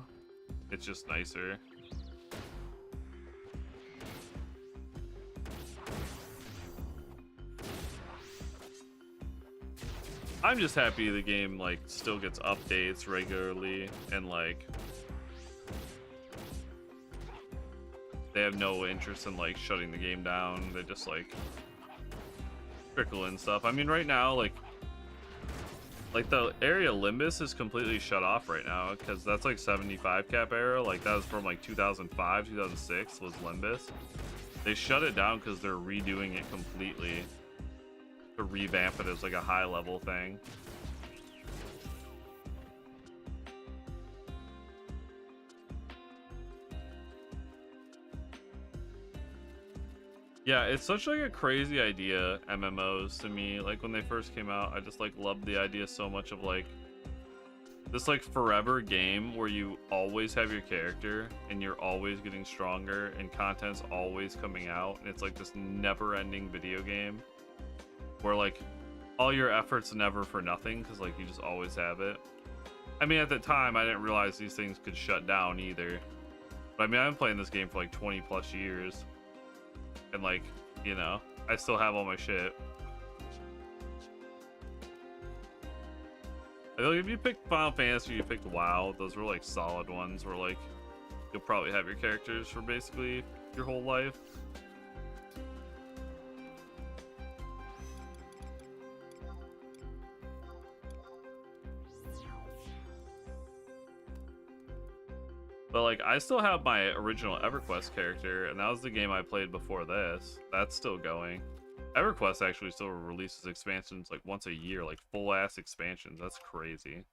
it's just nicer. I'm just happy the game like still gets updates regularly, and like they have no interest in like shutting the game down. They just like trickle in stuff. I mean, right now like the area Limbus is completely shut off right now, because that's like 75 cap era. Like that was from like 2005, 2006 was Limbus. They shut it down because they're redoing it completely to revamp it as like a high level thing. Yeah, it's such like a crazy idea, MMOs, to me. Like when they first came out, I just like loved the idea so much of like this like forever game where you always have your character and you're always getting stronger and content's always coming out, and it's like this never-ending video game where like all your efforts never for nothing, because like you just always have it. I mean, at the time I didn't realize these things could shut down either, but I mean, I've been playing this game for like 20 plus years. And like, you know, I still have all my shit. I feel like if you picked Final Fantasy, you picked WoW, those were like solid ones where like you'll probably have your characters for basically your whole life. But like, I still have my original EverQuest character, and that was the game I played before this. That's still going. EverQuest actually still releases expansions like once a year, like full ass expansions. That's crazy.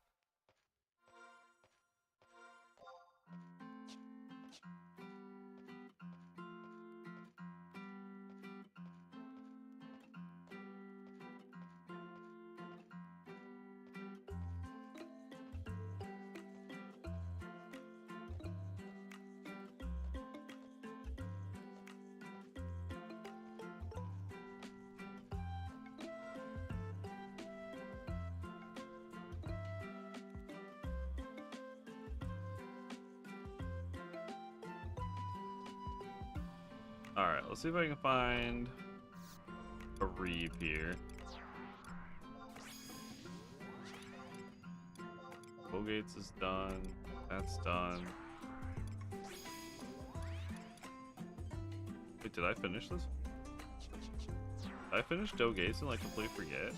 Alright, let's see if I can find a Reeve here. Bowgates is done. That's done. Wait, did I finish this? Did I finish Gates and like completely forget?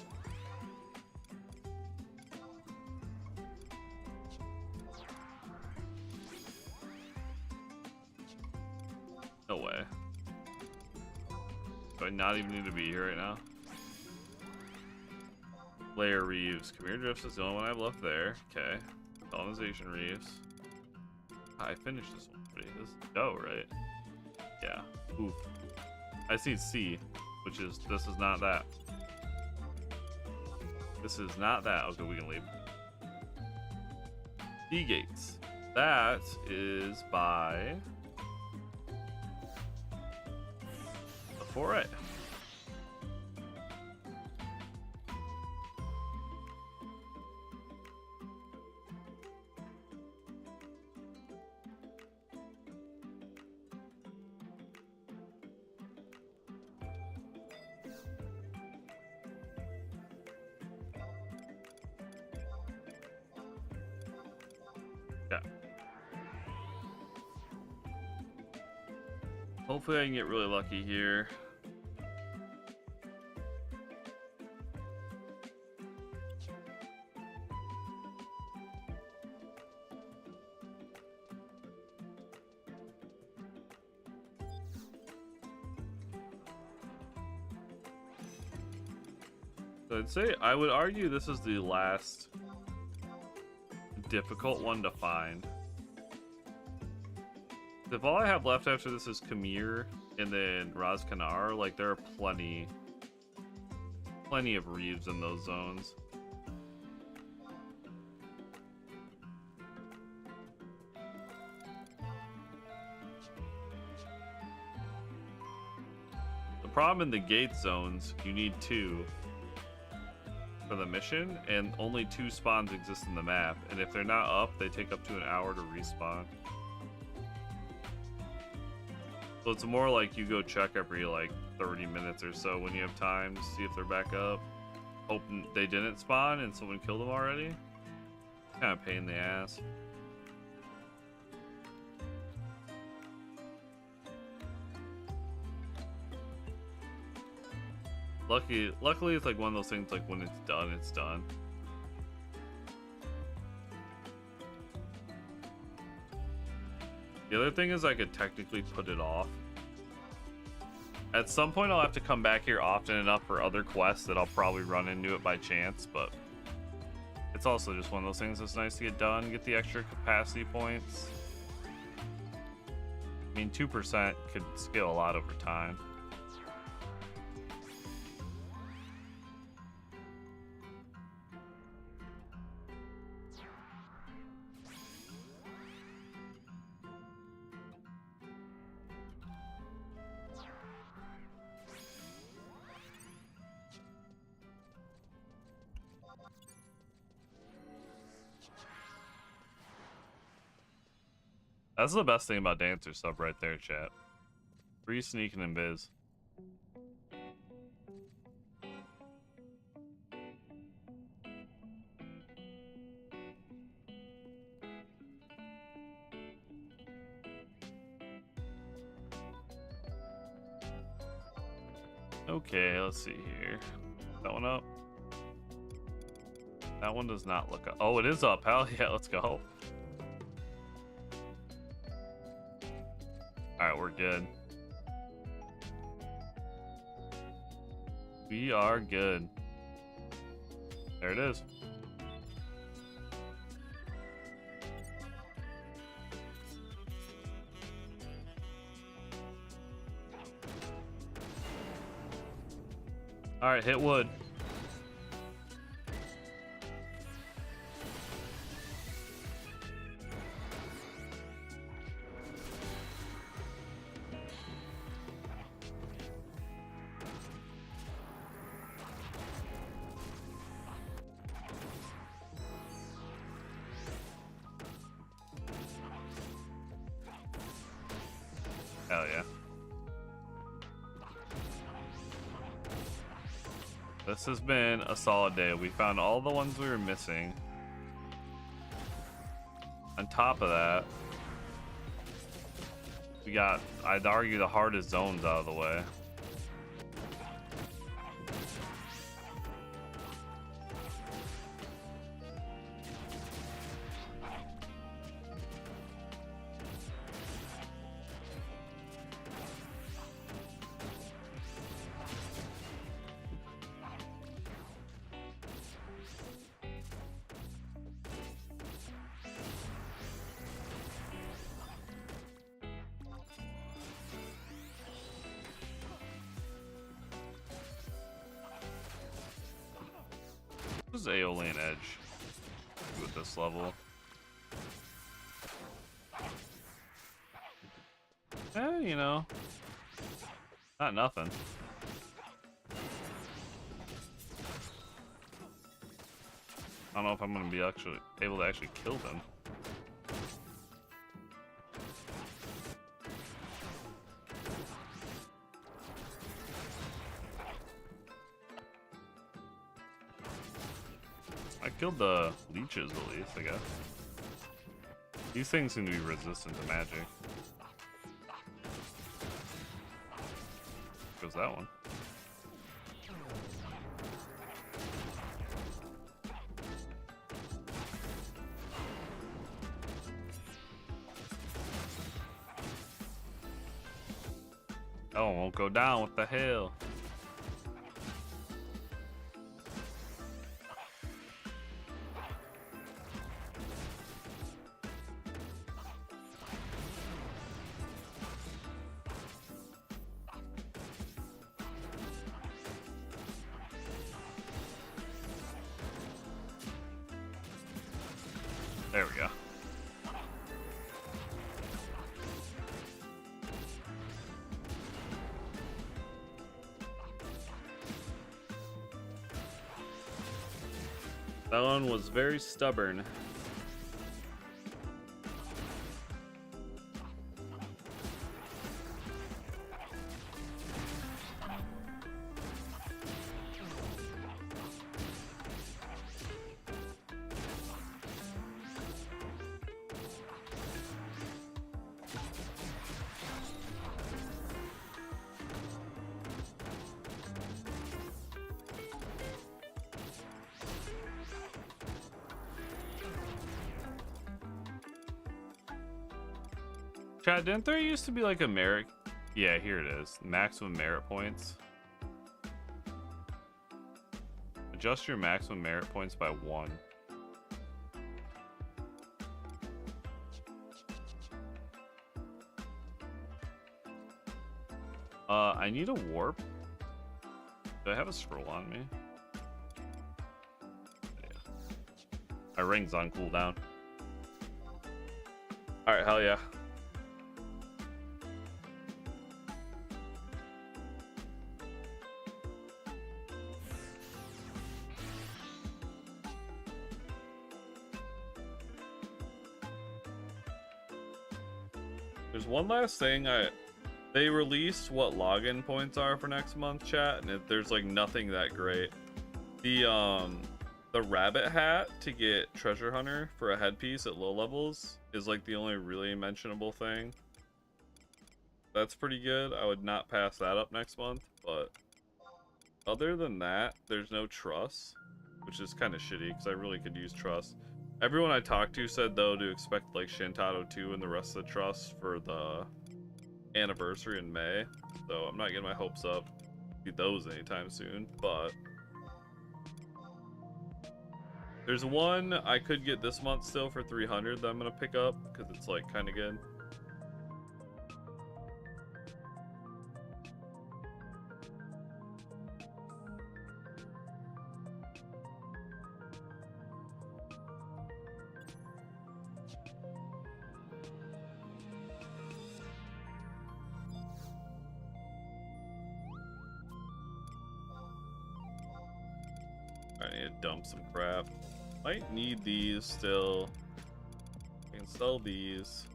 No way. Do I not even need to be here right now? Layer Reeves. Khmer Drifts is the only one I have left there. Okay. Colonization Reeves. I finished this one already. This is go, right? Yeah. Oof. I see C, which is, this is not that. This is not that. Okay, we can leave. D Gates. That is by the 4A. Yeah. Hopefully I can get really lucky here. So I'd say, I would argue this is the last difficult one to find. If all I have left after this is Khmer and then Raz Kanar, like there are plenty of Reeves in those zones. The problem in the gate zones, you need 2 for the mission, and only 2 spawns exist in the map, and if they're not up, they take up to an hour to respawn. So it's more like you go check every like 30 minutes or so when you have time to see if they're back up. Hoping they didn't spawn and someone killed them already. Kind of pain in the ass. Luckily it's like one of those things like when it's done, it's done. The other thing is I could technically put it off. At some point I'll have to come back here often enough for other quests that I'll probably run into it by chance, but it's also just one of those things that's nice to get done, get the extra capacity points. I mean, 2% could scale a lot over time. That's the best thing about Dancer sub right there, chat. Free sneaking and biz. Okay, let's see here. That one up? That one does not look up. Oh, it is up. Hell yeah, let's go. Alright, we're good. We are good. There it is. Alright, hit wood. Hell yeah. This has been a solid day. We found all the ones we were missing. On top of that, we got, I'd argue, the hardest zones out of the way. This is Aeolian Edge with this level. You know, not nothing. I don't know if I'm gonna be able to actually kill them. I killed the leeches at least, I guess. These things seem to be resistant to magic. Goes that one. Oh, it won't go down. What the hell? There we go. That one was very stubborn. Chad, didn't there used to be like a merit? Yeah, here it is. Maximum merit points. Adjust your maximum merit points by 1. I need a warp. Do I have a scroll on me? Yeah. My ring's on cooldown. Alright, hell yeah. There's one last thing. They released what login points are for next month, chat, and there's like nothing that great. The rabbit hat to get treasure hunter for a headpiece at low levels is like the only really mentionable thing. That's pretty good. I would not pass that up next month, but other than that, there's no truss, which is kind of shitty because I really could use truss. Everyone I talked to said though to expect like Shantado 2 and the rest of the truss for the anniversary in May, so I'm not getting my hopes up to see those anytime soon, but there's one I could get this month still for 300 that I'm gonna pick up because it's like kind of good. I need to dump some crap. Might need these still. I can sell these.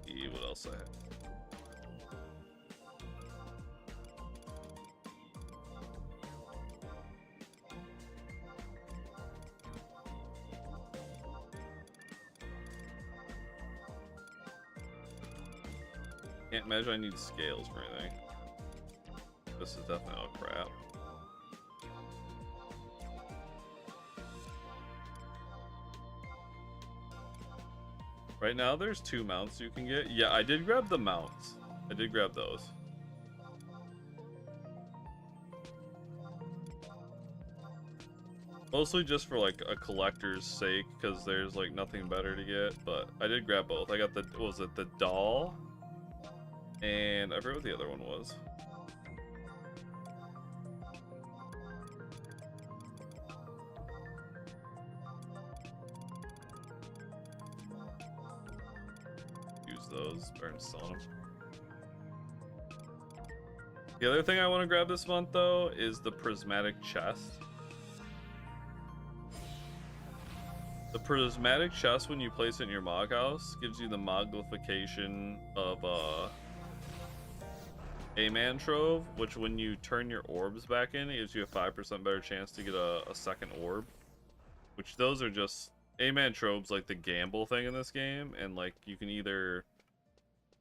See what else I have. Can't imagine I need scales for anything. This is definitely all crap. Right now there's 2 mounts you can get. Yeah, I did grab the mounts. I did grab those. Mostly just for like a collector's sake, because there's like nothing better to get, but I did grab both. I got the, what was it, the doll? And I forget what the other one was. Use those, better than selling them. The other thing I want to grab this month, though, is the prismatic chest. The prismatic chest, when you place it in your Mog house, gives you the Moglification of a Mantrove, which when you turn your orbs back in, it gives you a 5% better chance to get a second orb. Which those are just Amantrobe's like the gamble thing in this game, and like you can either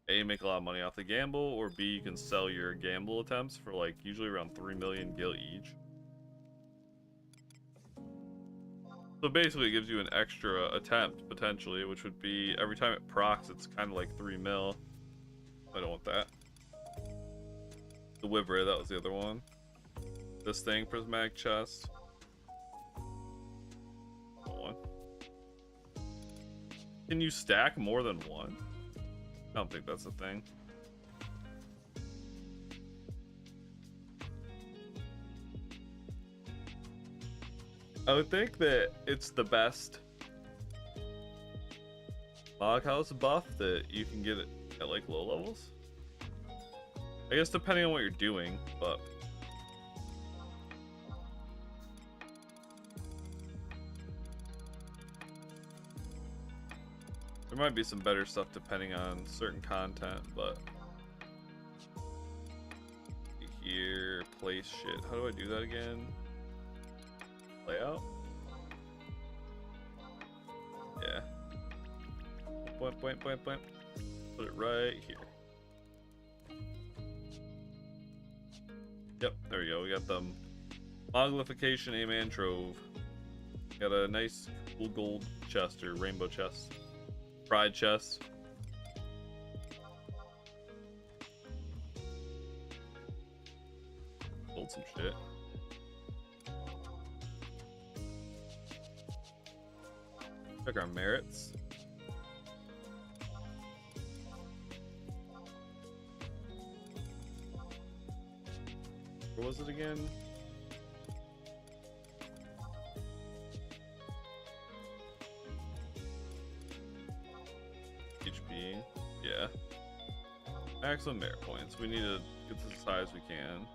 A, make a lot of money off the gamble, or B, you can sell your gamble attempts for like usually around 3 million gil each. So basically it gives you an extra attempt potentially, which would be every time it procs it's kind of like 3 mil. I don't want that. The Wyvray, that was the other one. This thing, prismatic chest. One. Can you stack more than one? I don't think that's a thing. I would think that it's the best Mog house buff that you can get it at like low levels. I guess depending on what you're doing, but there might be some better stuff depending on certain content, but here, place shit. How do I do that again? Layout? Yeah. Point. Put it right here. Yep, there we go. We got the Moglification Amantrove. Got a nice cool gold chest or rainbow chest. Pride chest. Hold some shit. Check our merits. Where was it again? HP. Yeah. Maximum merit points. We need to get this as high as we can.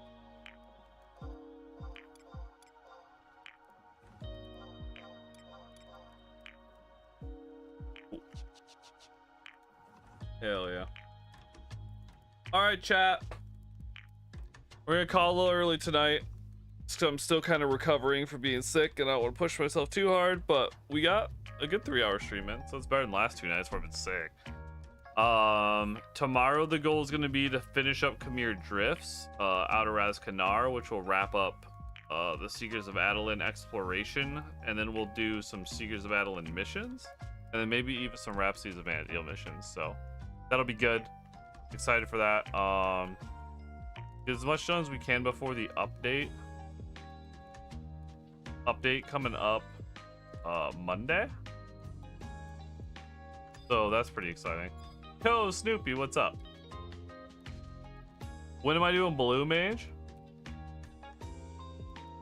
Cool. Hell yeah. Alright, chat. We're gonna call a little early tonight. So I'm still kind of recovering from being sick and I don't want to push myself too hard, but we got a good 3-hour stream in, so it's better than the last 2 nights where I've been sick. Tomorrow the goal is going to be to finish up Khmer Drifts out of Raz Kanar, which will wrap up the Seekers of Adeline exploration, and then we'll do some Seekers of Adeline missions, and then maybe even some Rhapsodies of Vana'diel missions. So that'll be good. Excited for that. Get as much done as we can before the update. Update coming up Monday. So that's pretty exciting. Yo, Snoopy, what's up? When am I doing Blue Mage?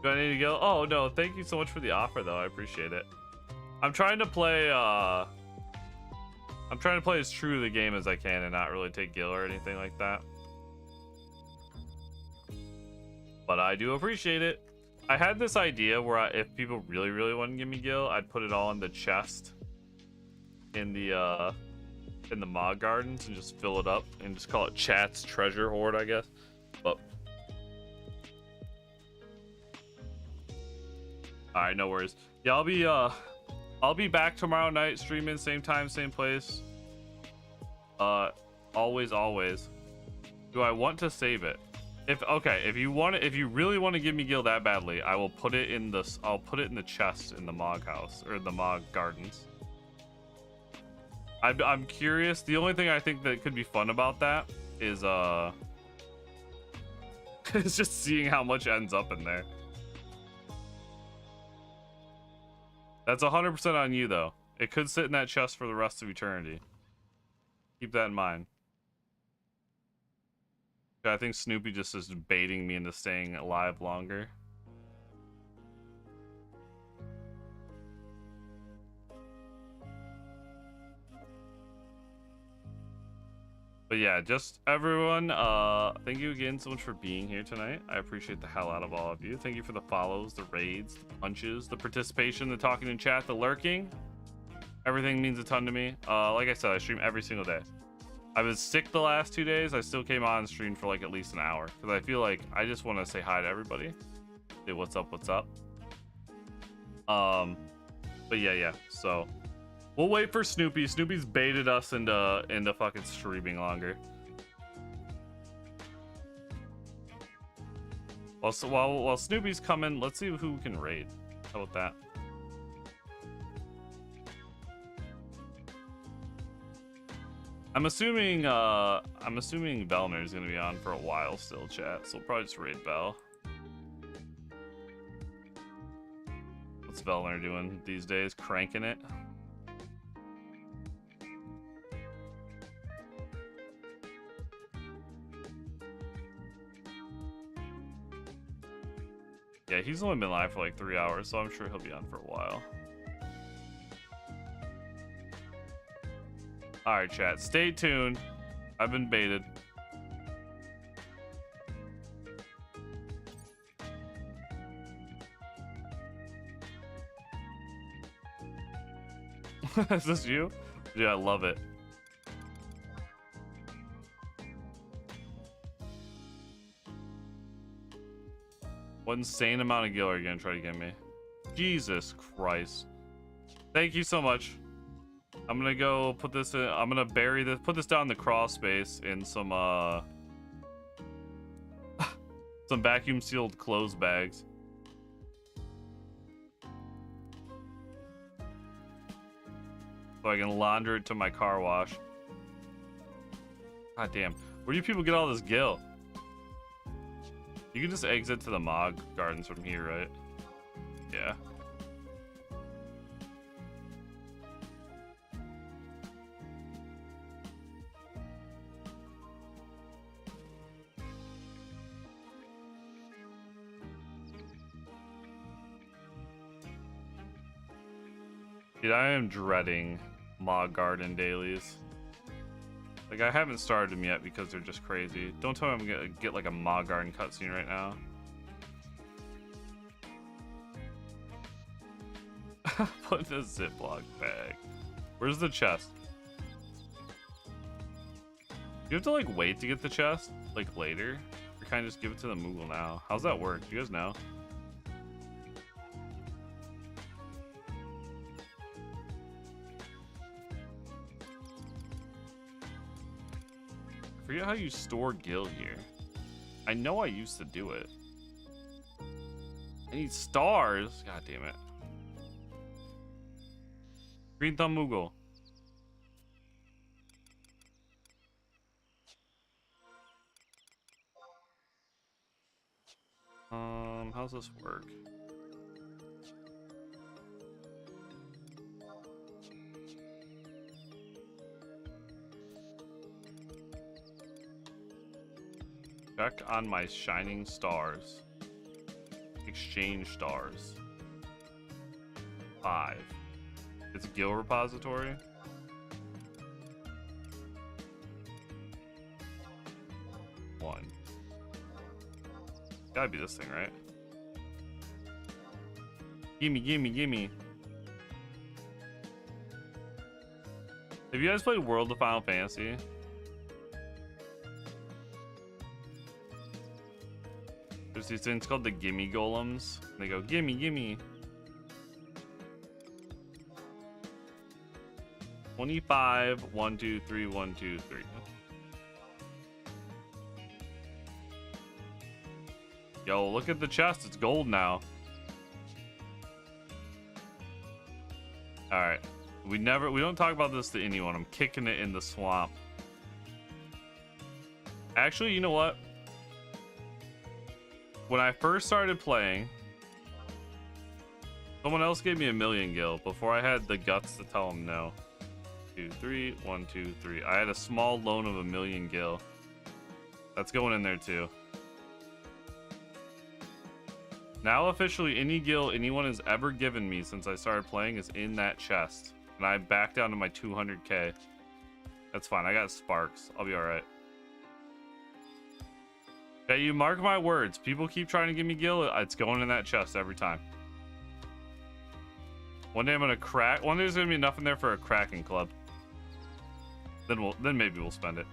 Do I need to go? Oh no, thank you so much for the offer though. I appreciate it. I'm trying to play as true to the game as I can and not really take Gil or anything like that. But I do appreciate it. I had this idea where if people really want to give me Gil, I'd put it all in the chest in the Mog Gardens and just fill it up and just call it Chat's Treasure Hoard, I guess. But alright, no worries. Yeah, I'll be back tomorrow night streaming, same time, same place. Always. Do I want to save it? If you really want to give me Gil that badly, I will put it in I'll put it in the chest in the Mog house or the Mog Gardens. I'm curious. The only thing I think that could be fun about that is it's just seeing how much ends up in there. That's 100% on you though. It could sit in that chest for the rest of eternity. Keep that in mind. I think Snoopy just is baiting me into staying alive longer. But But yeah, just everyone, thank you again so much for being here tonight. I appreciate the hell out of all of you. Thank you for the follows, the raids, the punches, the participation, the talking in chat, the lurking. Everything means a ton to me. Like I said, I stream every single day. I was sick the last 2 days. I still came on and streamed for like at least an hour because I feel like I just want to say hi to everybody. Say what's up, what's up. But yeah. So we'll wait for Snoopy. Snoopy's baited us into fucking streaming longer. While Snoopy's coming, let's see who we can raid. How about that? I'm assuming Velner's gonna be on for a while still, chat. So we'll probably just raid Vel. What's Velner doing these days? Cranking it. Yeah, he's only been live for like 3 hours, so I'm sure he'll be on for a while. Alright, chat. Stay tuned. I've been baited. Is this you? Yeah, I love it. What insane amount of gil are you gonna try to get me? Jesus Christ. Thank you so much. I'm gonna go put this in, I'm gonna bury this, put this down in the crawl space in some some vacuum sealed clothes bags. So I can launder it to my car wash. God damn. Where do you people get all this gil? You can just exit to the Mog Gardens from here, right? Yeah. Dude, I am dreading Mog Garden dailies. Like, I haven't started them yet because they're just crazy. Don't tell me I'm gonna get like a Mog Garden cutscene right now. Put in a Ziploc bag. Where's the chest? You have to like wait to get the chest? Like later? Or kind of just give it to the Moogle now? How's that work? Do you guys know? I forget how you store gil here. I know I used to do it. I need stars. God damn it. Green Thumb Moogle. How's this work? Check on my shining stars. Exchange stars. 5. It's Gil repository. 1. Gotta be this thing, right? Gimme. Have you guys played World of Final Fantasy? There's these things called the gimme golems. And they go, gimme. 25, 1, 2, 3, 1, 2, 3. Yo, look at the chest. It's gold now. Alright. We don't talk about this to anyone. I'm kicking it in the swamp. Actually, you know what? When I first started playing, someone else gave me 1,000,000 gil before I had the guts to tell them no. 2, 3, 1, 2, 3. I had a small loan of 1,000,000 gil. That's going in there too. Now officially any gil anyone has ever given me since I started playing is in that chest. And I backed down to my 200k. That's fine. I got sparks. I'll be all right. Okay, you mark my words. People keep trying to give me gil. It's going in that chest every time. One day I'm gonna crack. One day there's gonna be enough in there for a cracking club. Then maybe we'll spend it.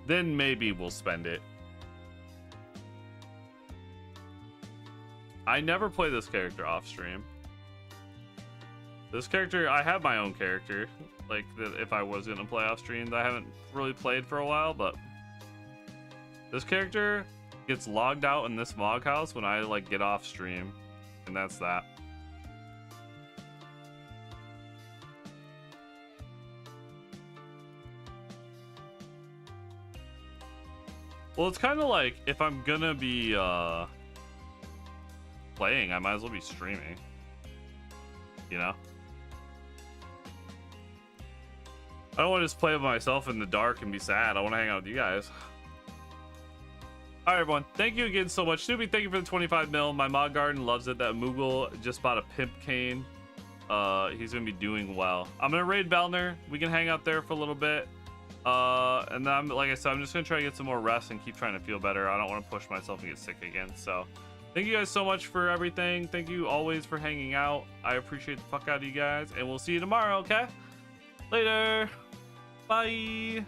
Then maybe we'll spend it. I never play this character off stream. This character, I have my own character. Like, if I was gonna play off stream, that I haven't really played for a while, but this character gets logged out in this log house when I like get off stream, and that's that. Well, it's kind of like if I'm gonna be playing, I might as well be streaming, you know? I don't want to just play with myself in the dark and be sad. I want to hang out with you guys. All right, everyone. Thank you again so much. Snoopy, thank you for the 25 mil. My mod garden loves it. That Moogle just bought a pimp cane. He's going to be doing well. I'm going to raid Belner. We can hang out there for a little bit. And then, like I said, I'm just going to try to get some more rest and keep trying to feel better. I don't want to push myself and get sick again. So thank you guys so much for everything. Thank you always for hanging out. I appreciate the fuck out of you guys. And we'll see you tomorrow, okay? Later. Bye.